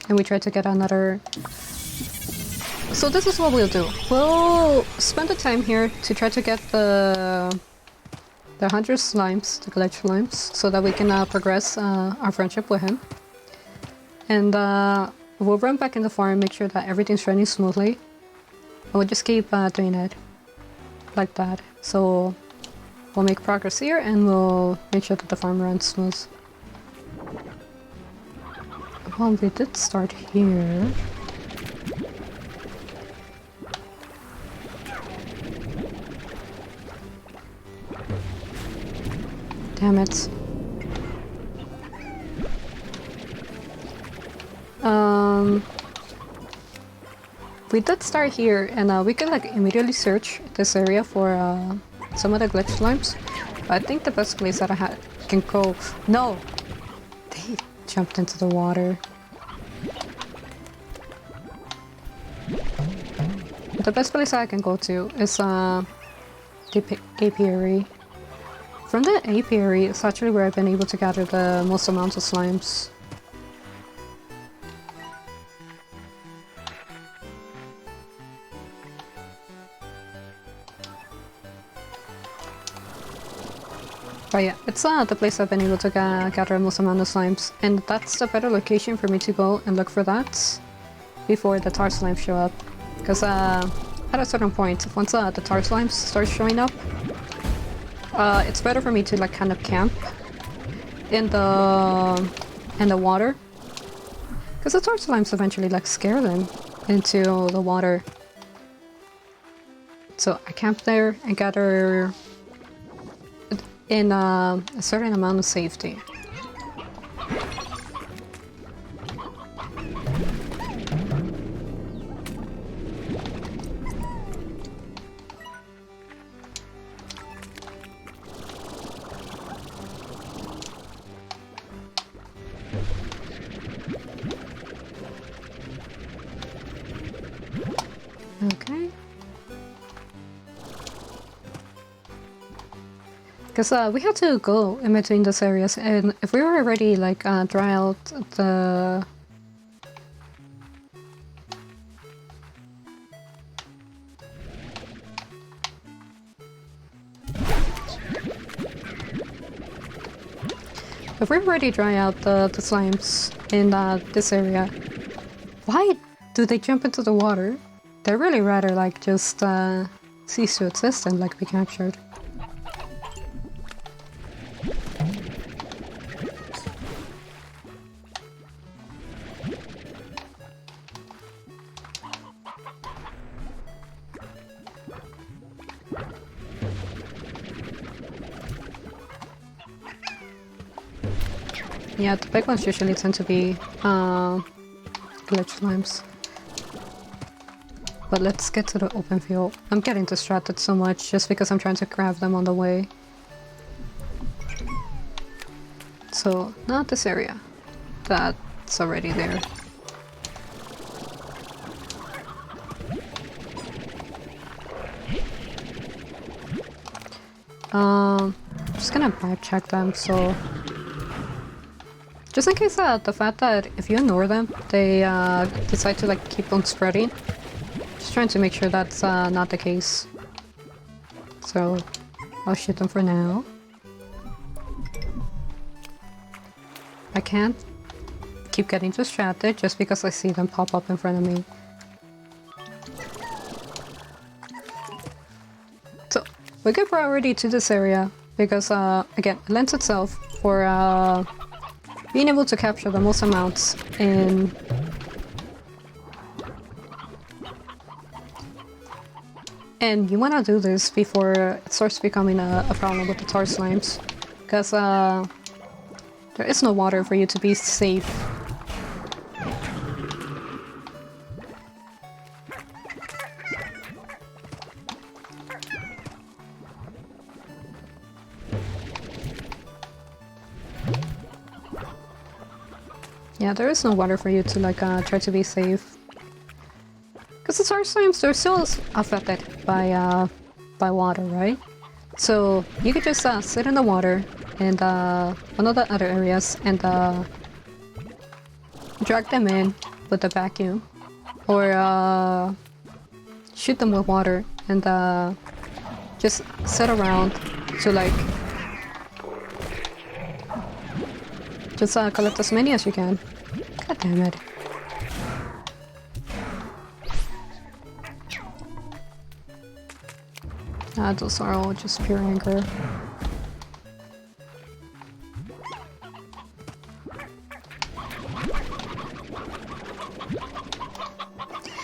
and we try to get another. So this is what we'll do. We'll spend the time here to try to get the 100 slimes, the glitch slimes, so that we can progress our friendship with him. And we'll run back in the farm, make sure that everything's running smoothly. And we'll just keep doing it like that. So we'll make progress here and we'll make sure that the farm runs smooth. Well, we did start here. Damn it. we did start here, and we could like immediately search this area for some of the glitch slimes. But I think the best place that I can go... No! They jumped into the water. The best place I can go to is the apiary. From the apiary, it's actually where I've been able to gather the most amounts of slimes. But yeah, it's the place I've been able to gather the most amount of slimes, and that's the better location for me to go and look for that before the tar slimes show up. Because at a certain point, once the tar slimes start showing up, it's better for me to like kind of camp in the water, because the tar slimes eventually like scare them into the water. So I camp there and gather in a certain amount of safety. Okay. Because we had to go in between those areas, and if we were already like dry out the... If we already dry out the slimes in this area, why do they jump into the water? They're really rather like just cease to exist and like be captured. Yeah, the big ones usually tend to be glitch slimes. But let's get to the open field. I'm getting distracted so much just because I'm trying to grab them on the way. So, not this area. That's already there. I'm just gonna vibe check them, so... Just in case the fact that if you ignore them, they decide to like keep on spreading. Just trying to make sure that's not the case. So I'll shoot them for now. I can't keep getting distracted just because I see them pop up in front of me. So we give priority to this area because again, it lends itself for being able to capture the most amounts in... And you want to do this before it starts becoming a problem with the tar slimes, because there is no water for you to be safe. Yeah, there is no water for you to like try to be safe. Because the tar slimes, they're still affected by water, right? So you could just sit in the water and one of the other areas and drag them in with the vacuum, or shoot them with water and just sit around to like just collect as many as you can. God damn it. Those are all just pure anger.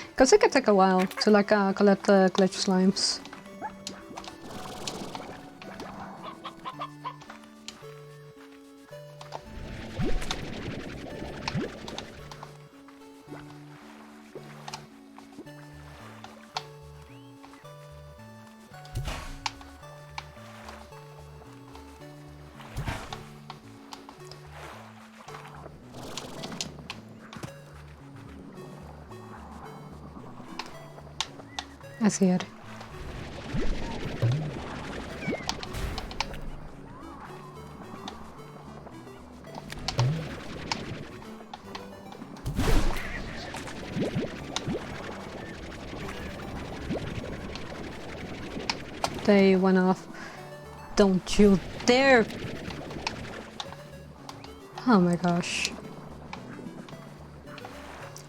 Because it could take a while to like collect the glitch slimes. I see it. They went off. Don't you dare! Oh my gosh.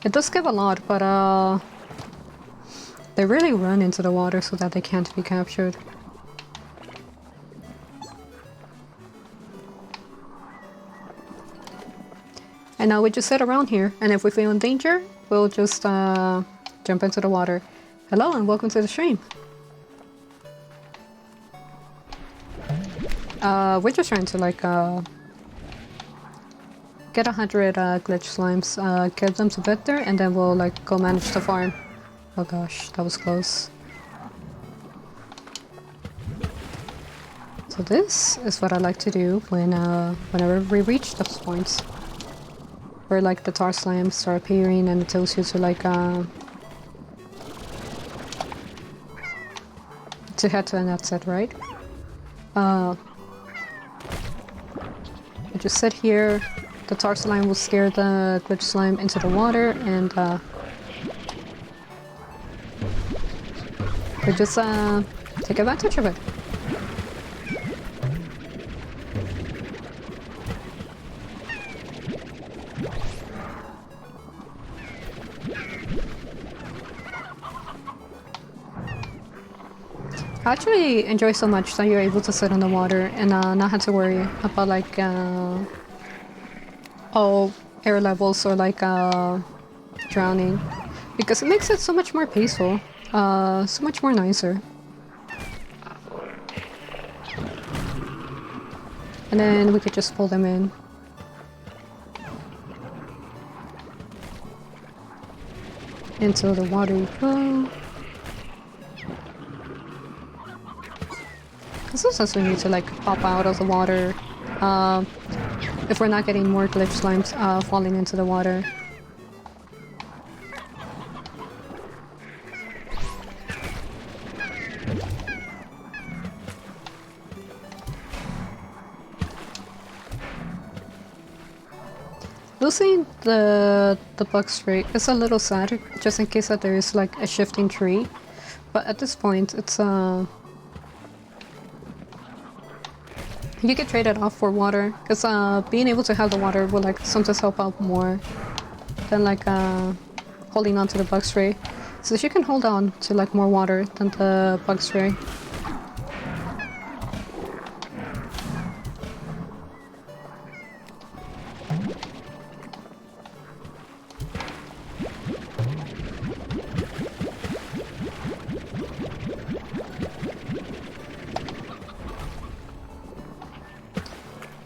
It does give a lot, but they really run into the water so that they can't be captured. And now we just sit around here, and if we feel in danger, we'll just jump into the water. Hello and welcome to the stream. We're just trying to like get 100 glitch slimes, give them to Victor, and then we'll like go manage the farm. Oh gosh, that was close. So this is what I like to do when whenever we reach those points where like the tar slimes start appearing and it tells you to like to head to an exit, right? You just sit here. The tar slime will scare the glitch slime into the water, and we just take advantage of it. I actually enjoy so much that you're able to sit in the water and not have to worry about like all air levels or like drowning, because it makes it so much more peaceful, so much more nicer. And then we could just pull them in. Into the water you go. Sometimes we need to like pop out of the water if we're not getting more glitch slimes falling into the water. Losing the bug spray is a little sad, just in case that there is like a shifting tree, but at this point it's you can trade it off for water, because being able to have the water will like sometimes help out more than like holding on to the bug spray. So you can hold on to like more water than the bug spray.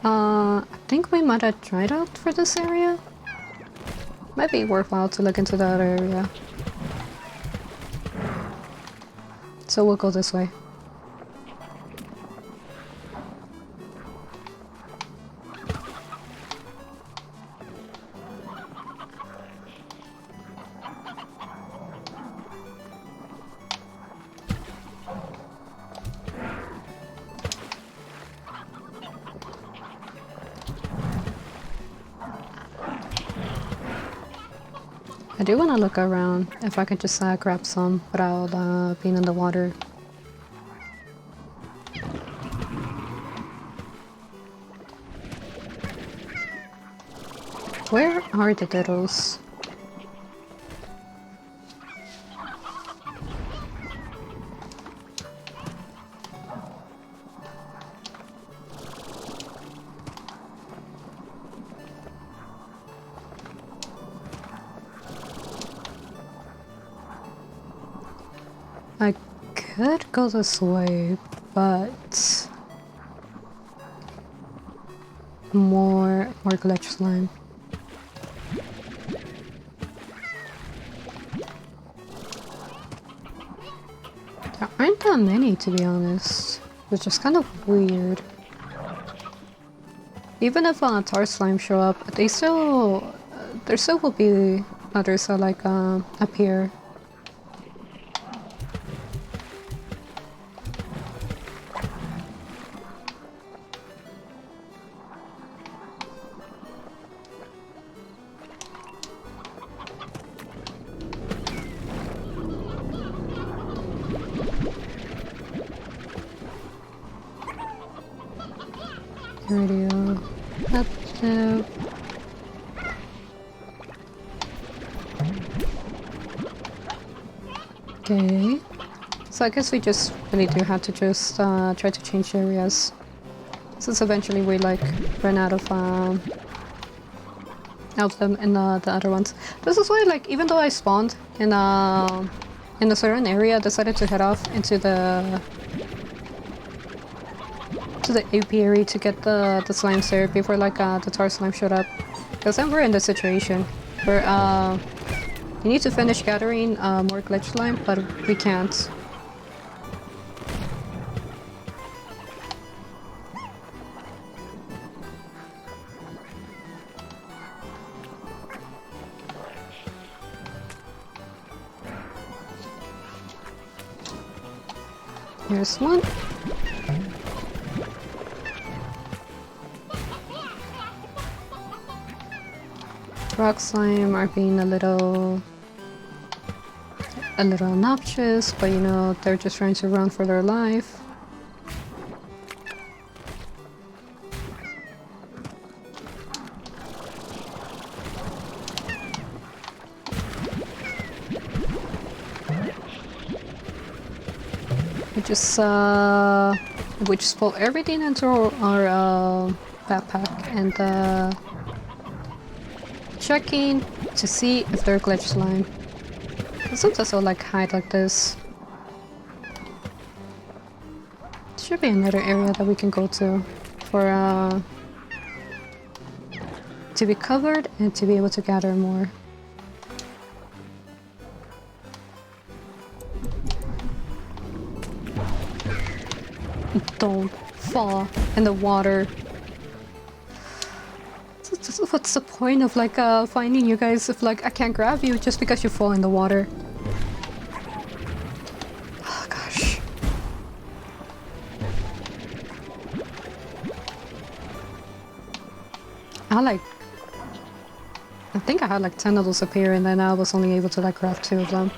I think we might have tried out for this area. Might be worthwhile to look into that area. So we'll go this way. I do want to look around if I could just grab some without being in the water. Where are the diddles? I could go this way, but more glitch slime. There aren't that many, to be honest, which is kind of weird. Even if tar slime show up, they still there still will be others that like appear. Radio. Active. Okay. So I guess we just really do have to just try to change areas. Since eventually we like run out of them in the other ones. This is why, like, even though I spawned in a certain area, I decided to head off into the apiary to get the slimes there before like the tar slime showed up. Because then we're in this situation where we need to finish gathering more glitch slime, but we can't. Here's one. Rock slime are being a little obnoxious, but you know, they're just trying to run for their life. We just pull everything into our backpack and checking to see if they're glitch slime. Sometimes they'll like hide like this. Should be another area that we can go to for to be covered and to be able to gather more. Don't fall in the water. What's the point of like finding you guys if like I can't grab you just because you fall in the water? Oh gosh. I think I had like 10 of those appear and then I was only able to like grab 2 of them.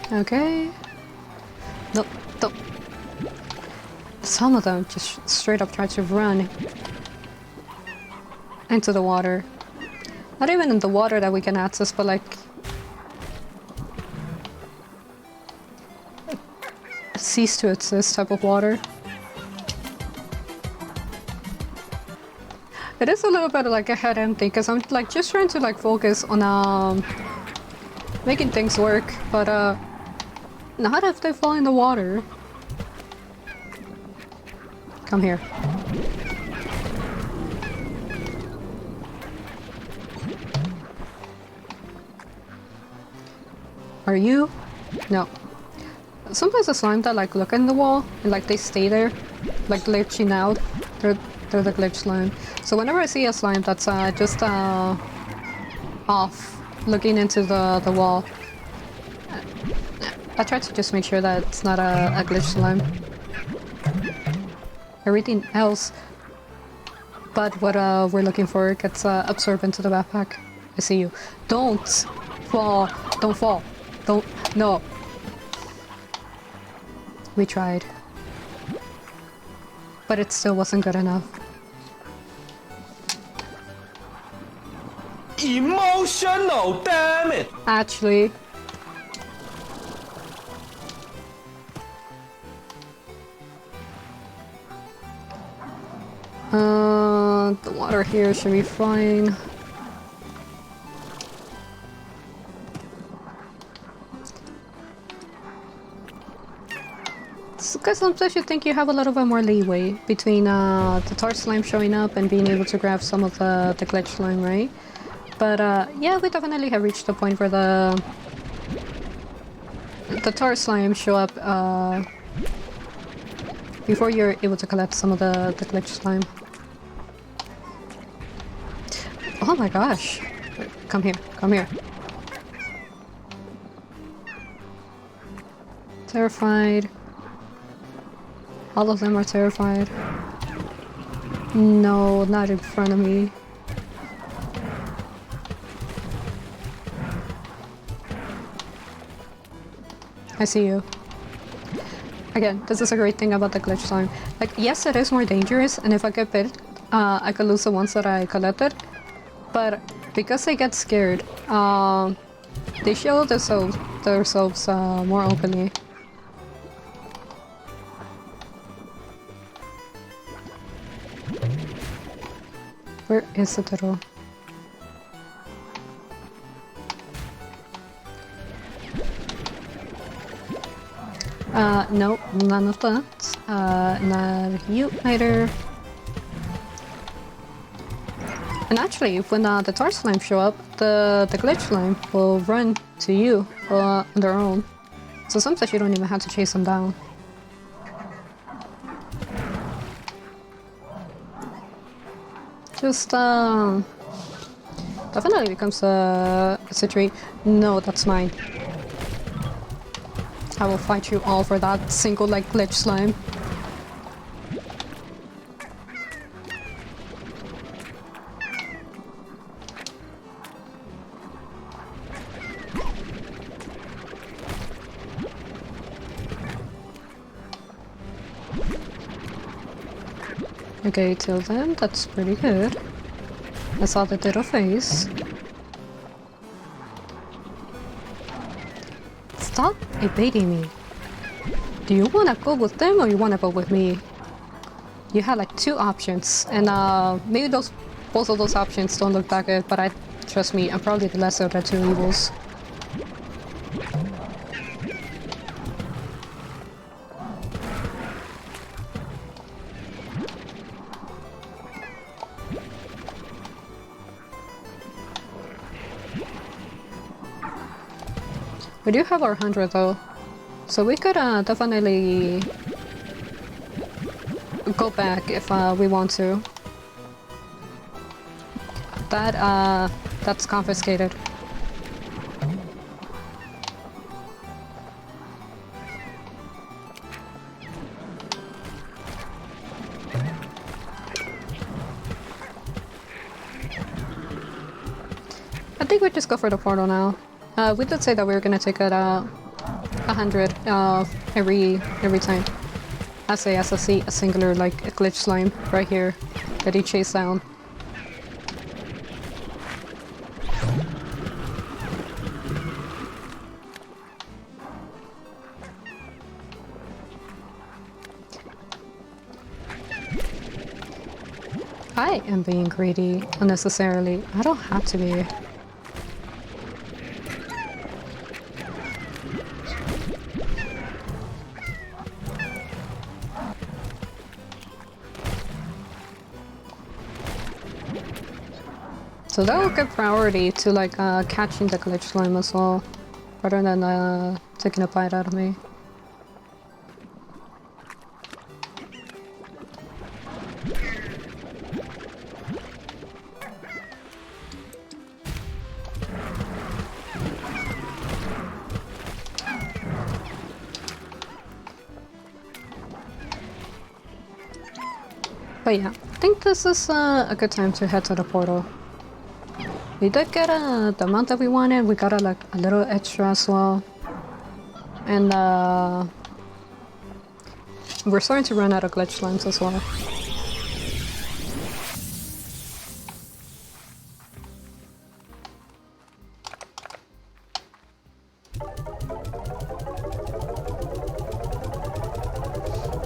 Okay. Nope, nope. Some of them just straight up try to run into the water. Not even in the water that we can access, but like cease to exist type of water. It is a little bit like a head empty because I'm like just trying to like focus on making things work, but not if they fall in the water. Come here. Are you? No. Sometimes the slime that like look in the wall and like they stay there, like glitching out, they're the glitch slime. So whenever I see a slime that's just off, looking into the wall, I try to just make sure that it's not a glitch slime. Everything else but what we're looking for gets absorbed into the backpack. I see you. Don't fall. Don't fall. Don't. No. We tried. But it still wasn't good enough. Emotional, damn it! Actually. The water here should be fine. Because sometimes you think you have a little bit more leeway between the tar slime showing up and being able to grab some of the glitch slime, right? But yeah, we definitely have reached the point where the tar slime show up before you're able to collect some of the glitch slime. Oh my gosh. Come here, come here. Terrified. All of them are terrified. No, not in front of me. I see you. Again, this is a great thing about the glitch slime. Like, yes, it is more dangerous, and if I get bit, I could lose the ones that I collected. But because they get scared, they show themselves more openly. Where is the turtle? Nope, none of that. Not you either. And actually, when the tar slime show up, the glitch slime will run to you on their own. So sometimes you don't even have to chase them down. Just definitely becomes a treat. No, that's mine. I will fight you all for that single like glitch slime. Okay, till then, that's pretty good. I saw the little face. Stop evading me. Do you wanna go with them or you wanna go with me? You had like two options, and maybe both of those options don't look that good, but trust me, I'm probably the lesser of the two evils. We do have our 100 though, so we could definitely go back if we want to. That's confiscated. I think we just go for the portal now. We did say that we were gonna take it 100 every time. I say as I see a singular like a glitch slime right here that he chased down. I am being greedy unnecessarily. I don't have to be. So that will give priority to like catching the glitch slime as well, rather than taking a bite out of me. But yeah, I think this is a good time to head to the portal. We did get the amount that we wanted. We got like a little extra as well, and we're starting to run out of glitch slimes as well.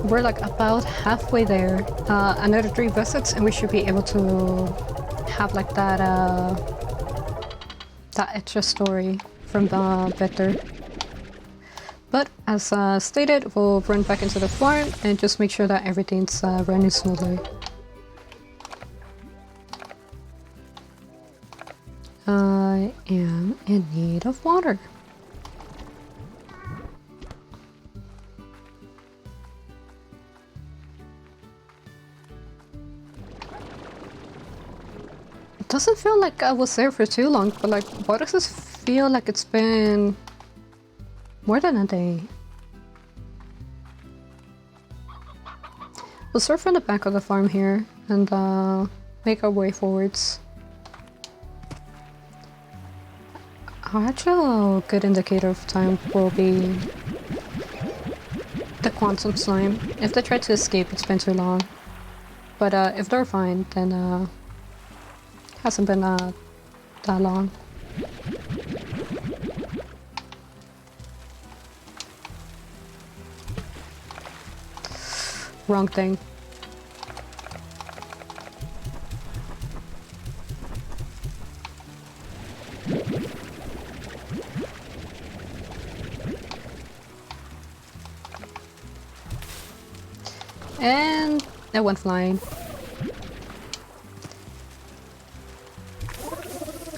We're like about halfway there. Another 3 visits, and we should be able to have like that extra story from the Victor. But as stated, we'll run back into the farm and just make sure that everything's running smoothly. I am in need of water. It doesn't feel like I was there for too long, but like, why does this feel like it's been more than a day? We'll start from the back of the farm here and make our way forwards. Our actual good indicator of time will be the quantum slime. If they try to escape, it's been too long. But if they're fine, then hasn't been that long. Wrong thing. And it went flying.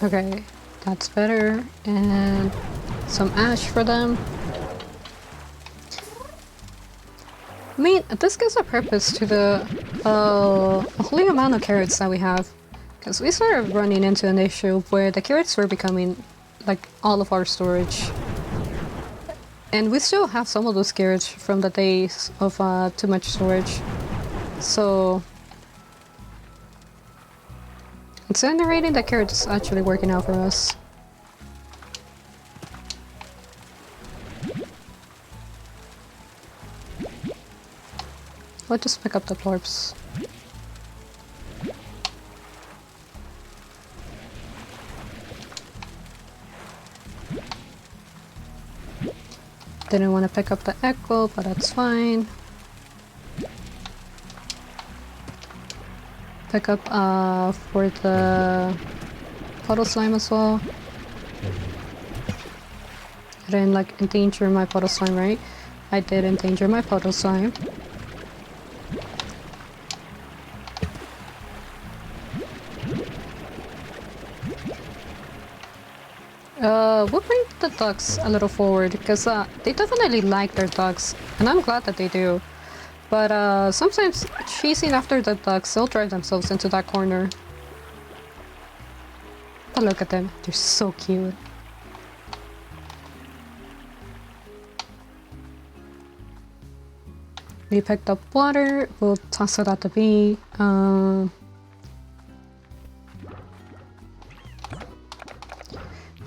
Okay, that's better. And some ash for them. I mean, this gives a purpose to the holy amount of carrots that we have. Because we started running into an issue where the carrots were becoming like all of our storage. And we still have some of those carrots from the days of too much storage. So incinerating the carrots is actually working out for us. I'll just pick up the plorps. Didn't want to pick up the echo, but that's fine. Pick up for the puddle slime as well. I didn't like endanger my puddle slime, right? I did endanger my puddle slime. We'll bring the ducks a little forward because they definitely like their ducks, and I'm glad that they do. But sometimes chasing after the ducks, they'll drive themselves into that corner. But look at them, they're so cute. We picked up water, we'll toss it at the bee.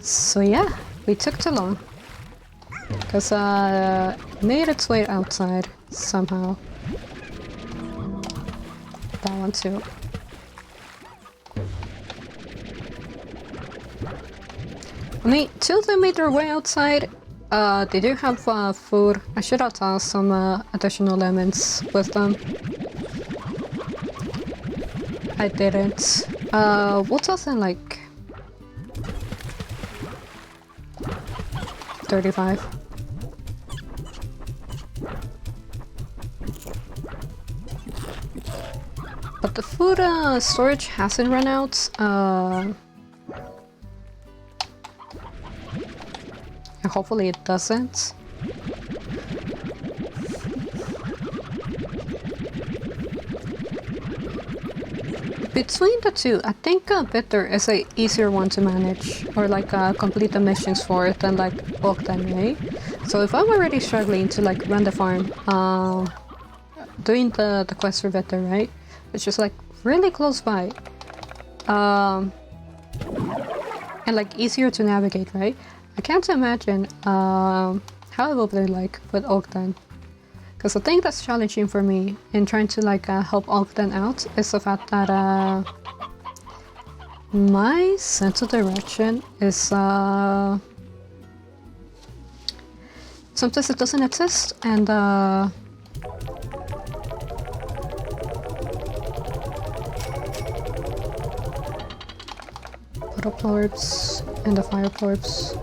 So yeah, we took too long. Because it made its way outside somehow. That one too. I mean, till they made their way outside, they do have food. I should have tossed some additional lemons with them. I didn't. We'll toss in like 35. But the food storage hasn't run out. And hopefully it doesn't. Between the two, I think Bitter is a easier one to manage or like complete the missions for it than like Ogden, right? So if I'm already struggling to like run the farm, doing the quest for Bitter, right? It's just like really close by. And like easier to navigate, right? I can't imagine how it will be like with Ogden. Because the thing that's challenging for me in trying to like help Ogden out is the fact that my sense of direction is sometimes it doesn't exist, and puddle plorps and the fire plorps.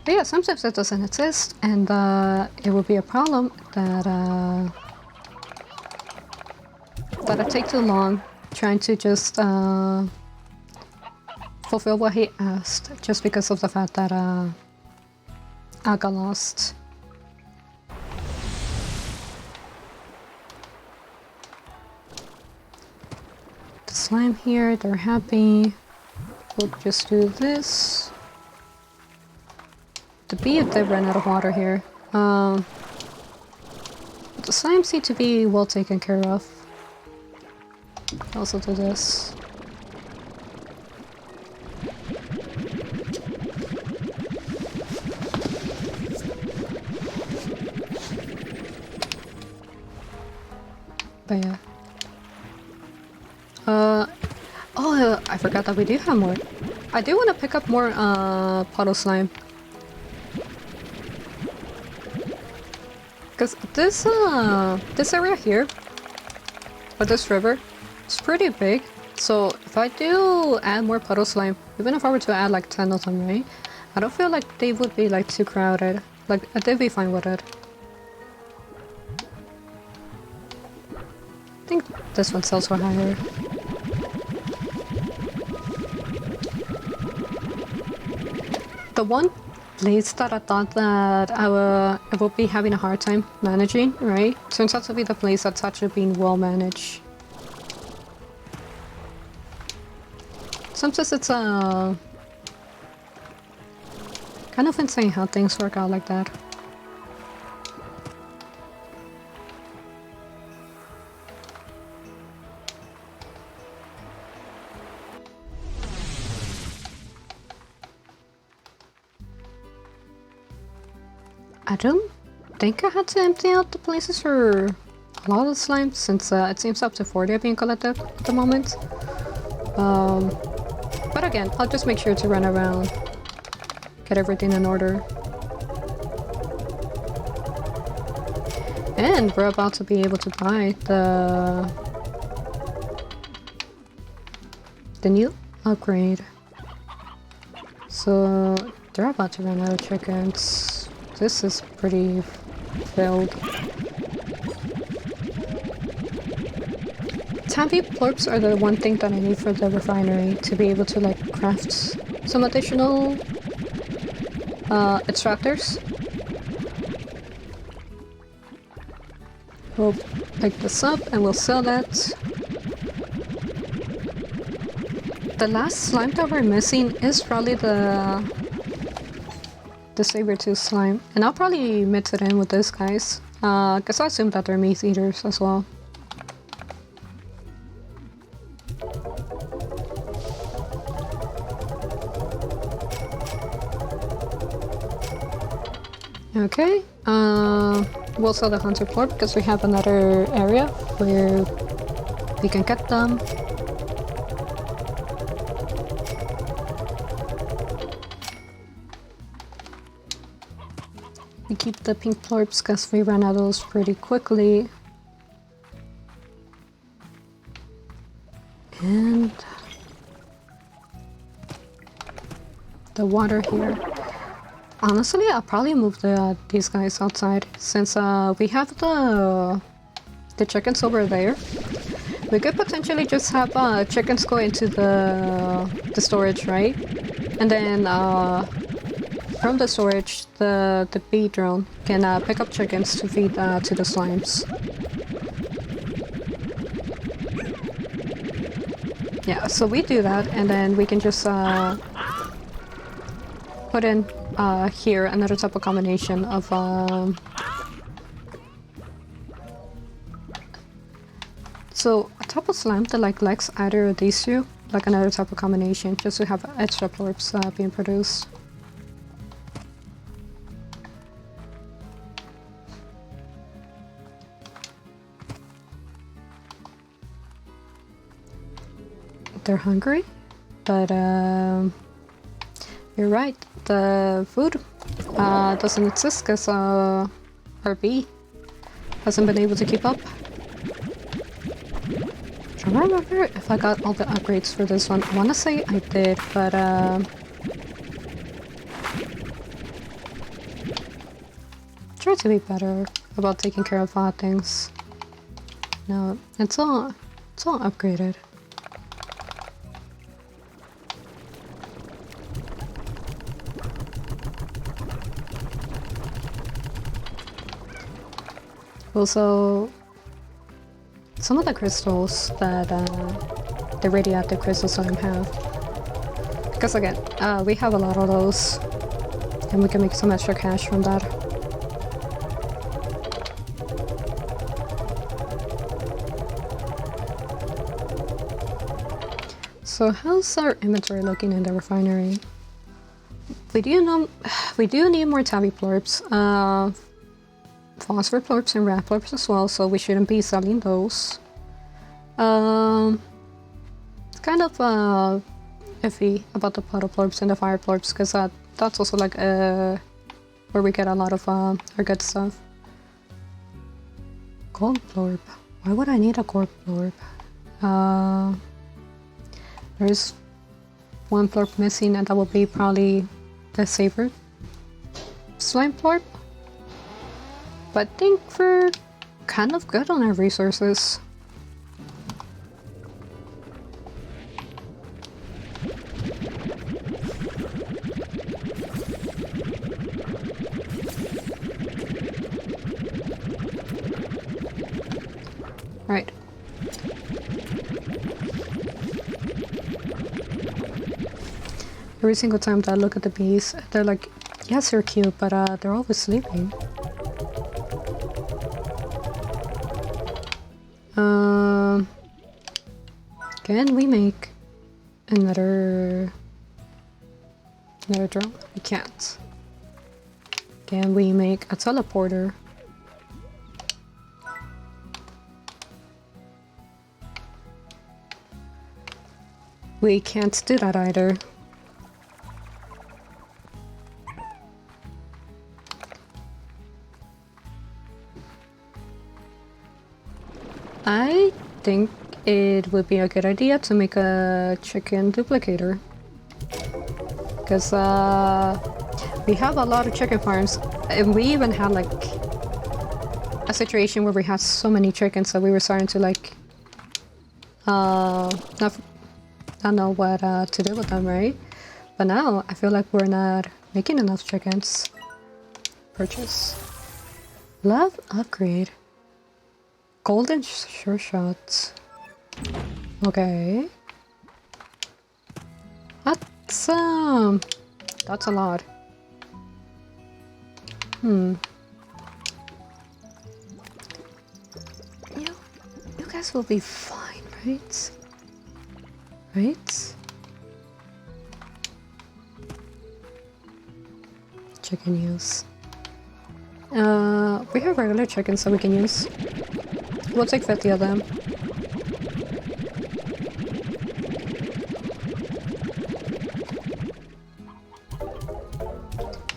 But yeah, sometimes it doesn't exist, and it will be a problem that that it take too long trying to just fulfill what he asked, just because of the fact that I got lost. The slime here, they're happy. We'll just do this. The bee did run out of water here. the slime seem to be well taken care of. Also do this. But yeah. Oh, I forgot that we do have more. I do want to pick up more puddle slime. Because this area here, or this river, is pretty big. So if I do add more puddle slime, even if I were to add like 10 of them, right? I don't feel like they would be like too crowded. Like, they'd be fine with it. I think this one sells for higher. The one place that I thought that I would be having a hard time managing, right? Turns out to be the place that's actually being well managed. Sometimes it's kind of insane how things work out like that. I don't think I had to empty out the places for a lot of the slime, since it seems up to 40 are being collected at the moment. But again, I'll just make sure to run around, get everything in order. And we're about to be able to buy the new upgrade. So they're about to run out of chickens. This is pretty filled. Tampy plorps are the one thing that I need for the refinery to be able to like craft some additional extractors. We'll pick this up and we'll sell that. The last slime that we're missing is probably the saber-tooth slime, and I'll probably mix it in with this guys, because I assume that they're meat eaters as well. Okay, we'll sell the hunter plorp because we have another area where we can get them. We keep the pink plorps because we ran out of those pretty quickly. And the water here. Honestly, I'll probably move these guys outside since we have the chickens over there. We could potentially just have chickens go into the storage, right? And then from the storage, the bee drone can pick up chickens to feed to the slimes. Yeah, so we do that, and then we can just put in here another type of combination of so a type of slime that like likes either of these two, like another type of combination, just to have extra plorps being produced. They're hungry, but you're right, the food doesn't exist because our bee hasn't been able to keep up. I don't remember if I got all the upgrades for this one. I want to say I did, but try to be better about taking care of things. No, it's all upgraded. Also, some of the crystals that the radioactive crystals slime have, because again, we have a lot of those, and we can make some extra cash from that. So how's our inventory looking in the refinery? We do need more tabby plorps, phosphor plorps and rat plorps as well, so we shouldn't be selling those. It's kind of iffy about the puddle plorps and the fire plorps, because that's also like where we get a lot of our good stuff. Gold plorp. Why would I need a gold plorp? There's one plorp missing, and that will be probably the saber slime plorp. But I think we're kind of good on our resources. Right. Every single time that I look at the bees, they're like, yes, they're cute, but they're always sleeping. Can we make another drone? We can't. Can we make a teleporter? We can't do that either. I think it would be a good idea to make a chicken duplicator. Because we have a lot of chicken farms, and we even had like a situation where we had so many chickens that we were starting to like not know what to do with them, right? But now I feel like we're not making enough chickens. Purchase. Love upgrade. Golden sure shots. Okay. That's a lot. You guys will be fine, right? Right? Chicken use. We have regular chickens that we can use. We'll take 50 of them.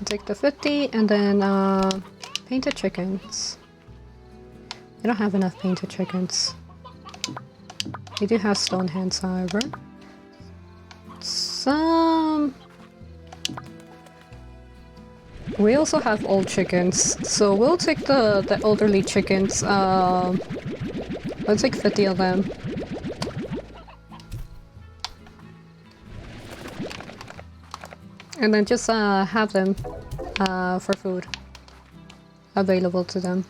Take the 50 and then painted chickens. We don't have enough painted chickens. We do have stone hands, however. Some. We also have old chickens, so we'll take the elderly chickens. We'll take 50 of them. And then just have them for food available to them.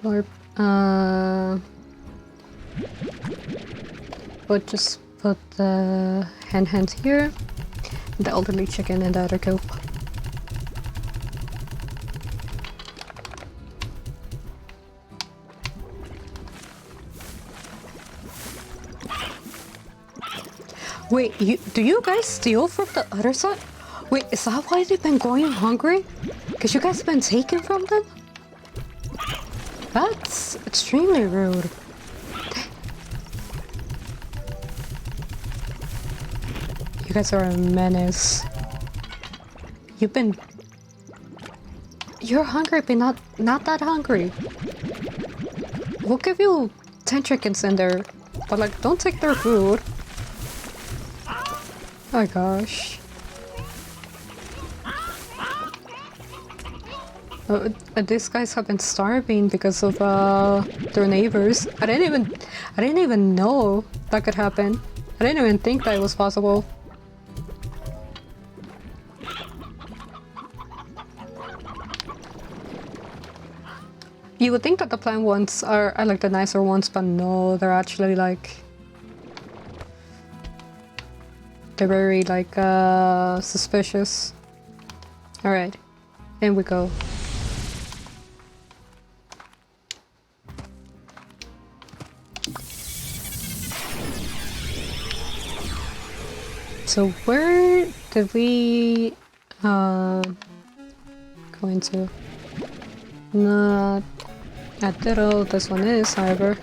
Or we'll just put the hen here, the elderly chicken in the other coop. Wait, do you guys steal from the other side? Wait, is that why they've been going hungry? Because you guys have been taken from them? That's extremely rude. You guys are a menace. You're hungry, but not that hungry. We'll give you 10 chickens in there, but like, don't take their food. Oh my gosh. These guys have been starving because of their neighbors. I didn't even know that could happen. I didn't even think that it was possible. You would think that the plant ones are like the nicer ones, but no, they're actually like... They're very like suspicious. Alright, in we go. So where did we go into? Not at Ditto, this one is, however.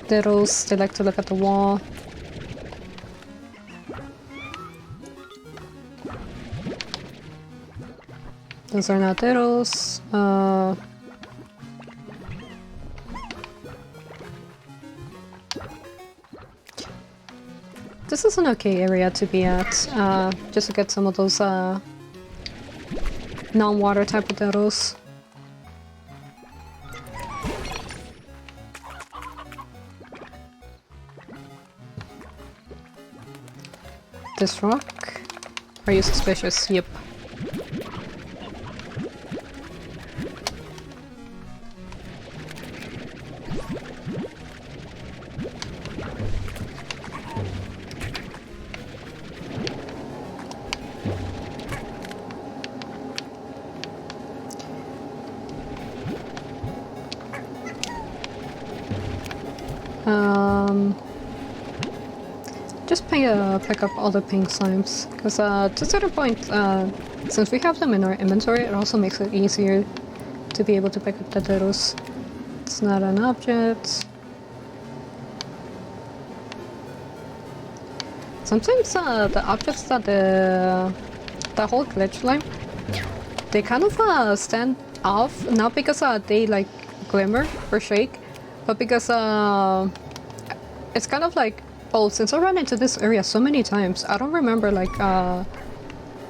Diddles, they like to look at the wall. Those are not Diddles. This is an okay area to be at, just to get some of those non-water type of Diddles. This rock? Are you suspicious? Yep. Just pick up all the pink slimes, because to a certain point, since we have them in our inventory, it also makes it easier to be able to pick up the Diddles. It's not an object. Sometimes the objects that the whole glitch line, they kind of stand off, not because they like glimmer or shake, but because it's kind of like, oh, since I ran into this area so many times, I don't remember like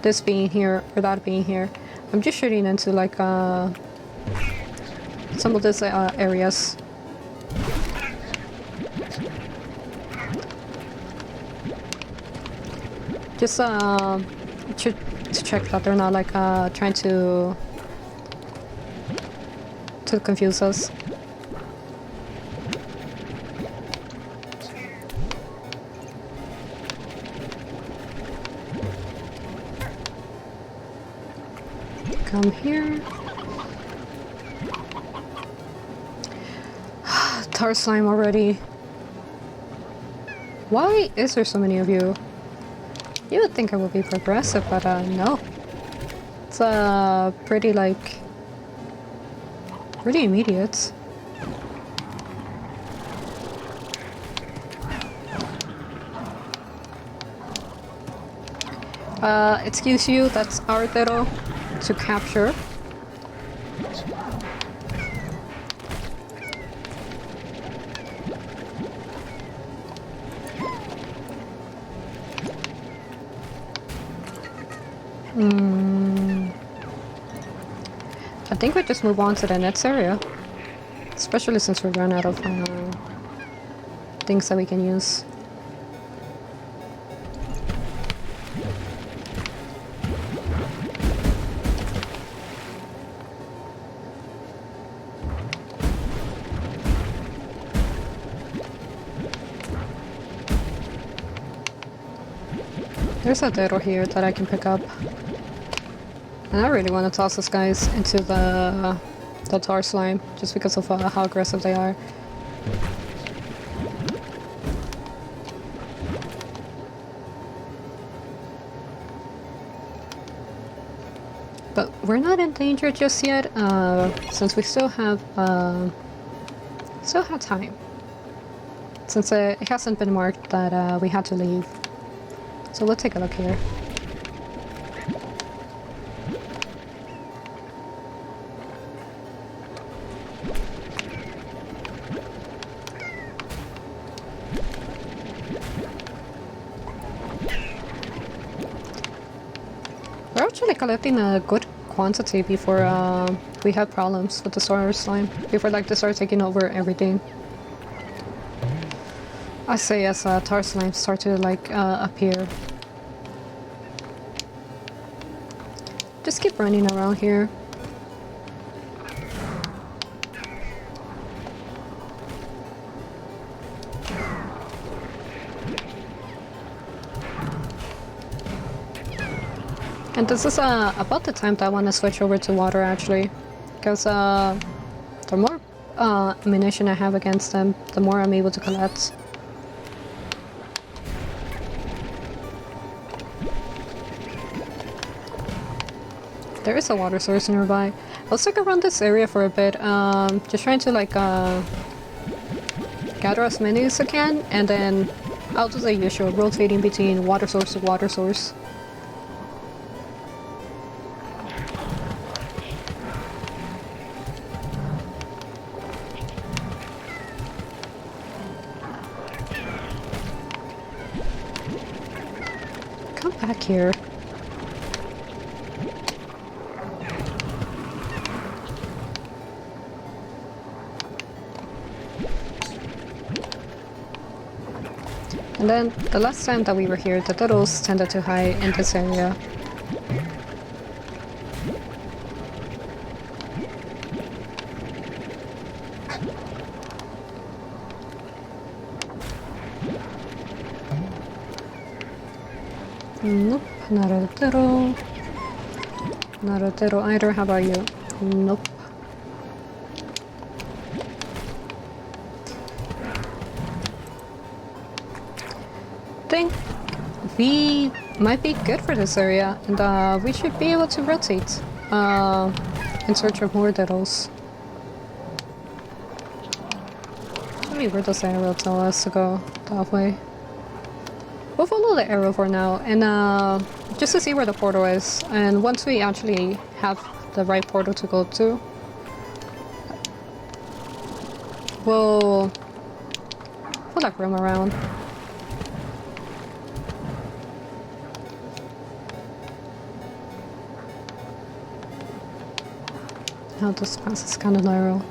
this being here or that being here. I'm just shooting into like some of these areas. Just to check that they're not like trying to confuse us. Come here. Tar slime already. Why is there so many of you? You would think I would be progressive, but no. It's pretty immediate. Excuse you, that's our Ditto to capture. I think we just move on to the next area, especially since we ran out of things that we can use. There's a Ditto here that I can pick up. And I really want to toss these guys into the tar slime, just because of how aggressive they are. But we're not in danger just yet, since we still have time. Since it hasn't been marked that we had to leave. So let's take a look here. We're actually collecting a good quantity before we have problems with the solar slime. Before like they start taking over everything. I say as tar slimes start to like appear. Just keep running around here. And this is about the time that I want to switch over to water actually, because the more ammunition I have against them, the more I'm able to collect. there is a water source nearby. I'll stick around this area for a bit, just trying to like gather as many as I can, and then I'll do the usual rotating between water source to water source. Come back here. And then, the last time that we were here, the turtles tended to hide in this area. Nope, not a turtle. Not a turtle either, how about you? Nope. Think we might be good for this area, and we should be able to rotate in search of more turtles. I mean, where does the arrow tell us to go? That way. We'll follow the arrow for now, and just to see where the portal is. And once we actually have the right portal to go to, we'll like roam around. Now this pass is kind of narrow.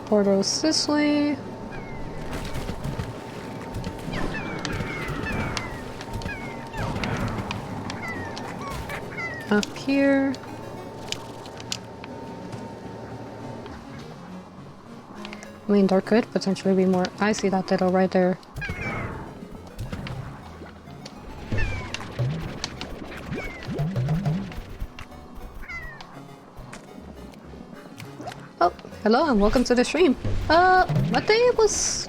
Portals this way. Up here. I mean, there could potentially be more. I see that turtle right there. Oh, hello and welcome to the stream. My day was...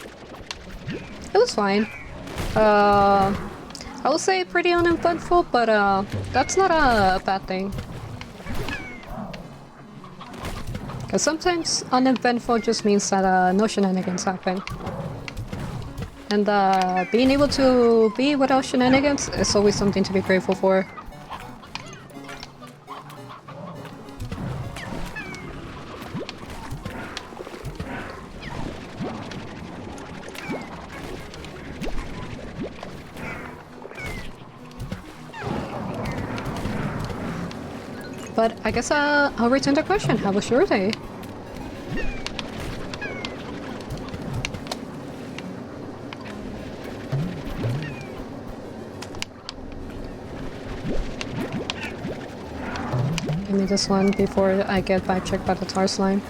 it was fine. I will say pretty uneventful, but that's not a bad thing. Because sometimes uneventful just means that no shenanigans happen. And being able to be without shenanigans is always something to be grateful for. But I guess I'll return the question. How was your day? Give me this one before I get back-checked by the tar slime.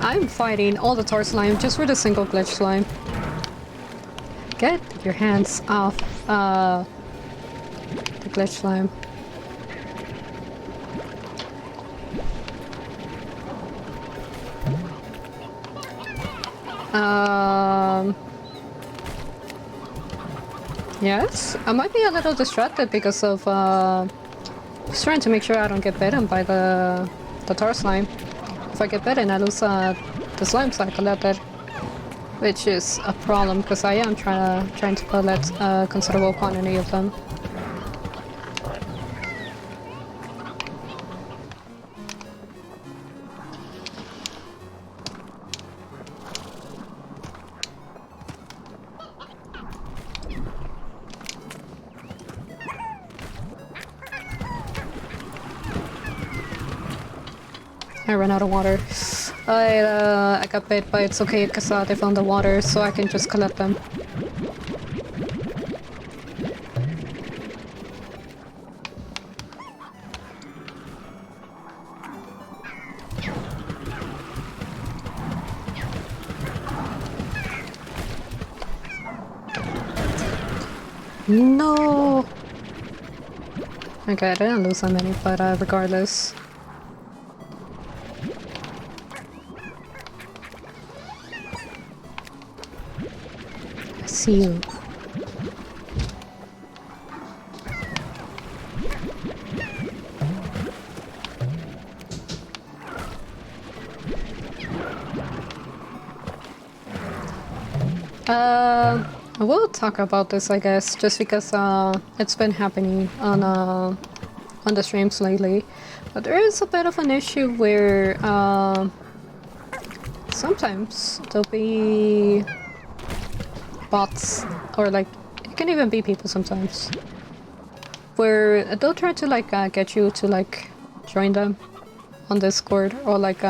I'm fighting all the tar slime just with a single glitch slime. Get your hands off the glitch slime. Yes, I might be a little distracted because of just trying to make sure I don't get bitten by the tar slime. If I get bitten, I lose the slimes I collected, which is a problem because I am trying to collect a considerable quantity of them. I ran out of water. I got bit, but it's okay because they found the water, so I can just collect them. No! Okay, I didn't lose that many, but regardless. I see you. I will talk about this, I guess, just because it's been happening on the streams lately. But there is a bit of an issue where sometimes there'll be bots, or like it can even be people sometimes, where they'll try to like get you to like join them on Discord, or like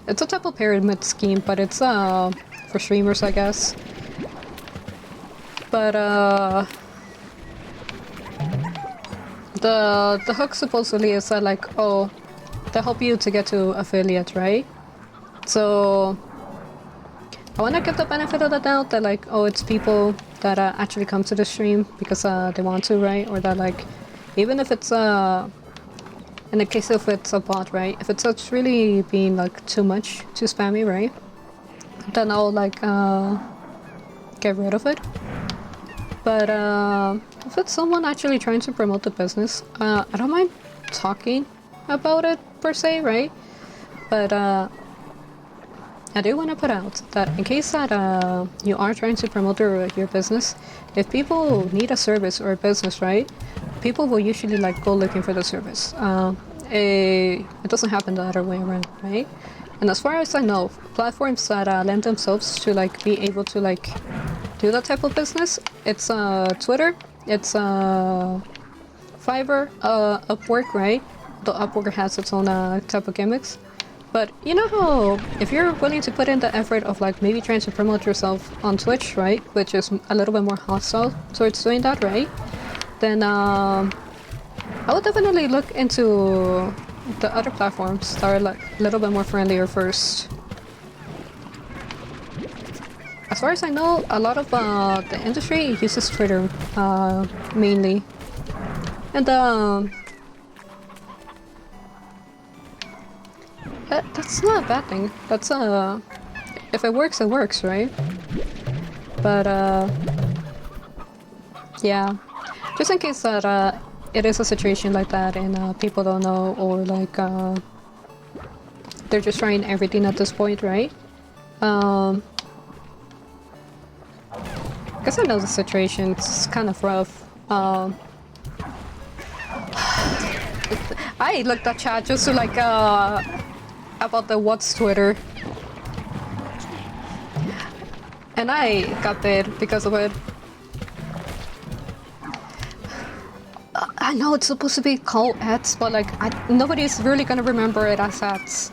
it's a type of pyramid scheme, but it's for streamers, I guess. But the hook supposedly is that like, oh, they help you to get to affiliate, right? So I want to give the benefit of the doubt that like, oh, it's people that actually come to the stream because they want to, right? Or that like, even if it's in the case of it's a bot, right? If it's really being like too much, too spammy, right? Then I'll like get rid of it. But if it's someone actually trying to promote the business, I don't mind talking about it per se, right? But I do want to put out that in case that you are trying to promote your business, if people need a service or a business, right? People will usually like go looking for the service. It doesn't happen the other way around, right? And as far as I know, platforms that lend themselves to like be able to like do that type of business, it's Twitter, it's Fiverr, Upwork, right? The Upwork has its own type of gimmicks. But you know how if you're willing to put in the effort of like maybe trying to promote yourself on Twitch, right? Which is a little bit more hostile towards doing that, right? Then I would definitely look into the other platforms that are like a little bit more friendlier first. As far as I know, a lot of the industry uses Twitter mainly, and that's not a bad thing. That's if it works, right? But yeah, just in case that it is a situation like that and people don't know, or like they're just trying everything at this point, right? Guess I know the situation. It's kind of rough. I looked at chat just to like about the what's Twitter, and I got bit because of it. I know it's supposed to be called ads, but like nobody's really gonna remember it as ads.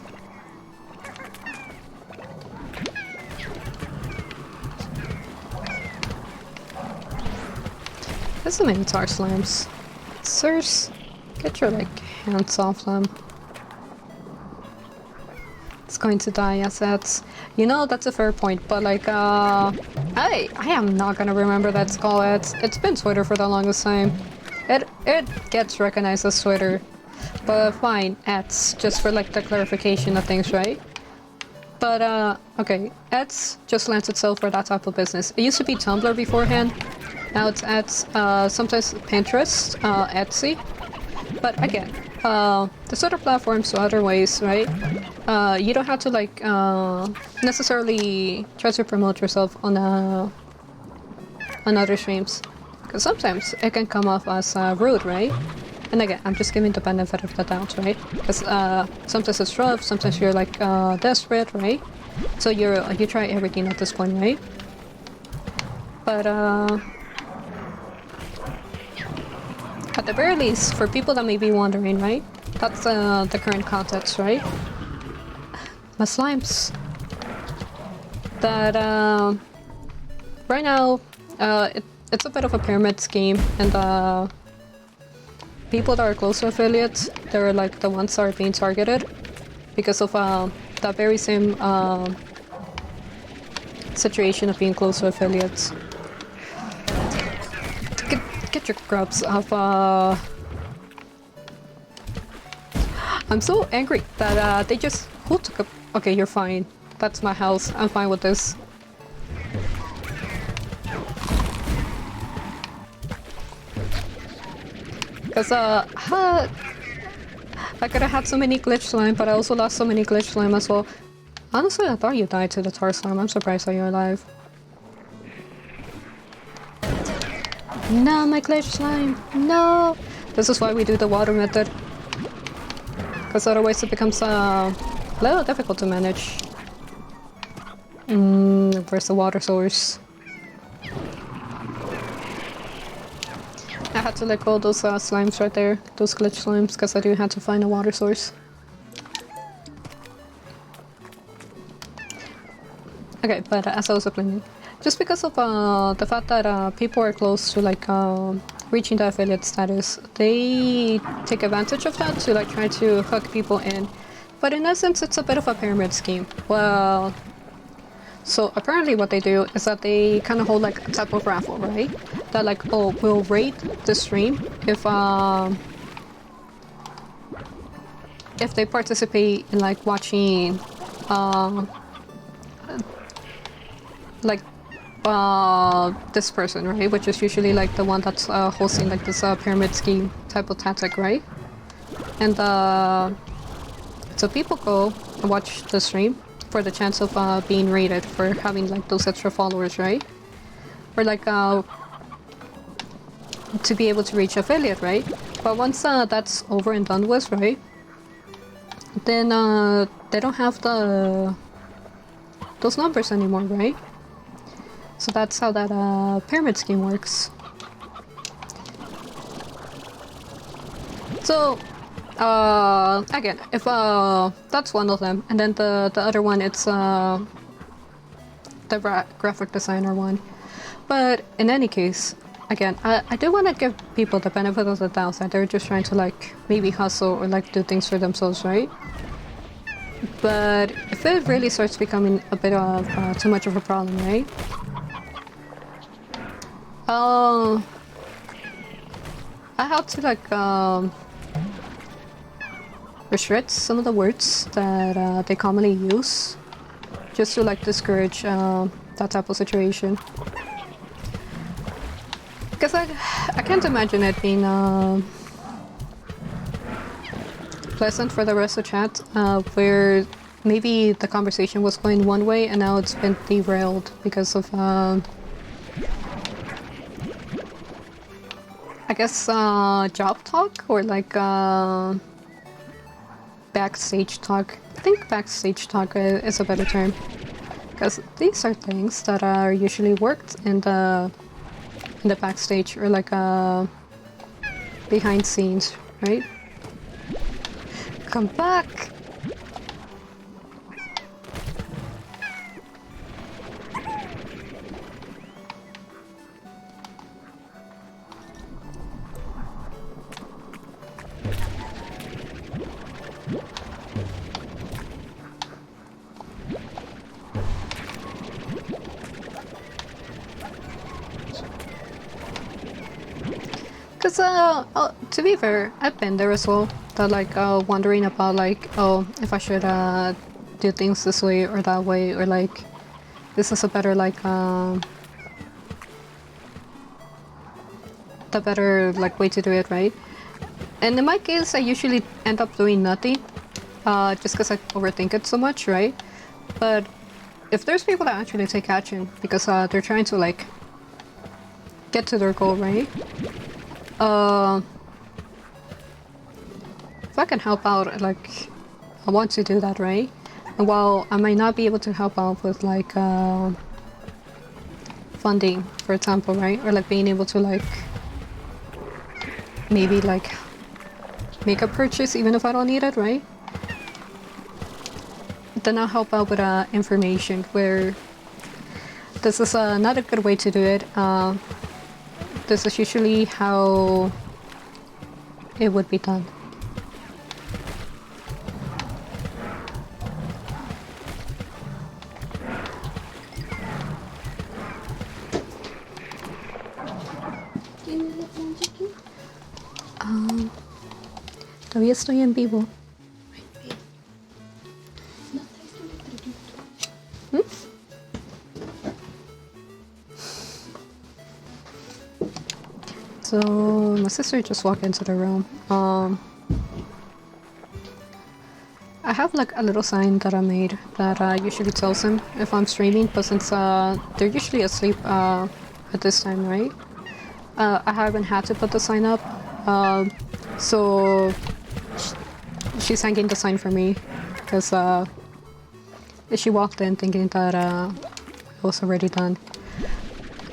There's so many tar slams. Sirs, get your like hands off them. It's going to die as ads. You know, that's a fair point, but like I am not gonna remember that skull ads. It's been Twitter for the longest time. It gets recognized as Twitter. But fine, ads, just for like the clarification of things, right? But okay, ads just lends itself for that type of business. It used to be Tumblr beforehand. Now it's ads, sometimes Pinterest, Etsy. But again, there's other platforms or other ways, right? You don't have to like necessarily try to promote yourself on other streams, because sometimes it can come off as rude, right? And again, I'm just giving the benefit of the doubt, right? Because sometimes it's rough, sometimes you're like desperate, right? So you try everything at this point, right? But at the very least, for people that may be wondering, right? That's the current context, right? My slimes. That right now, it's a bit of a pyramid scheme, and people that are close to affiliates, they're like the ones that are being targeted because of that very same situation of being close to affiliates. Get your grubs off I'm so angry that they just... Who took a... Okay, you're fine. That's my house. I'm fine with this. Because, I could have had so many glitch slime, but I also lost so many glitch slime as well. Honestly, I thought you died to the tar slime. I'm surprised that you're alive. No, my glitch slime. No! This is why we do the water method. Because otherwise it becomes a little difficult to manage. Where's the water source? I had to let go of those slimes right there. Those glitch slimes, because I do have to find a water source. Okay, but as I was explaining, just because of the fact that people are close to like reaching the affiliate status, they take advantage of that to like try to hook people in. But in essence, it's a bit of a pyramid scheme. Well, so apparently what they do is that they kind of hold like a type of raffle, right? That like, oh, we'll rate the stream if they participate in like watching like this person, right? Which is usually like the one that's hosting like this pyramid scheme type of tactic, right? And so people go and watch the stream for the chance of being rated for having like those extra followers, right? Or like to be able to reach affiliate, right? But once that's over and done with, right? Then they don't have those numbers anymore, right? So that's how that pyramid scheme works. So again, if that's one of them, and then the other one, it's the graphic designer one. But in any case, again, I do want to give people the benefit of the doubt that they're just trying to like maybe hustle or like do things for themselves, right? But if it really starts becoming a bit of too much of a problem, right? I have to like restrict some of the words that they commonly use, just to like discourage that type of situation. Because I can't imagine it being pleasant for the rest of the chat, where maybe the conversation was going one way and now it's been derailed because of I guess job talk or like backstage talk. I think backstage talk is a better term, because these are things that are usually worked in the backstage or like behind scenes, right? Come back! Because, to be fair, I've been there as well. That like wondering about like, oh, if I should do things this way or that way, or like, this is a better like the better like way to do it, right? And in my case, I usually end up doing nothing, just because I overthink it so much, right? But if there's people that actually take action because they're trying to like get to their goal, right? If I can help out, like, I want to do that, right? And while I might not be able to help out with like funding, for example, right? Or like being able to like maybe like make a purchase even if I don't need it, right? Then I'll help out with information, where this is not a good way to do it. This is usually how it would be done. Todavía estoy en vivo. So my sister just walked into the room. I have like a little sign that I made that usually tells them if I'm streaming, but since they're usually asleep at this time, right? I haven't had to put the sign up, so she's hanging the sign for me because she walked in thinking that it was already done.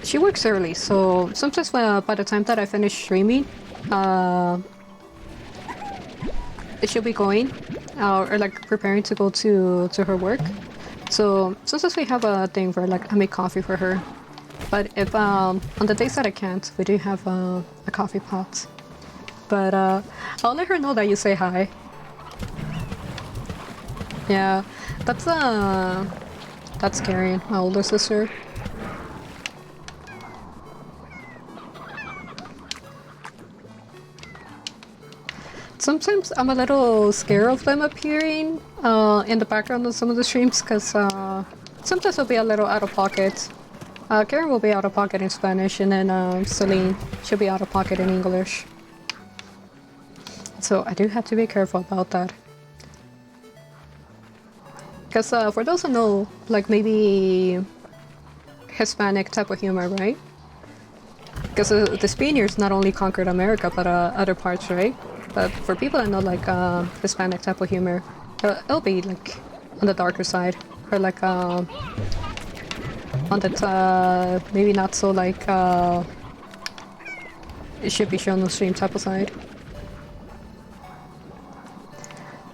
She works early, so sometimes by the time that I finish streaming, she'll be going or like preparing to go to her work. So sometimes we have a thing where like I make coffee for her. But if on the days that I can't, we do have a coffee pot. But I'll let her know that you say hi. Yeah, that's Karen, my older sister. Sometimes I'm a little scared of them appearing in the background of some of the streams because sometimes I'll be a little out of pocket. Karen will be out of pocket in Spanish, and then Celine, she'll be out of pocket in English. So I do have to be careful about that. Because for those who know, like maybe Hispanic type of humor, right? Because the Spaniards not only conquered America, but other parts, right? But for people that know like Hispanic type of humor, it'll be like on the darker side, or like on the maybe not so like it should be shown on stream type of side.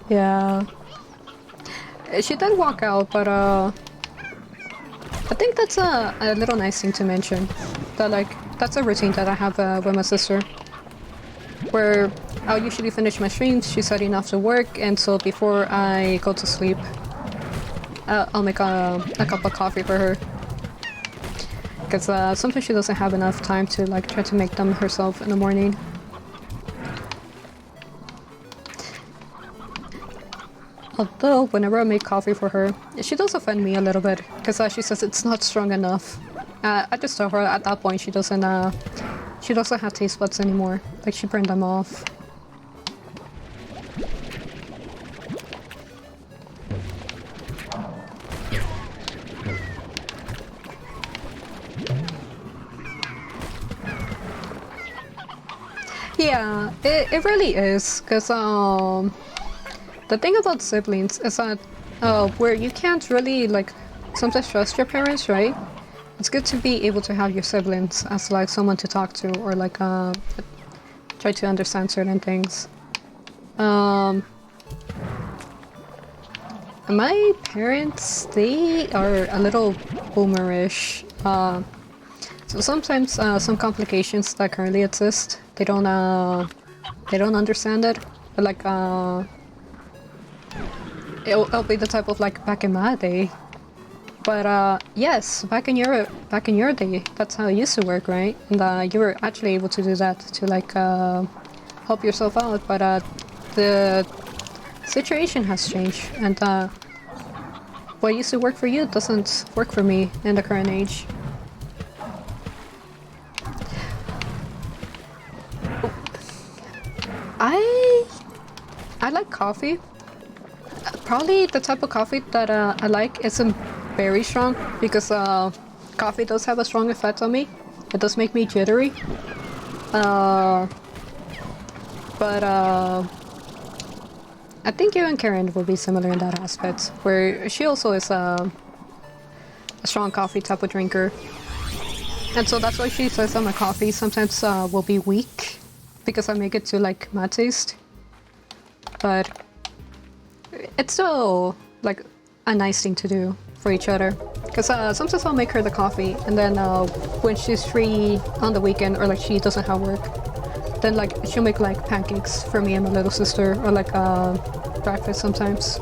Yeah, she did walk out, but I think that's a little nice thing to mention. That like that's a routine that I have with my sister, where I'll usually finish my streams. She's heading off to work, and so before I go to sleep, I'll make a cup of coffee for her. Because sometimes she doesn't have enough time to like try to make them herself in the morning. Although whenever I make coffee for her, she does offend me a little bit because she says it's not strong enough. I just told her at that point she doesn't have taste buds anymore. Like she burned them off. Yeah, it really is, because the thing about siblings is that where you can't really like sometimes trust your parents, right? It's good to be able to have your siblings as like someone to talk to or like try to understand certain things. My parents, they are a little boomerish. So sometimes some complications that currently exist, they don't understand it. But like it'll be the type of like back in my day. But yes, back in your day, that's how it used to work, right? And you were actually able to do that to like help yourself out. But the situation has changed, and what used to work for you doesn't work for me in the current age. I like coffee. Probably the type of coffee that I like isn't very strong because coffee does have a strong effect on me. It does make me jittery. But I think you and Karen will be similar in that aspect, where she also is a strong coffee type of drinker. And so that's why she says that my coffee sometimes will be weak because I make it to like my taste. But it's still like a nice thing to do for each other. Because sometimes I'll make her the coffee, and then when she's free on the weekend or like she doesn't have work, then like she'll make like pancakes for me and my little sister, or like breakfast sometimes.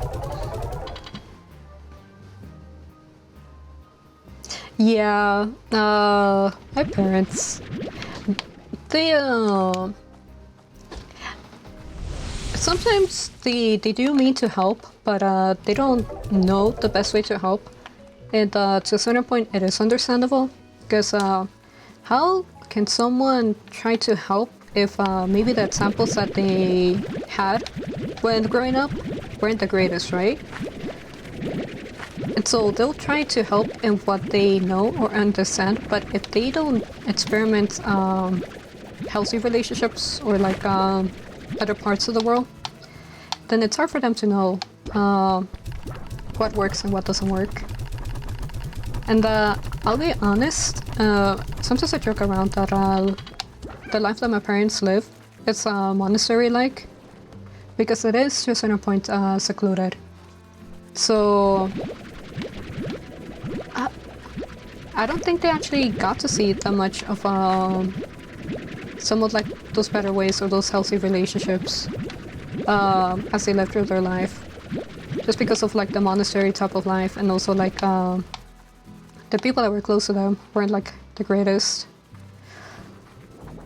Yeah, my parents, they sometimes they do mean to help, but they don't know the best way to help. And to a certain point, it is understandable, because how can someone try to help if maybe the examples that they had when growing up weren't the greatest, right? And so they'll try to help in what they know or understand, but if they don't experiment healthy relationships or like other parts of the world, then it's hard for them to know what works and what doesn't work. And I'll be honest, sometimes I joke around that the life that my parents live is monastery-like, because it is to a certain point secluded. So I don't think they actually got to see that much of some of like those better ways or those healthy relationships as they lived through their life, just because of like the monastery type of life, and also like the people that were close to them weren't like the greatest.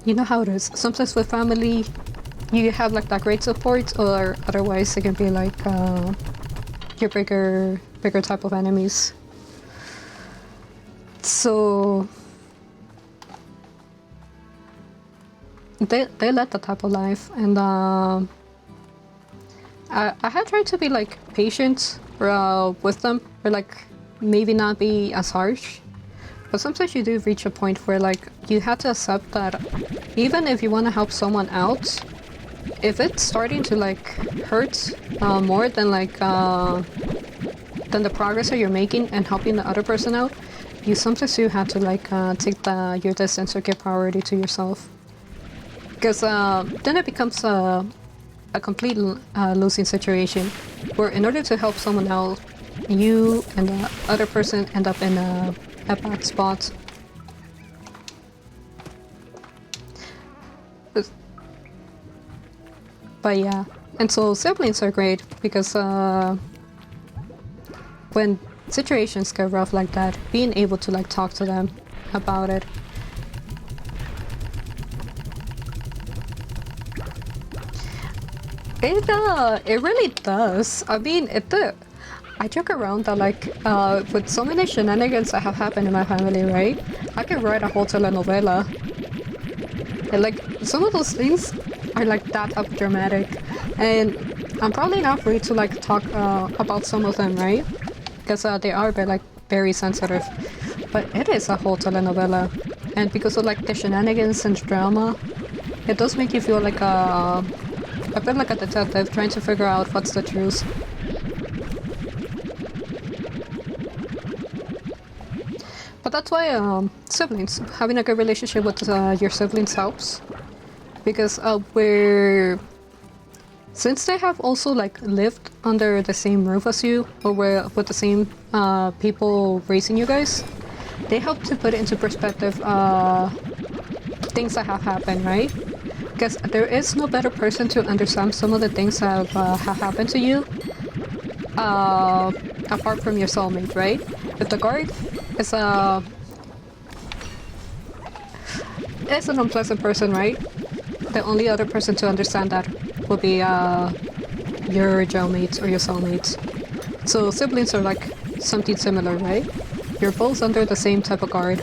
You know how it is. Sometimes with family, you have like that great support, or otherwise it can be like your bigger type of enemies. So they led that type of life, and I had tried to be like patient with them, or like maybe not be as harsh. But sometimes you do reach a point where like you have to accept that even if you want to help someone out, if it's starting to like hurt more than like than the progress that you're making and helping the other person out, you sometimes do have to like take your distance or give priority to yourself, because then it becomes a complete losing situation, where in order to help someone out, you and the other person end up in a bad spot. But yeah, and so siblings are great because when situations get rough like that, being able to like talk to them about it. It really does. I mean, I joke around that like with so many shenanigans that have happened in my family, right? I could write a whole telenovela. And like some of those things are like that up dramatic, and I'm probably not free to like talk about some of them, right? Because they are very sensitive. But it is a whole telenovela, and because of like the shenanigans and drama, it does make you feel like a bit like a detective trying to figure out what's the truth. But that's why siblings, having a good relationship with your siblings helps, because since they have also like lived under the same roof as you, or with the same people raising you guys, they help to put into perspective things that have happened, right? Because there is no better person to understand some of the things that have happened to you apart from your soulmate, right? If the guard is an unpleasant person, right? The only other person to understand that will be your jailmates or your soulmates. So siblings are like something similar, right? You're both under the same type of guard.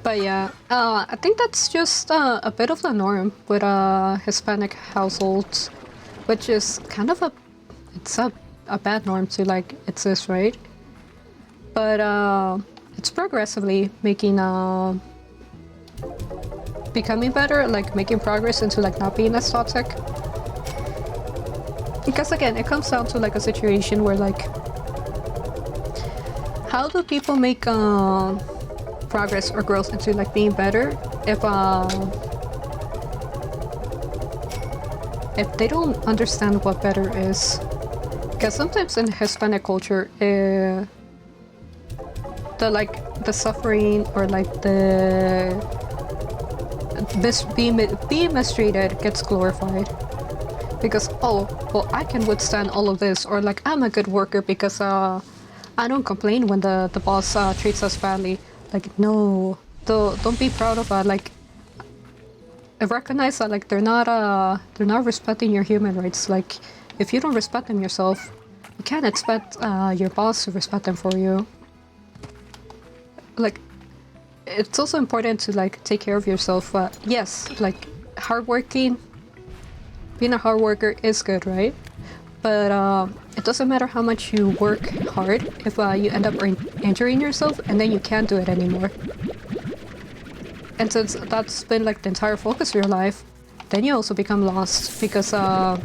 But yeah, I think that's just a bit of the norm with Hispanic households, which is kind of it's a bad norm to like exist, right? But it's progressively becoming better, like making progress into like not being as toxic. Because again, it comes down to like a situation where like, how do people make progress or growth into like being better if they don't understand what better is? Because sometimes in Hispanic culture, the suffering or like being mistreated gets glorified. Because, oh, well, I can withstand all of this, or like I'm a good worker because I don't complain when the boss treats us badly. Like, no, don't be proud of that. Like, recognize that like they're not respecting your human rights. Like, if you don't respect them yourself, you can't expect your boss to respect them for you. like, it's also important to like take care of yourself. Yes, like hardworking, being a hard worker is good, right? But it doesn't matter how much you work hard if you end up injuring yourself and then you can't do it anymore. And since that's been like the entire focus of your life, then you also become lost because now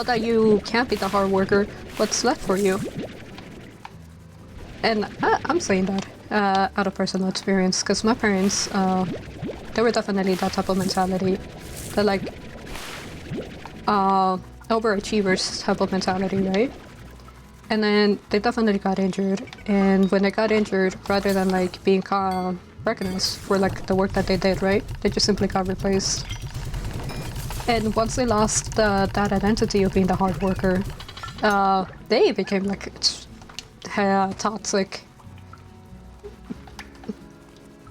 that you can't be the hard worker, what's left for you? And I'm saying that out of personal experience because my parents, they were definitely that type of mentality. They're like overachievers type of mentality, right? And then they definitely got injured. And when they got injured, rather than like being recognized for like the work that they did, right? They just simply got replaced. And once they lost that identity of being the hard worker, they became like toxic.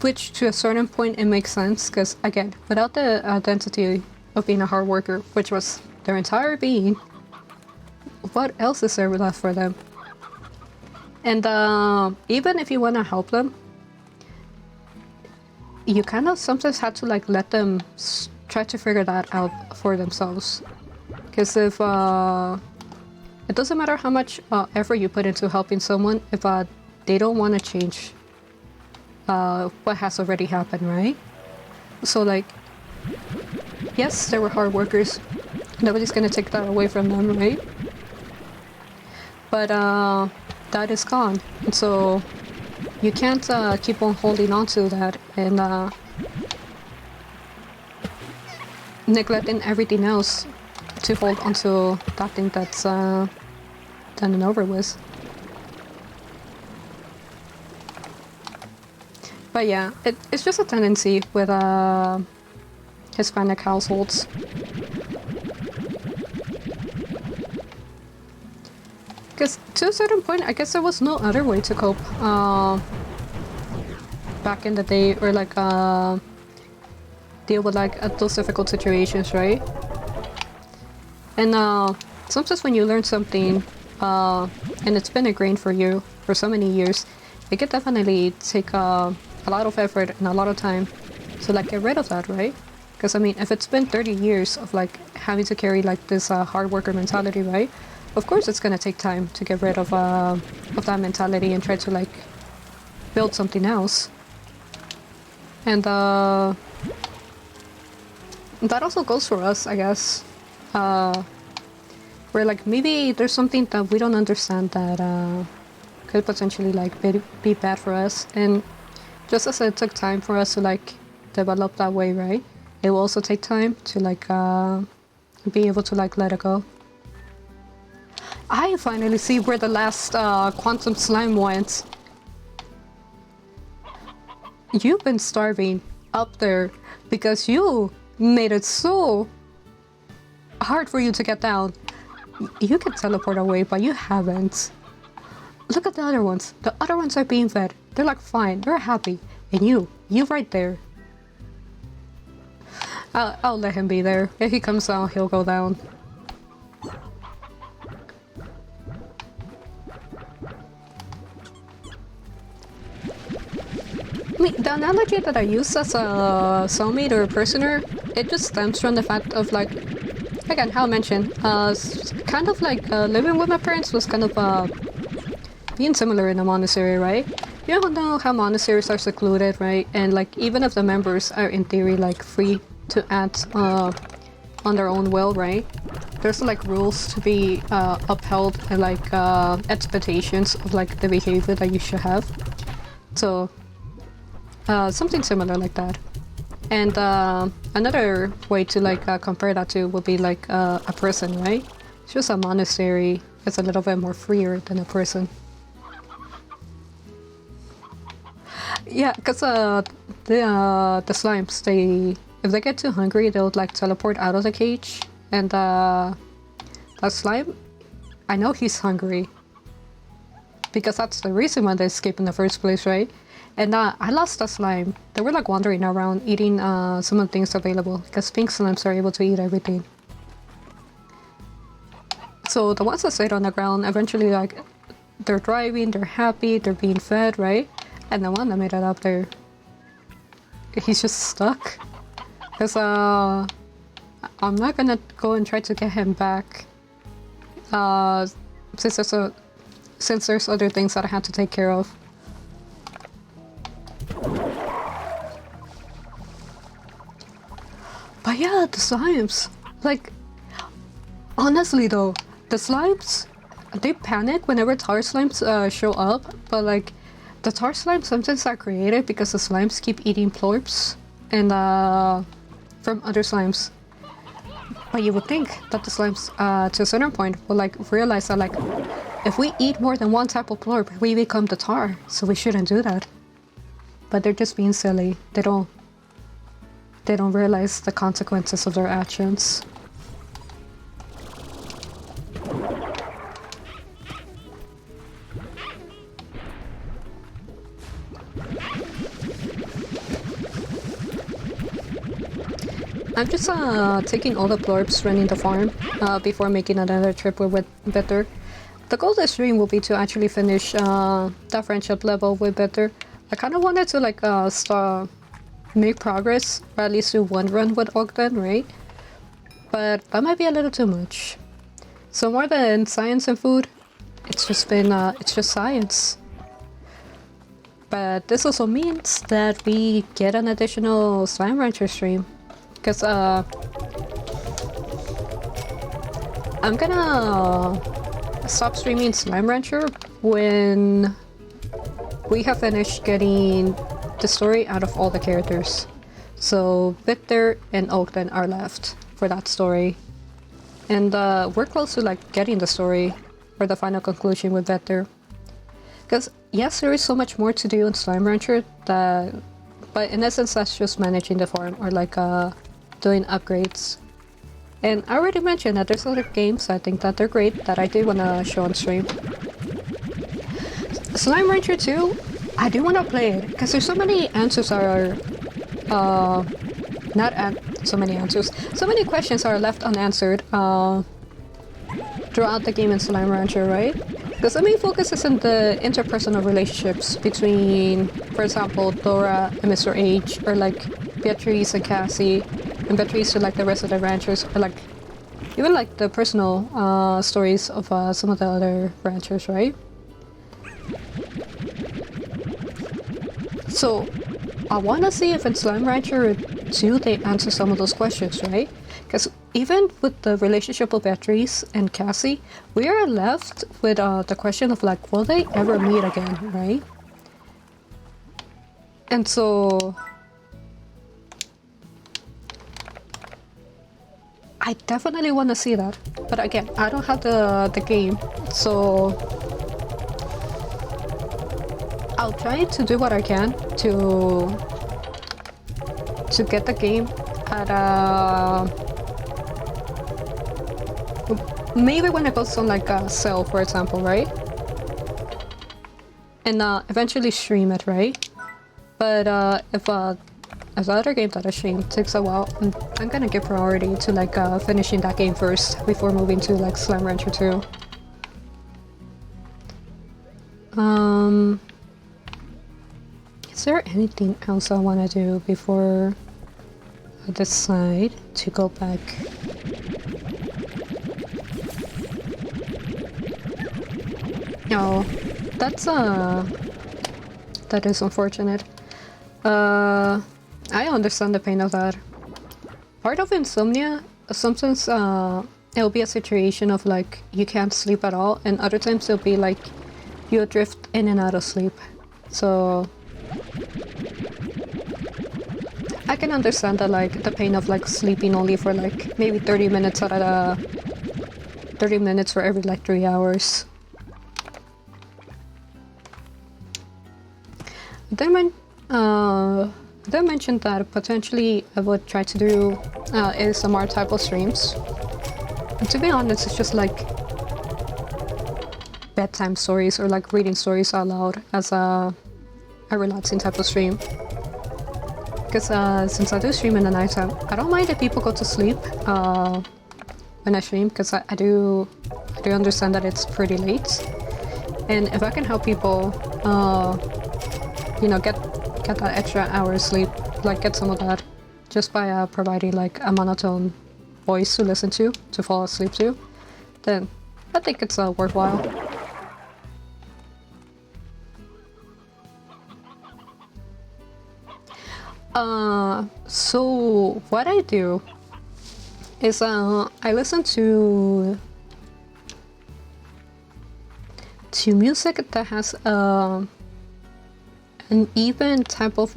Which to a certain point it makes sense, because again, without the identity of being a hard worker, which was their entire being, what else is there left for them? And even if you want to help them, you kind of sometimes have to like let them try to figure that out for themselves. Because if it doesn't matter how much effort you put into helping someone, if they don't want to change what has already happened, right? So like, yes, they were hard workers. Nobody's gonna take that away from them, right? But that is gone, and so you can't keep on holding on to that and neglecting everything else to hold onto that thing that's done and over with. But yeah, it's just a tendency with Hispanic households. Because to a certain point, I guess there was no other way to cope back in the day, or like deal with like those difficult situations, right? And sometimes when you learn something and it's been ingrained for you for so many years, it can definitely take a lot of effort and a lot of time to like get rid of that, right? Because I mean, if it's been 30 years of like having to carry like this hard worker mentality, right? Of course, it's gonna take time to get rid of that mentality and try to like build something else. And that also goes for us, I guess. Where like maybe there's something that we don't understand that could potentially like be bad for us, and just as it took time for us to like develop that way, right? It will also take time to like be able to like let it go. I finally see where the last quantum slime went. You've been starving up there because you made it so hard for you to get down. You can teleport away, but you haven't. Look at the other ones. The other ones are being fed. They're like fine. They're happy. And you right there. I'll let him be there. If he comes down, he'll go down. I mean, the analogy that I use as a soulmate or a prisoner, it just stems from the fact of like, again, how I mentioned, kind of like living with my parents was kind of being similar in a monastery, right? You don't know how monasteries are secluded, right? And like, even if the members are in theory like free to act on their own will, right? There's like rules to be upheld and like expectations of like the behavior that you should have. So something similar like that. And another way to like compare that to would be like a prison, right? It's just a monastery. It's a little bit more freer than a prison. Yeah, because the slimes, if they get too hungry, they'll like teleport out of the cage. And that slime, I know he's hungry, because that's the reason why they escaped in the first place, right? And I lost a slime. They were like wandering around eating some of the things available, because pink slimes are able to eat everything. So the ones that stayed on the ground, eventually like they're thriving, they're happy, they're being fed, right? And the one that made it up there, he's just stuck. Because I'm not gonna go and try to get him back. Since there's other things that I had to take care of. But yeah, the slimes. Like, honestly though, the slimes, they panic whenever tar slimes show up. But like, the tar slimes sometimes are created because the slimes keep eating plorps and from other slimes. But you would think that the slimes, to a certain point, will like realize that like, if we eat more than one type of plorp, we become the tar. So we shouldn't do that. But they're just being silly. They don't realize the consequences of their actions. I'm just taking all the plorps running the farm before making another trip with Bitter. The goal this stream will be to actually finish that friendship level with Bitter. I kind of wanted to like make progress, or at least do one run with Ogden, right? But that might be a little too much. So more than science and food, it's just been it's just science. But this also means that we get an additional Slime Rancher stream. Because I'm gonna stop streaming Slime Rancher when we have finished getting the story out of all the characters. So Victor and Ogden are left for that story. And we're close to like getting the story or the final conclusion with Victor. Because yes, there is so much more to do in Slime Rancher that, but in essence that's just managing the farm or like doing upgrades. And I already mentioned that there's other games I think that they're great that I do want to show on stream. Slime Rancher 2, I do want to play it because there's so many answers are so many questions are left unanswered throughout the game in Slime Rancher, right? Because the main focus is in the interpersonal relationships between, for example, Dora and Mr. H, or like Beatrice and Cassie, and Beatrice to like the rest of the ranchers, or like even like the personal stories of some of the other ranchers, right? So I want to see if in Slime Rancher 2 they answer some of those questions, right? Because even with the relationship of Beatrice and Cassie, we are left with the question of like, will they ever meet again, right? And so I definitely want to see that. But again, I don't have the game, so I'll try to do what I can to get the game at maybe when it goes on like a sale, for example, right? And eventually stream it, right? But if the other game that I stream takes a while, I'm gonna give priority to like finishing that game first before moving to like Slime Rancher 2. Is there anything else I want to do before I decide to go back? No, that is unfortunate. I understand the pain of that. Part of insomnia, sometimes it'll be a situation of like you can't sleep at all, and other times it'll be like you'll drift in and out of sleep. So I can understand that, like the pain of like sleeping only for like maybe 30 minutes out of 30 minutes for every like 3 hours. Then they mentioned that potentially I would try to do ASMR type of streams. And to be honest, it's just like bedtime stories or like reading stories out loud as a relaxing type of stream. Because since I do stream in the nighttime, I don't mind if people go to sleep when I stream, because I do understand that it's pretty late. And if I can help people you know, get that extra hour of sleep, like get some of that, just by providing like a monotone voice to listen to fall asleep to, then I think it's worthwhile. So what I do is I listen to music that has an even type of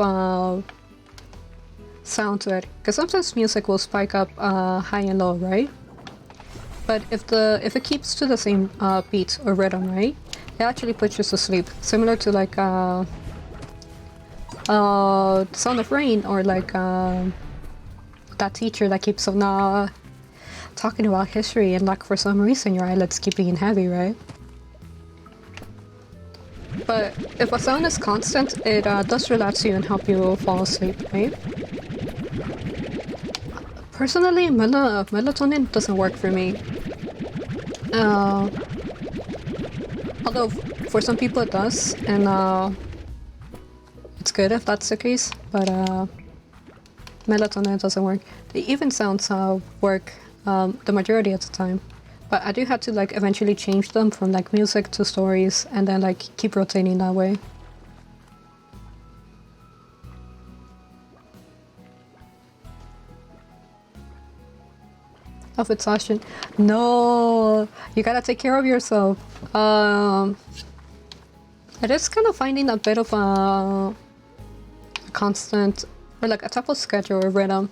sound to it, because sometimes music will spike up high and low, right? But if it keeps to the same beat or rhythm, right, it actually puts you to sleep, similar to like Sound of Rain, or like that teacher that keeps on talking about history, and like for some reason your eyelids keep being heavy, right? But if a sound is constant, it does relax you and help you fall asleep, right? Personally, melatonin doesn't work for me. Although for some people it does, and it's good if that's the case, but melatonin doesn't work. The even sounds work the majority of the time, but I do have to like eventually change them from like music to stories, and then like keep rotating that way. Of exhaustion. No, you gotta take care of yourself. It is kind of finding a bit of a constant, or like a type of schedule or rhythm,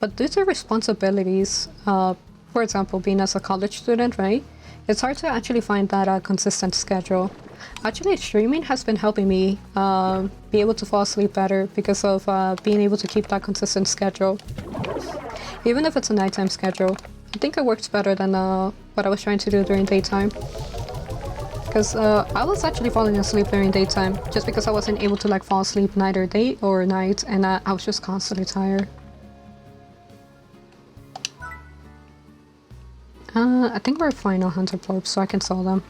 but due to responsibilities, for example, being as a college student, right, it's hard to actually find that consistent schedule. Actually, streaming has been helping me be able to fall asleep better because of being able to keep that consistent schedule, even if it's a nighttime schedule. I think it works better than what I was trying to do during daytime. Because I was actually falling asleep during daytime, just because I wasn't able to like fall asleep neither day or night, and I was just constantly tired. I think we're fine on 100 orbs, so I can sell them.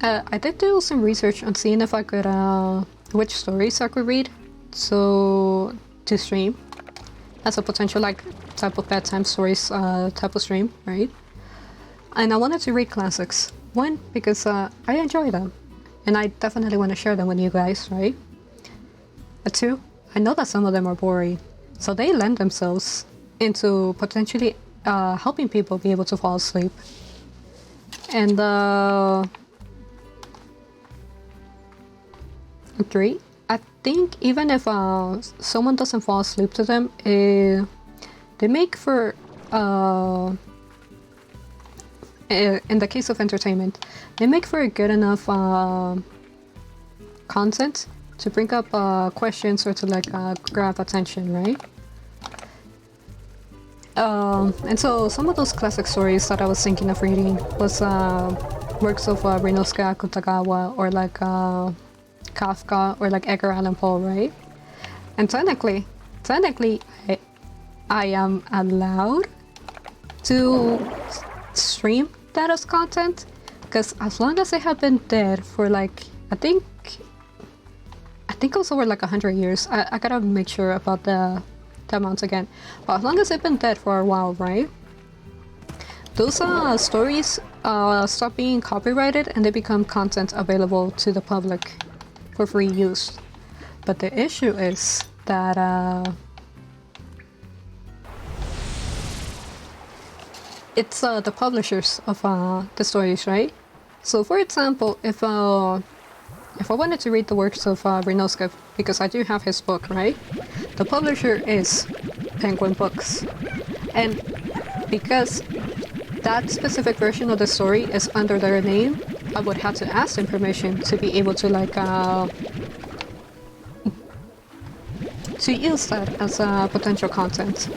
I did do some research on seeing if I could which stories I could read, so to stream as a potential like type of bedtime stories type of stream, right? And I wanted to read classics. One, because I enjoy them, and I definitely want to share them with you guys, right? Two, I know that some of them are boring, so they lend themselves into potentially helping people be able to fall asleep. And three, I think even if someone doesn't fall asleep to them, they make for in the case of entertainment, they make for a good enough content to bring up questions or to like grab attention, right? And so some of those classic stories that I was thinking of reading was works of Ryunosuke Akutagawa, or like Kafka, or like Edgar Allan Poe, right? And technically, I am allowed to stream that as content, because as long as they have been dead for like, I think it was over like 100 years. I gotta make sure about the amount again. But as long as they've been dead for a while, right? Those stories stop being copyrighted and they become content available to the public for free use. But the issue is that it's the publishers of the stories, right? So for example, if I wanted to read the works of Ryunosuke, because I do have his book, right? The publisher is Penguin Books. And because that specific version of the story is under their name, I would have to ask them permission to be able to like to use that as potential content.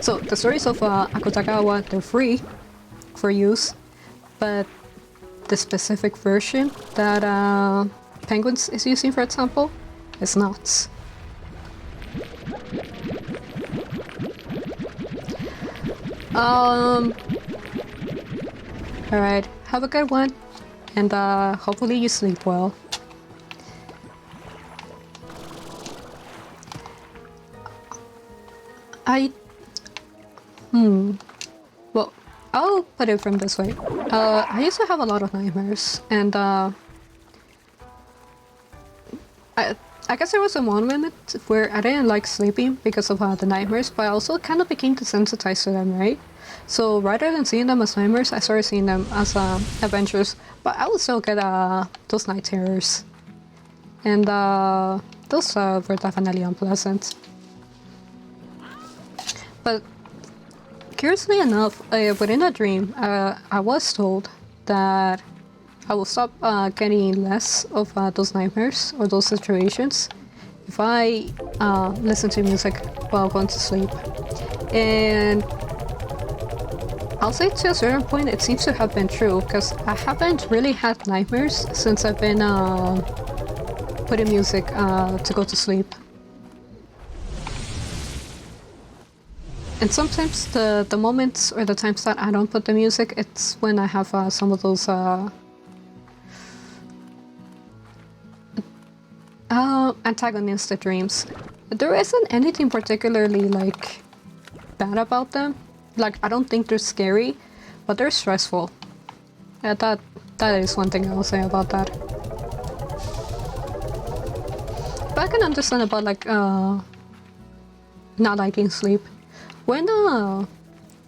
So the stories of Akutagawa, they're free for use, but the specific version that Penguins is using, for example, is not. Alright, have a good one, and hopefully you sleep well. Well, I'll put it from this way. I used to have a lot of nightmares, and I guess there was a moment where I didn't like sleeping because of the nightmares, but I also kind of became desensitized to them, right? So rather than seeing them as nightmares, I started seeing them as adventures. But I would still get those night terrors, and those were definitely unpleasant. But curiously enough, within a dream, I was told that I will stop getting less of those nightmares or those situations if I listen to music while going to sleep. And I'll say to a certain point it seems to have been true, because I haven't really had nightmares since I've been putting music to go to sleep. And sometimes the moments or the times that I don't put the music, it's when I have some of those antagonistic dreams. There isn't anything particularly like bad about them. Like, I don't think they're scary, but they're stressful. Yeah, that is one thing I will say about that. But I can understand about like not liking sleep. When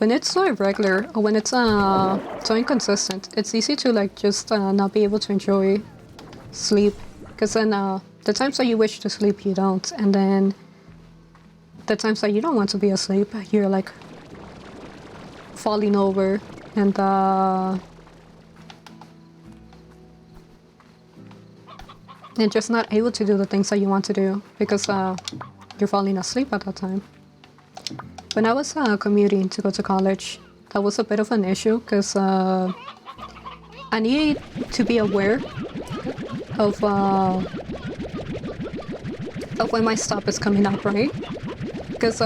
it's so irregular or when it's so inconsistent, it's easy to like just not be able to enjoy sleep, because then the times that you wish to sleep you don't, and then the times that you don't want to be asleep you're like falling over and just not able to do the things that you want to do because you're falling asleep at that time. When I was commuting to go to college, that was a bit of an issue because I needed to be aware of when my stop is coming up, right? Because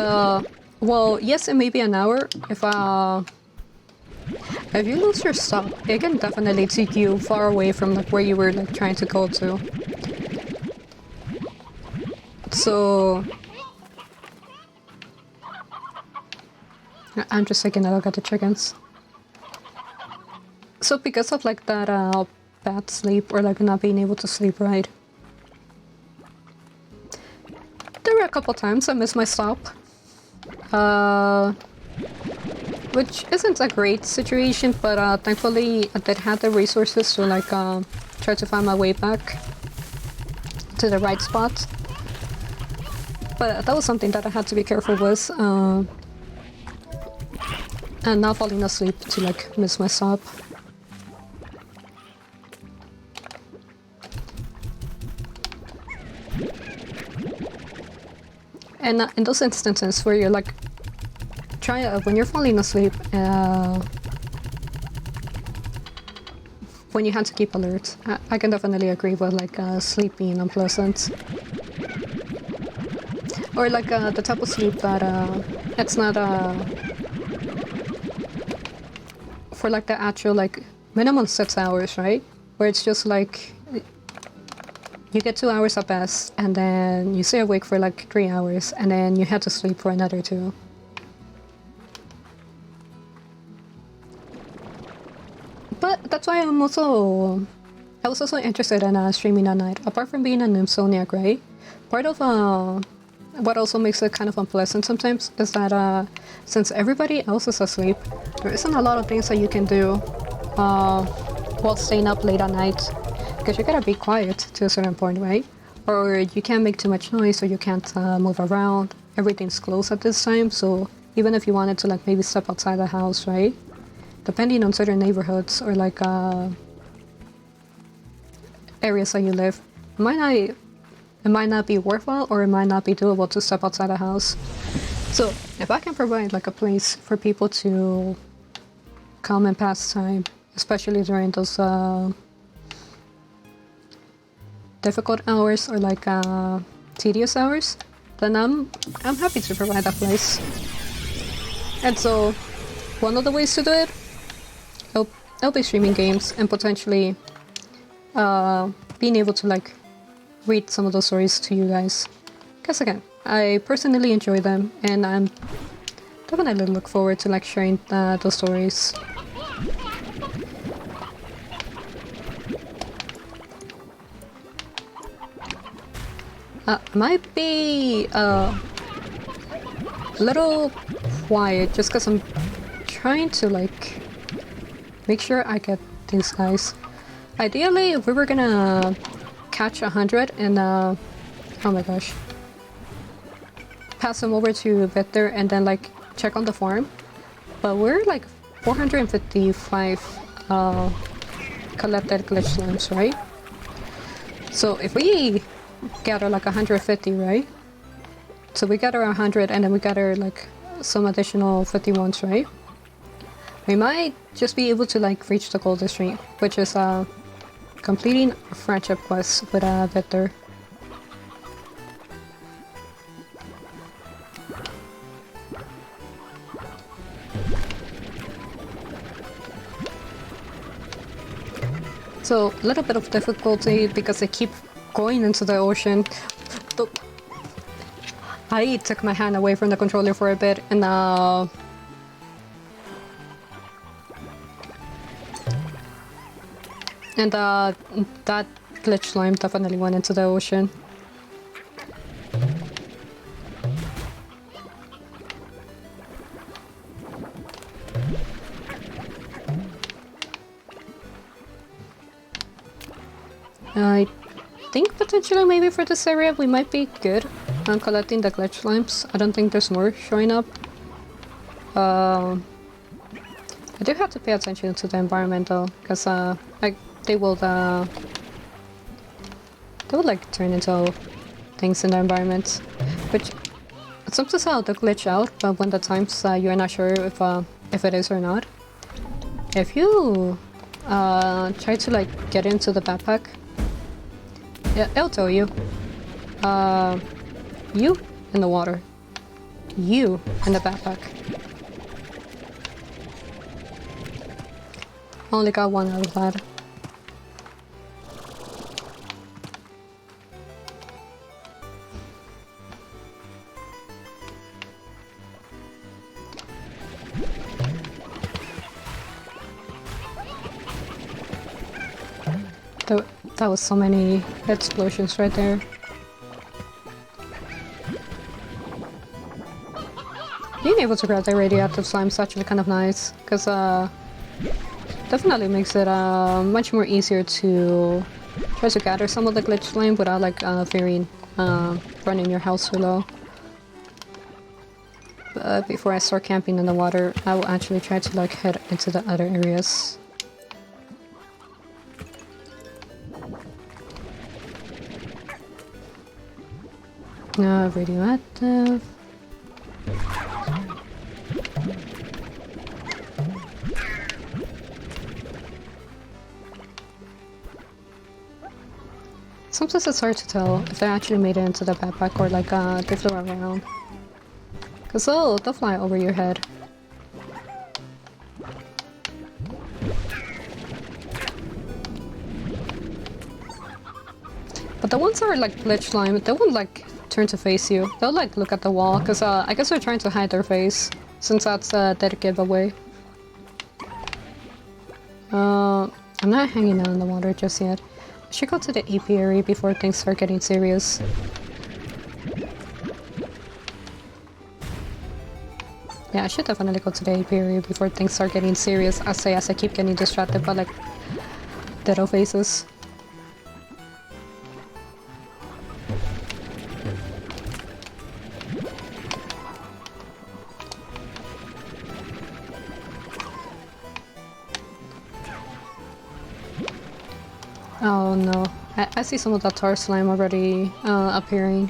well, yes, it may be an hour. If you lose your stop, it can definitely take you far away from like where you were like trying to go to. So I'm just taking a look at the chickens. So because of like that bad sleep or like not being able to sleep right, there were a couple times I missed my stop. Which isn't a great situation, but thankfully I did have the resources to like try to find my way back to the right spot. But that was something that I had to be careful with, and not falling asleep to like miss my stop. And in those instances where you're like when you're falling asleep, when you have to keep alert, I can definitely agree with like sleep being unpleasant. Or like the type of sleep that it's not for like the actual like minimum 6 hours, right? Where it's just like you get 2 hours at best, and then you stay awake for like 3 hours, and then you have to sleep for another 2. But that's why I was also interested in streaming at night. Apart from being an insomniac, right? Part of what also makes it kind of unpleasant sometimes is that since everybody else is asleep, there isn't a lot of things that you can do while staying up late at night, because you gotta be quiet to a certain point, right? Or you can't make too much noise, or you can't move around. Everything's closed at this time, so even if you wanted to like maybe step outside the house, right? Depending on certain neighborhoods or like areas that you live, it might not be worthwhile, or it might not be doable to step outside the house. So if I can provide like a place for people to come and pass time, especially during those difficult hours or like tedious hours, then I'm happy to provide that place. And so one of the ways to do it, I'll be streaming games and potentially being able to like read some of those stories to you guys. Because again, I personally enjoy them, and I'm definitely look forward to like sharing those stories. Might be a little quiet just because I'm trying to like make sure I get these guys. Ideally, if we were gonna catch 100 and oh my gosh, pass them over to Victor and then like check on the farm, but we're like 455 collected glitch slimes, right? So if we gather like 150, right? So we gather 100 and then we gather like some additional 51s, right? We might just be able to like reach the golden stream, which is completing a friendship quest with Victor. So a little bit of difficulty because I keep going into the ocean. I took my hand away from the controller for a bit and that glitch slime definitely went into the ocean. I think potentially maybe for this area we might be good on collecting the glitch slimes. I don't think there's more showing up. I do have to pay attention to the environment though, because like they will like turn into things in the environment, which sometimes how they glitch out, but when the times you're not sure if it is or not. If you try to like get into the backpack, yeah, it'll tell you. You in the water. You in the backpack. Only got one out of that. That was so many explosions right there. Being able to grab the radioactive slime is actually kind of nice, because definitely makes it much more easier to try to gather some of the glitch slime without like fearing running your house too low. But before I start camping in the water, I will actually try to like head into the other areas. Radioactive. Sometimes it's hard to tell if they actually made it into the backpack or like they flew around. Cause they'll fly over your head. But the ones that are like glitch slime, they won't like turn to face you. They'll like look at the wall, cause I guess they're trying to hide their face, since that's a dead giveaway. I'm not hanging out in the water just yet. I should go to the apiary before things start getting serious. Yeah, I should definitely go to the apiary before things start getting serious. As I keep getting distracted by like deado faces. Oh no, I see some of that tar slime already appearing.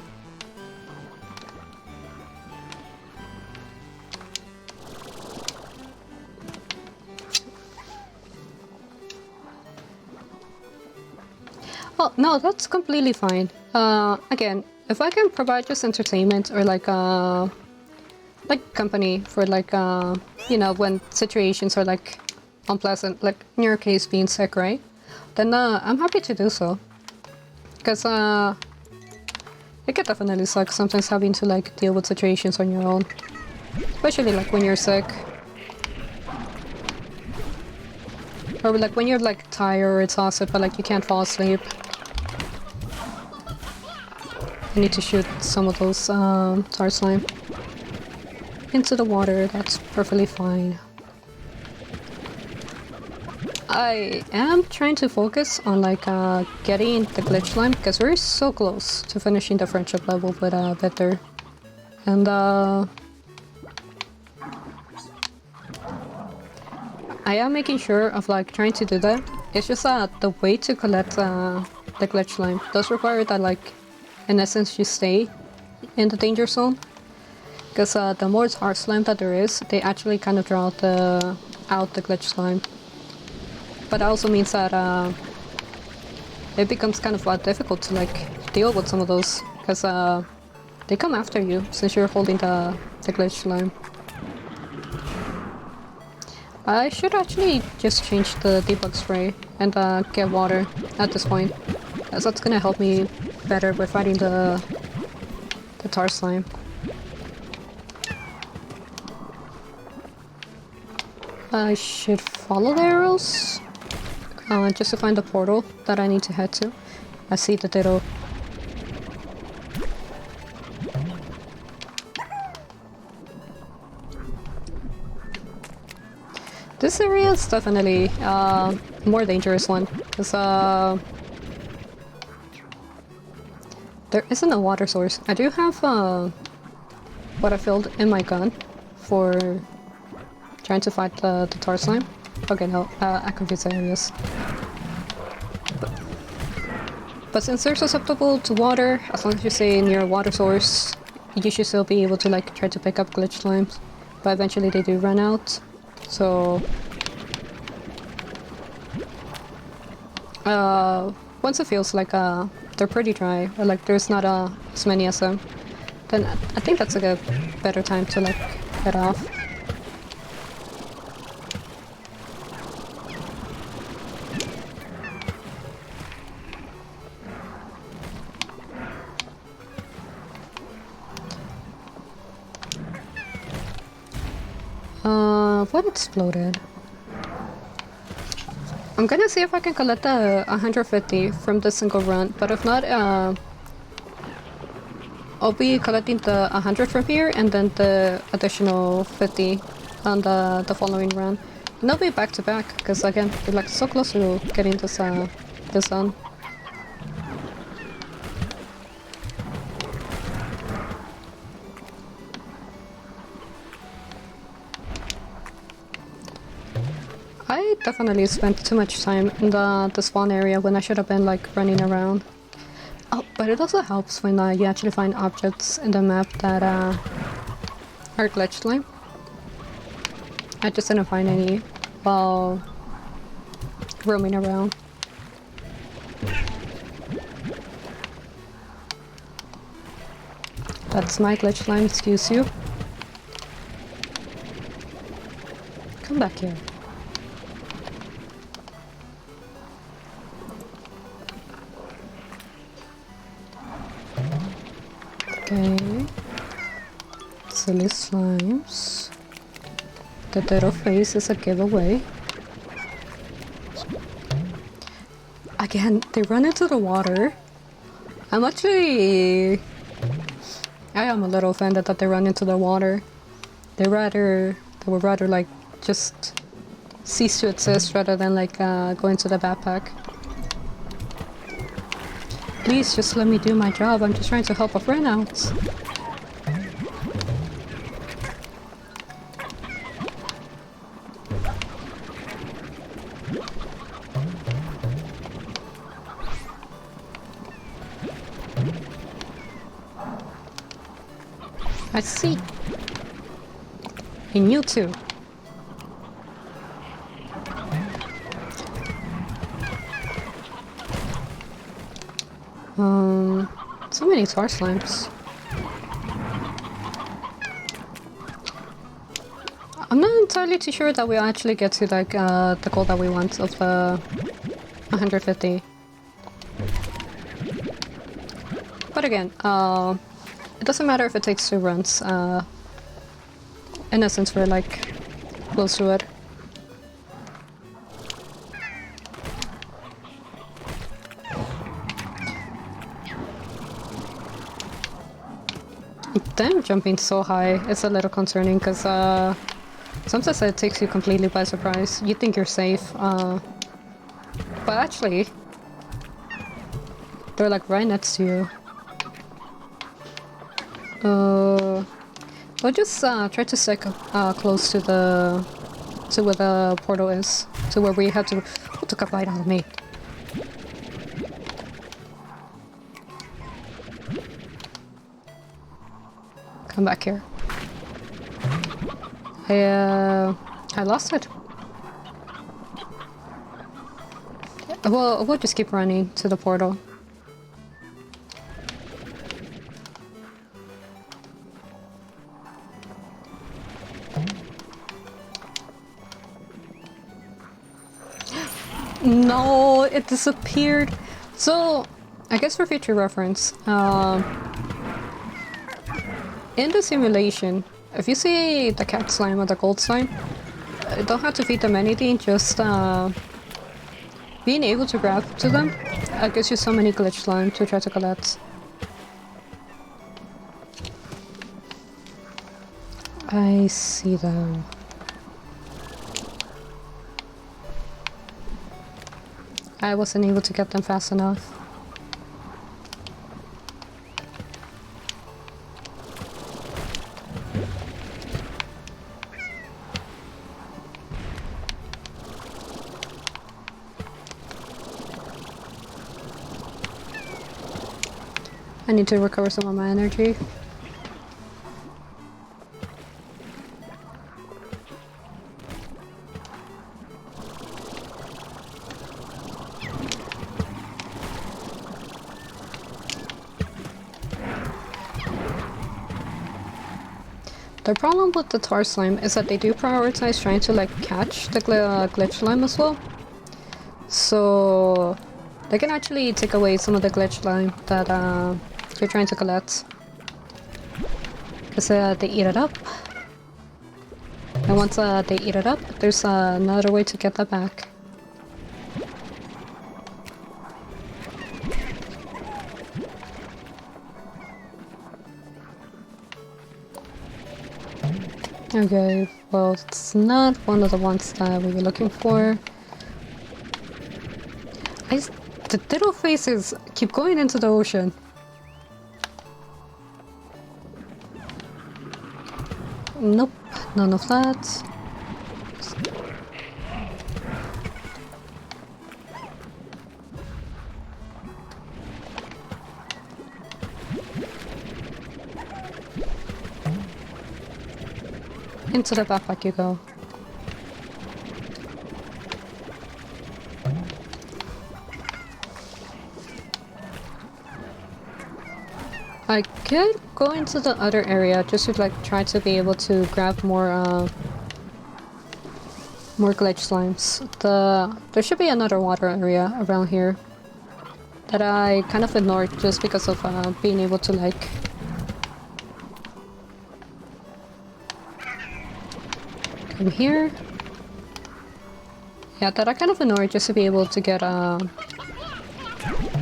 Oh no, that's completely fine. Again, if I can provide just entertainment or like company for like you know, when situations are like unpleasant, like in your case being sick, right? Then I'm happy to do so. Because it can definitely suck sometimes having to like deal with situations on your own. Especially like when you're sick. Or like when you're like tired or exhausted but like you can't fall asleep. I need to shoot some of those tar slime into the water. That's perfectly fine. I am trying to focus on like getting the glitch slime because we're so close to finishing the friendship level with Bitter. And I am making sure of like trying to do that. It's just the way to collect the glitch slime does require that like in essence you stay in the danger zone. Because the more tar slime that there is, they actually kind of draw out the glitch slime. But that also means that it becomes kind of difficult to like deal with some of those. Because they come after you since you're holding the glitch slime. I should actually just change the debug spray and get water at this point, as that's gonna help me better with fighting the tar slime. I should follow the arrows just to find the portal that I need to head to. I see the ditto. This area is definitely a more dangerous one, because there isn't a water source. I do have what I filled in my gun for trying to fight the tar slime. Okay, no, I confused the areas. But since they're susceptible to water, as long as you stay near a water source, you should still be able to like try to pick up glitch slimes. But eventually they do run out. So once it feels like they're pretty dry, or like there's not as many as them, then I think that's like a better time to like head off. What exploded? I'm gonna see if I can collect the 150 from this single run, but if not, I'll be collecting the 100 from here and then the additional 50 on the following run. And they'll be back to back, because again, we're like so close to getting this done. I definitely spent too much time in the spawn area when I should have been like running around. Oh, but it also helps when you actually find objects in the map that are glitch slime. I just didn't find any while roaming around. That's my glitch slime, excuse you. Come back here. Okay. Silly slimes. The little face is a giveaway. Again, they run into the water. I am a little offended that they run into the water. They would rather like just cease to exist rather than like go into the backpack. Please just let me do my job. I'm just trying to help a friend out. I see. And you too. So many tar slimes. I'm not entirely too sure that we'll actually get to like the goal that we want of 150. But again, it doesn't matter if it takes 2 runs. In essence, we're like close to it. Them jumping so high, it's a little concerning because sometimes it takes you completely by surprise. You think you're safe, but actually, they're like right next to you. We'll just try to stick close to where the portal is, to where we had to. Who took a bite out of me? Come back here. I lost it. We'll just keep running to the portal. No, it disappeared. So, I guess for future reference, in the simulation, if you see the cat slime or the gold slime, you don't have to feed them anything, just being able to grab to them gives you so many glitch slime to try to collect. I see them. I wasn't able to get them fast enough. I need to recover some of my energy. The problem with the tar slime is that they do prioritize trying to like catch the glitch slime as well. So they can actually take away some of the glitch slime that you're trying to collect. Because they eat it up. And once they eat it up, there's another way to get that back. Okay, well, it's not one of the ones that we were looking for. The little faces keep going into the ocean. Nope, none of that. Into the backpack you go. I could go into the other area just to like try to be able to grab more glitch slimes. There should be another water area around here that I kind of ignored just because of being able to like come here. Yeah, that I kind of ignored just to be able to get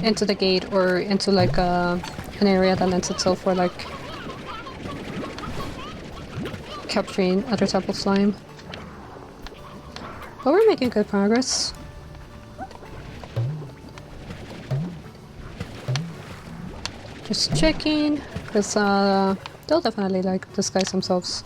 into the gate or into like an area that lends itself for like capturing other type of slime. But we're making good progress. Just checking, because they'll definitely like disguise themselves.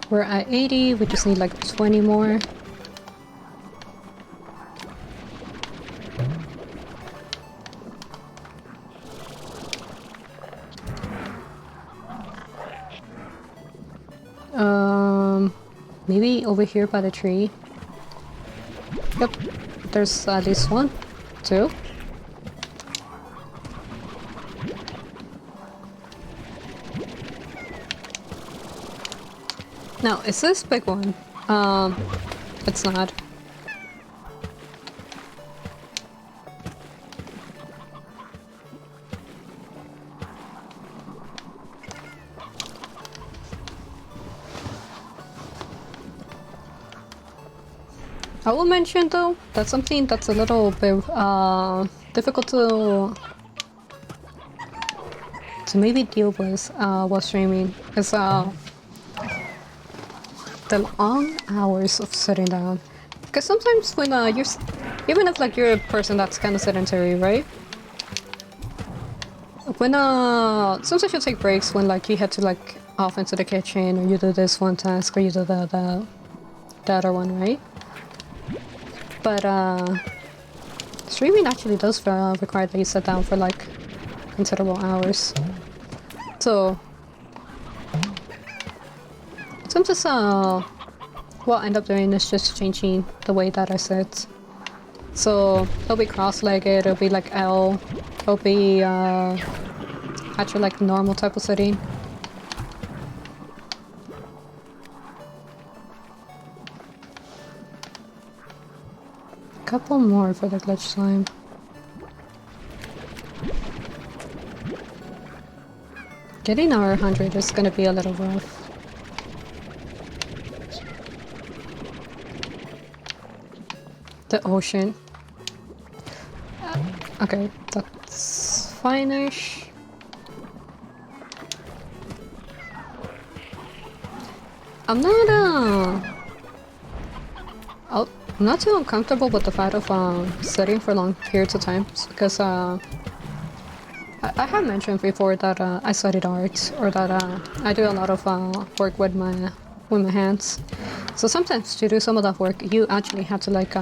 We're at 80, we just need like 20 more. Maybe over here by the tree. Yep, there's at least one, two. Now, is this big one? It's not. I will mention though, that's something that's a little bit difficult to maybe deal with while streaming is the long hours of sitting down. Because sometimes when even if like you're a person that's kind of sedentary, right? When sometimes you take breaks when like you head to like off into the kitchen, or you do this one task, or you do the other one, right? But streaming actually does require that you sit down for like considerable hours. So sometimes what I end up doing is just changing the way that I sit. So it'll be cross-legged, it'll be like L, it'll be actually like normal type of sitting. Couple more for the glitch slime. Getting our 100 is gonna be a little rough. The ocean. Okay, that's fine-ish. I'm not too uncomfortable with the fact of sitting for long periods of time, because I have mentioned before that I studied art, or that I do a lot of work with my hands. So sometimes to do some of that work, you actually have to like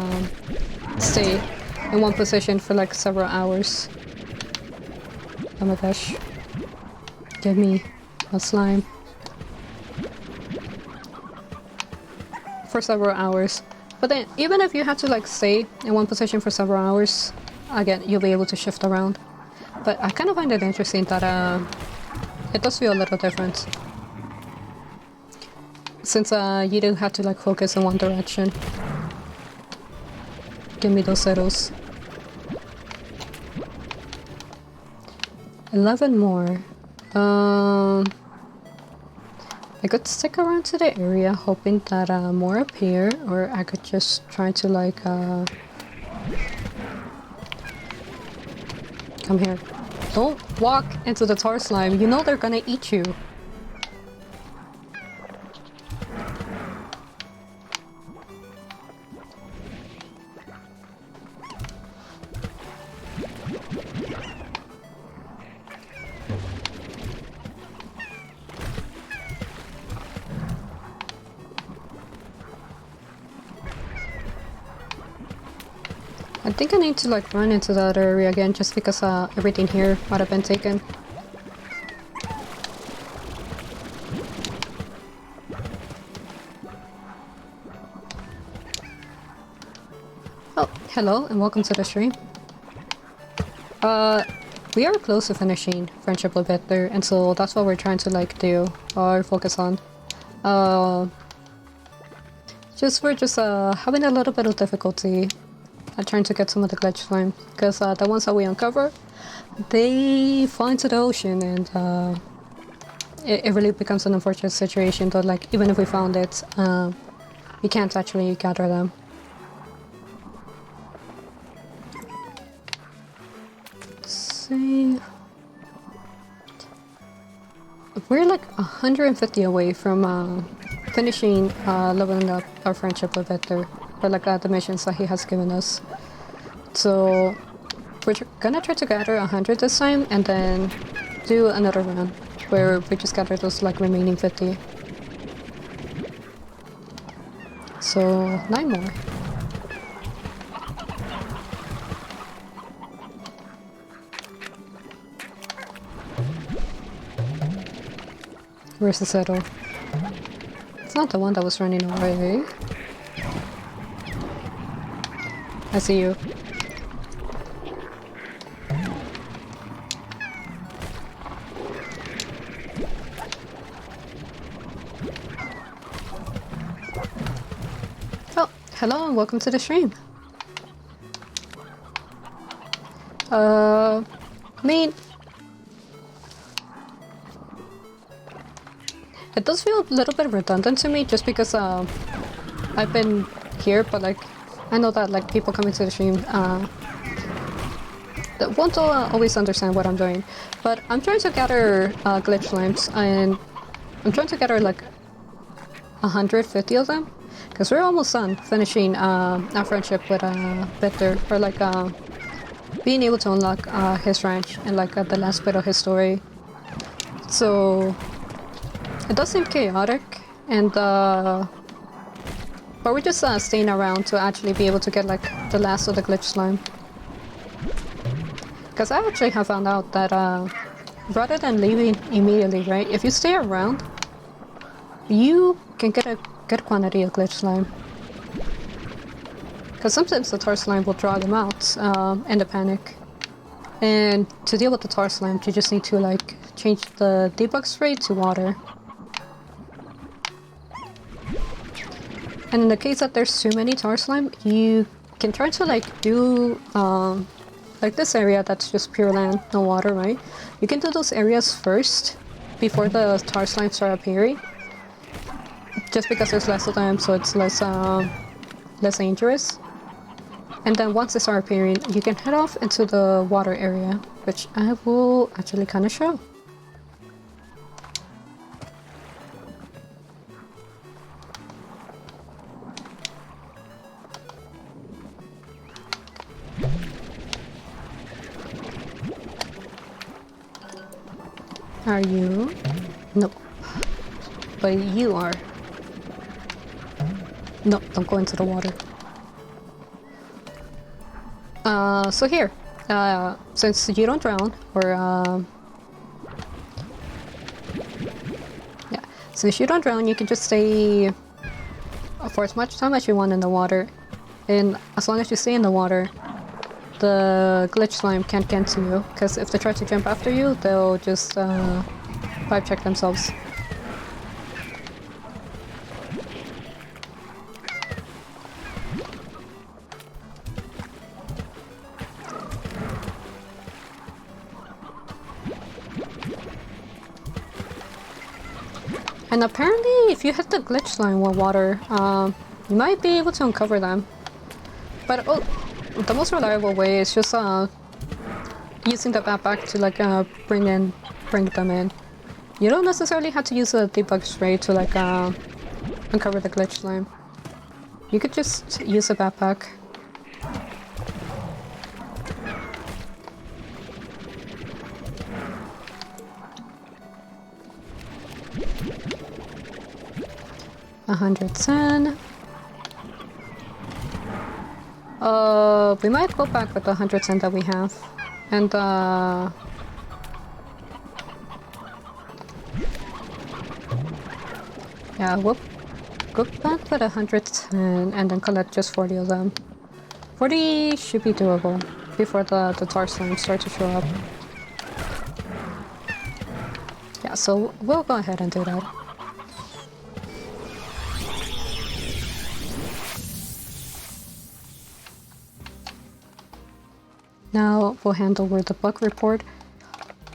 stay in one position for like several hours. Oh my gosh! Give me a slime for several hours. But then, even if you have to like stay in one position for several hours, again, you'll be able to shift around. But I kind of find it interesting that it does feel a little different, since you do have to like focus in one direction. Give me those settles. 11 more. I could stick around to the area hoping that more appear, or I could just try to like come here. Don't walk into the tar slime, you know they're gonna eat you. I think I need to like run into that area again, just because everything here might have been taken. Oh, hello and welcome to the stream. We are close to finishing Friendship with Better, and so that's what we're trying to like do or focus on. We're just having a little bit of difficulty trying to get some of the glitch slime, because the ones that we uncover, they fall into the ocean, and it really becomes an unfortunate situation that like even if we found it, we can't actually gather them. Let's see. We're like 150 away from finishing leveling up our Friendship with Victor, or like the missions that he has given us. So we're gonna try to gather 100 this time, and then do another run where we just gather those like remaining 50. So 9 more. Where's the settle? It's not the one that was running away. I see you. Oh, hello and welcome to the stream. I mean, it does feel a little bit redundant to me just because I've been here, but like I know that like people coming to the stream that won't always understand what I'm doing. But I'm trying to gather glitch lamps, and I'm trying to gather like 150 of them because we're almost done finishing our friendship with Victor, or like being able to unlock his ranch and like the last bit of his story. So it does seem chaotic, and but we're just staying around to actually be able to get like the last of the glitch slime. Because I actually have found out that rather than leaving immediately, right? If you stay around, you can get a good quantity of glitch slime. Because sometimes the tar slime will draw them out in the panic. And to deal with the tar slime, you just need to like change the debug spray to water. And in the case that there's too many tar slime, you can try to like do like this area that's just pure land, no water, right? You can do those areas first before the tar slime start appearing. Just because there's less of them, so it's less dangerous. And then once they start appearing, you can head off into the water area, which I will actually kind of show. Are you? No. But you are. No, don't go into the water. So here, since you don't drown, or yeah, since you don't drown, you can just stay for as much time as you want in the water, and as long as you stay in the water, the glitch slime can't get to you, because if they try to jump after you, they'll just pipe check themselves. And apparently, if you hit the glitch slime with water, you might be able to uncover them. But the most reliable way is just using the backpack to like bring them in. You don't necessarily have to use a debug spray to like uncover the glitch slime. You could just use a backpack. $110. We might go back with the $110 that we have, and yeah, we'll go back with 110 and then collect just 40 of them. 40 should be doable before the tar slimes start to show up. Yeah, so we'll go ahead and do that. Now we'll hand over the bug report.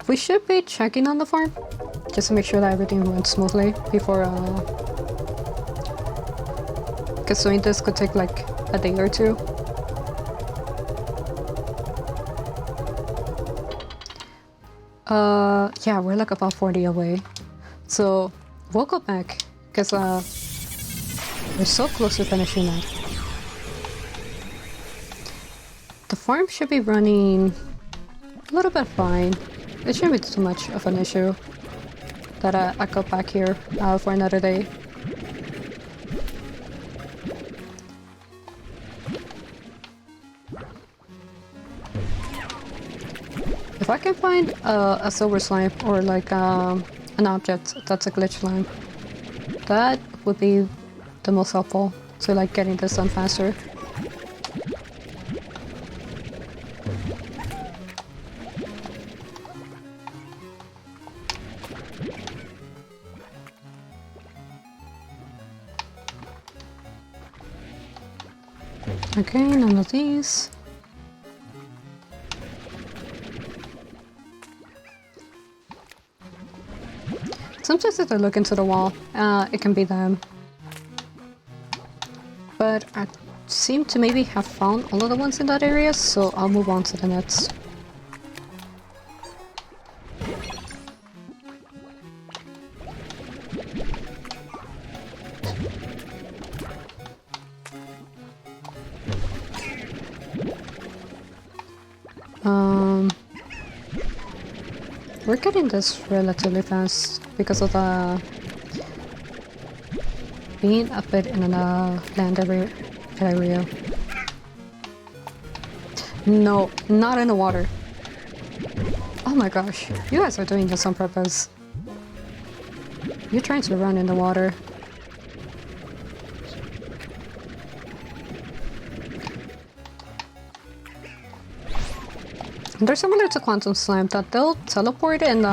We should be checking on the farm, just to make sure that everything runs smoothly before, because doing this could take like a day or two. Yeah, we're like about 40 away. So we'll go back, because we're so close to finishing that. The farm should be running a little bit fine. It shouldn't be too much of an issue that I go back here for another day. If I can find a silver slime or like an object that's a glitch slime, that would be the most helpful to like getting this done faster. Okay, none of these. Sometimes if I look into the wall, it can be them. But I seem to maybe have found all of the ones in that area, so I'll move on to the next. We're getting this relatively fast because of the being a bit in a land area. No, not in the water. Oh my gosh, you guys are doing this on purpose. You're trying to run in the water. They're similar to Quantum Slime, that they'll teleport, and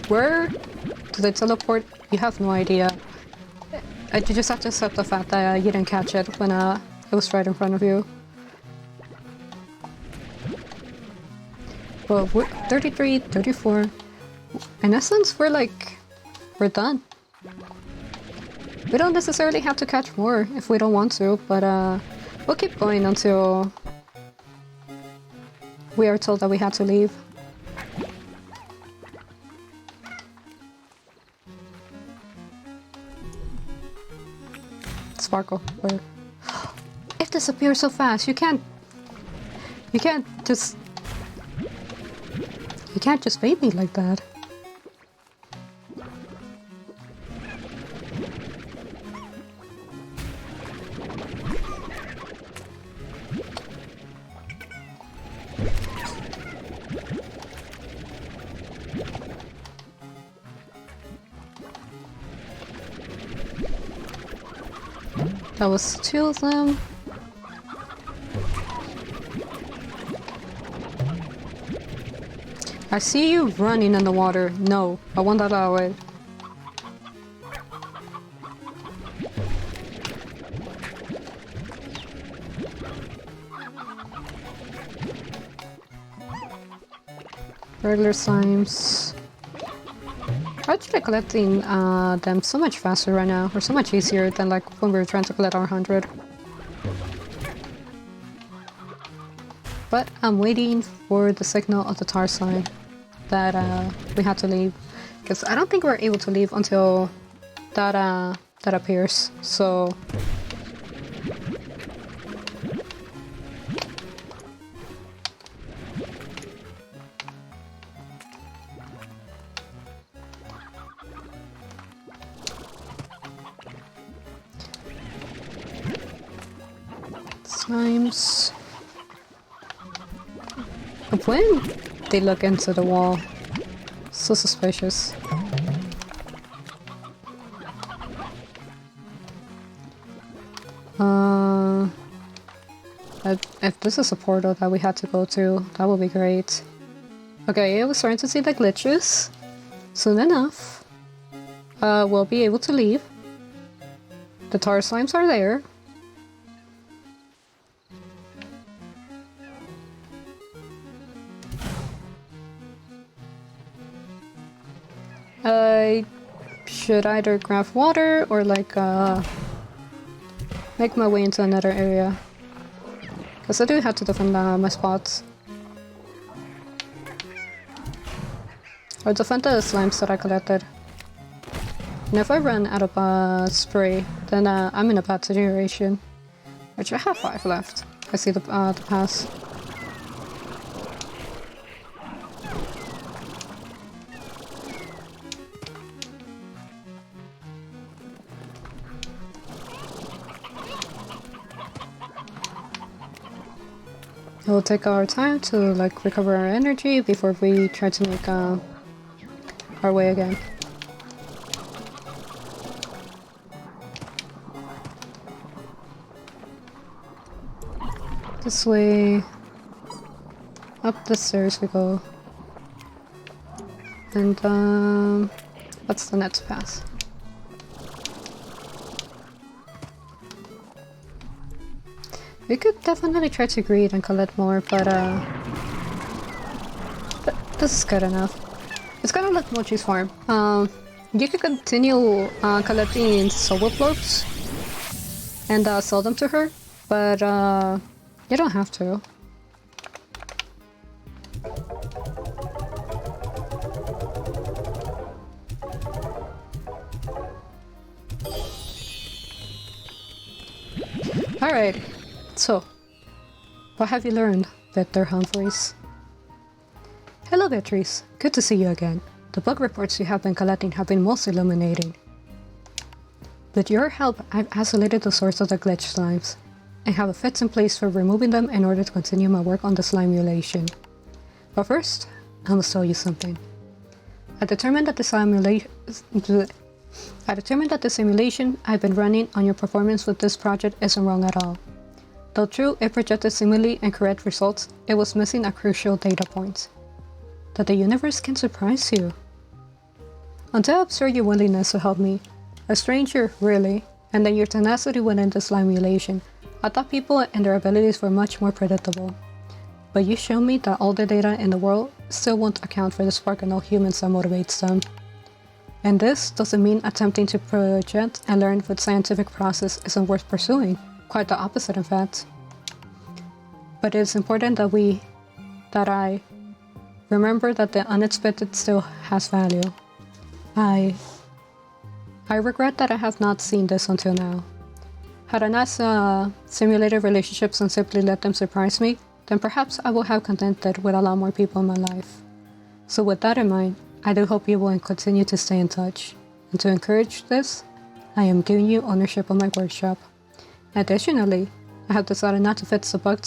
where do they teleport? You have no idea. You just have to accept the fact that you didn't catch it when it was right in front of you. Well, we're 33, 34. In essence, we're done. We don't necessarily have to catch more if we don't want to, but we'll keep going until we are told that we had to leave. Sparkle, where? It disappears so fast. You can't just bait me like that. That was 2 of them. I see you running in the water. No, I want that out of the way. Regular slimes. I'm actually collecting them so much faster right now, or so much easier than like when we were trying to collect our 100. But I'm waiting for the signal of the tar slime that we had to leave, because I don't think we're able to leave until that appears. So slimes. When they look into the wall, so suspicious. If this is a portal that we had to go to, that would be great. Okay, we're starting to see the glitches. Soon enough, we'll be able to leave. The tar slimes are there. I should either grab water or like make my way into another area, because I do have to defend my spots. Or defend the slimes that I collected. And if I run out of spray, then I'm in a bad situation. Which I have 5 left. I see the pass. We'll take our time to like recover our energy before we try to make our way again. This way, up the stairs we go. And what's the next path? we could definitely try to greed and collect more, but this is good enough. It's kind of like Mochi's farm. You could continue collecting soul globes and sell them to her, but you don't have to. Alright, so, what have you learned, Victor Humphreys? Hello Beatrice, good to see you again. The bug reports you have been collecting have been most illuminating. With your help, I've isolated the source of the glitch slimes, and have a fix in place for removing them in order to continue my work on the slime emulation. But first, I must tell you something. I determined that the simulation I've been running on your performance with this project isn't wrong at all. Though true, it projected seemingly incorrect results, it was missing a crucial data point. That the universe can surprise you. Until I observed your willingness to help me, a stranger, really, and then your tenacity within the slime emulation, I thought people and their abilities were much more predictable. But you showed me that all the data in the world still won't account for the spark in all humans that motivates them. And this doesn't mean attempting to project and learn with scientific process isn't worth pursuing. Quite the opposite, in fact. But it is important that I remember that the unexpected still has value. I regret that I have not seen this until now. Had I not simulated relationships and simply let them surprise me, then perhaps I will have contented with a lot more people in my life. So with that in mind, I do hope you will continue to stay in touch. And to encourage this, I am giving you ownership of my workshop. Additionally, I have decided not to fix the bug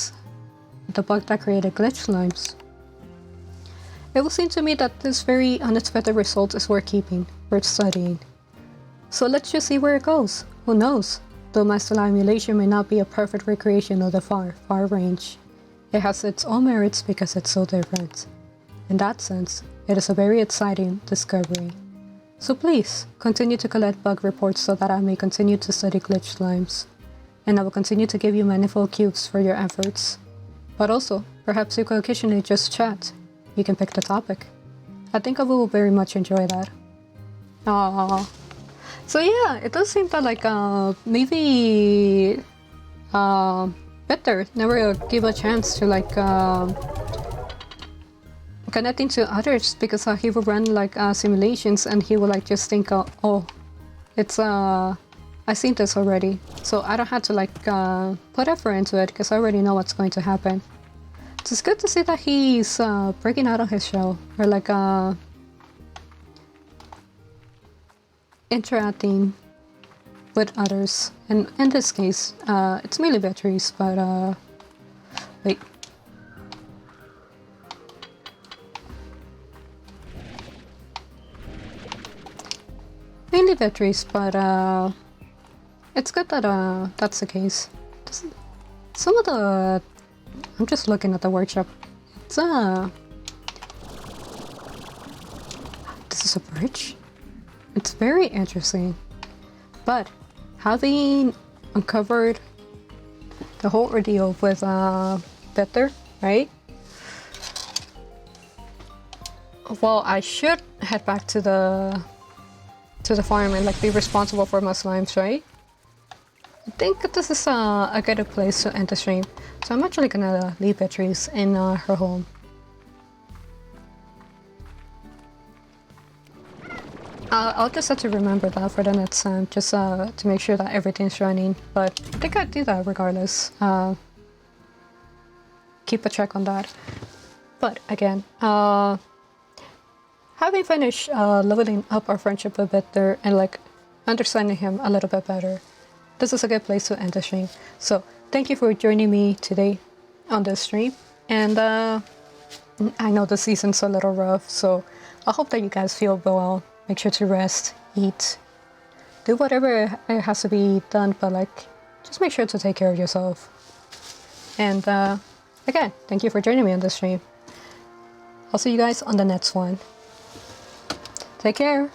that created glitch slimes. It will seem to me that this very unexpected result is worth keeping, worth studying. So let's just see where it goes. Who knows? Though my slime emulation may not be a perfect recreation of the far, far range, it has its own merits because it's so different. In that sense, it is a very exciting discovery. So please, continue to collect bug reports so that I may continue to study glitch slimes. And I will continue to give you manifold cubes for your efforts. But also, perhaps you could occasionally just chat. You can pick the topic. I think I will very much enjoy that. Aww. So yeah, it does seem that like maybe Peter never give a chance to like connecting to others because he would run like simulations and he would like just think oh, it's I've seen this already, so I don't have to like put effort into it because I already know what's going to happen. So it's good to see that he's breaking out of his shell, or like interacting with others. And in this case, it's mainly Beatrice, but wait. Mainly Beatrice, but it's good that that's the case. Some of the... I'm just looking at the workshop. It's this is a bridge? It's very interesting. But having uncovered the whole ordeal with Peter, right? Well, I should head back to the farm and like be responsible for my slimes, right? I think this is a good place to end the stream. So I'm actually gonna leave Beatrice in her home. I'll just have to remember that for the next time, just to make sure that everything's running. But I think I'd do that regardless. Keep a check on that. But again, having finished leveling up our friendship a bit there and like understanding him a little bit better, this is a good place to end the stream. So thank you for joining me today on this stream. And I know the season's a little rough, so I hope that you guys feel well. Make sure to rest, eat, do whatever it has to be done, but like just make sure to take care of yourself. And again, thank you for joining me on this stream. I'll see you guys on the next one. Take care.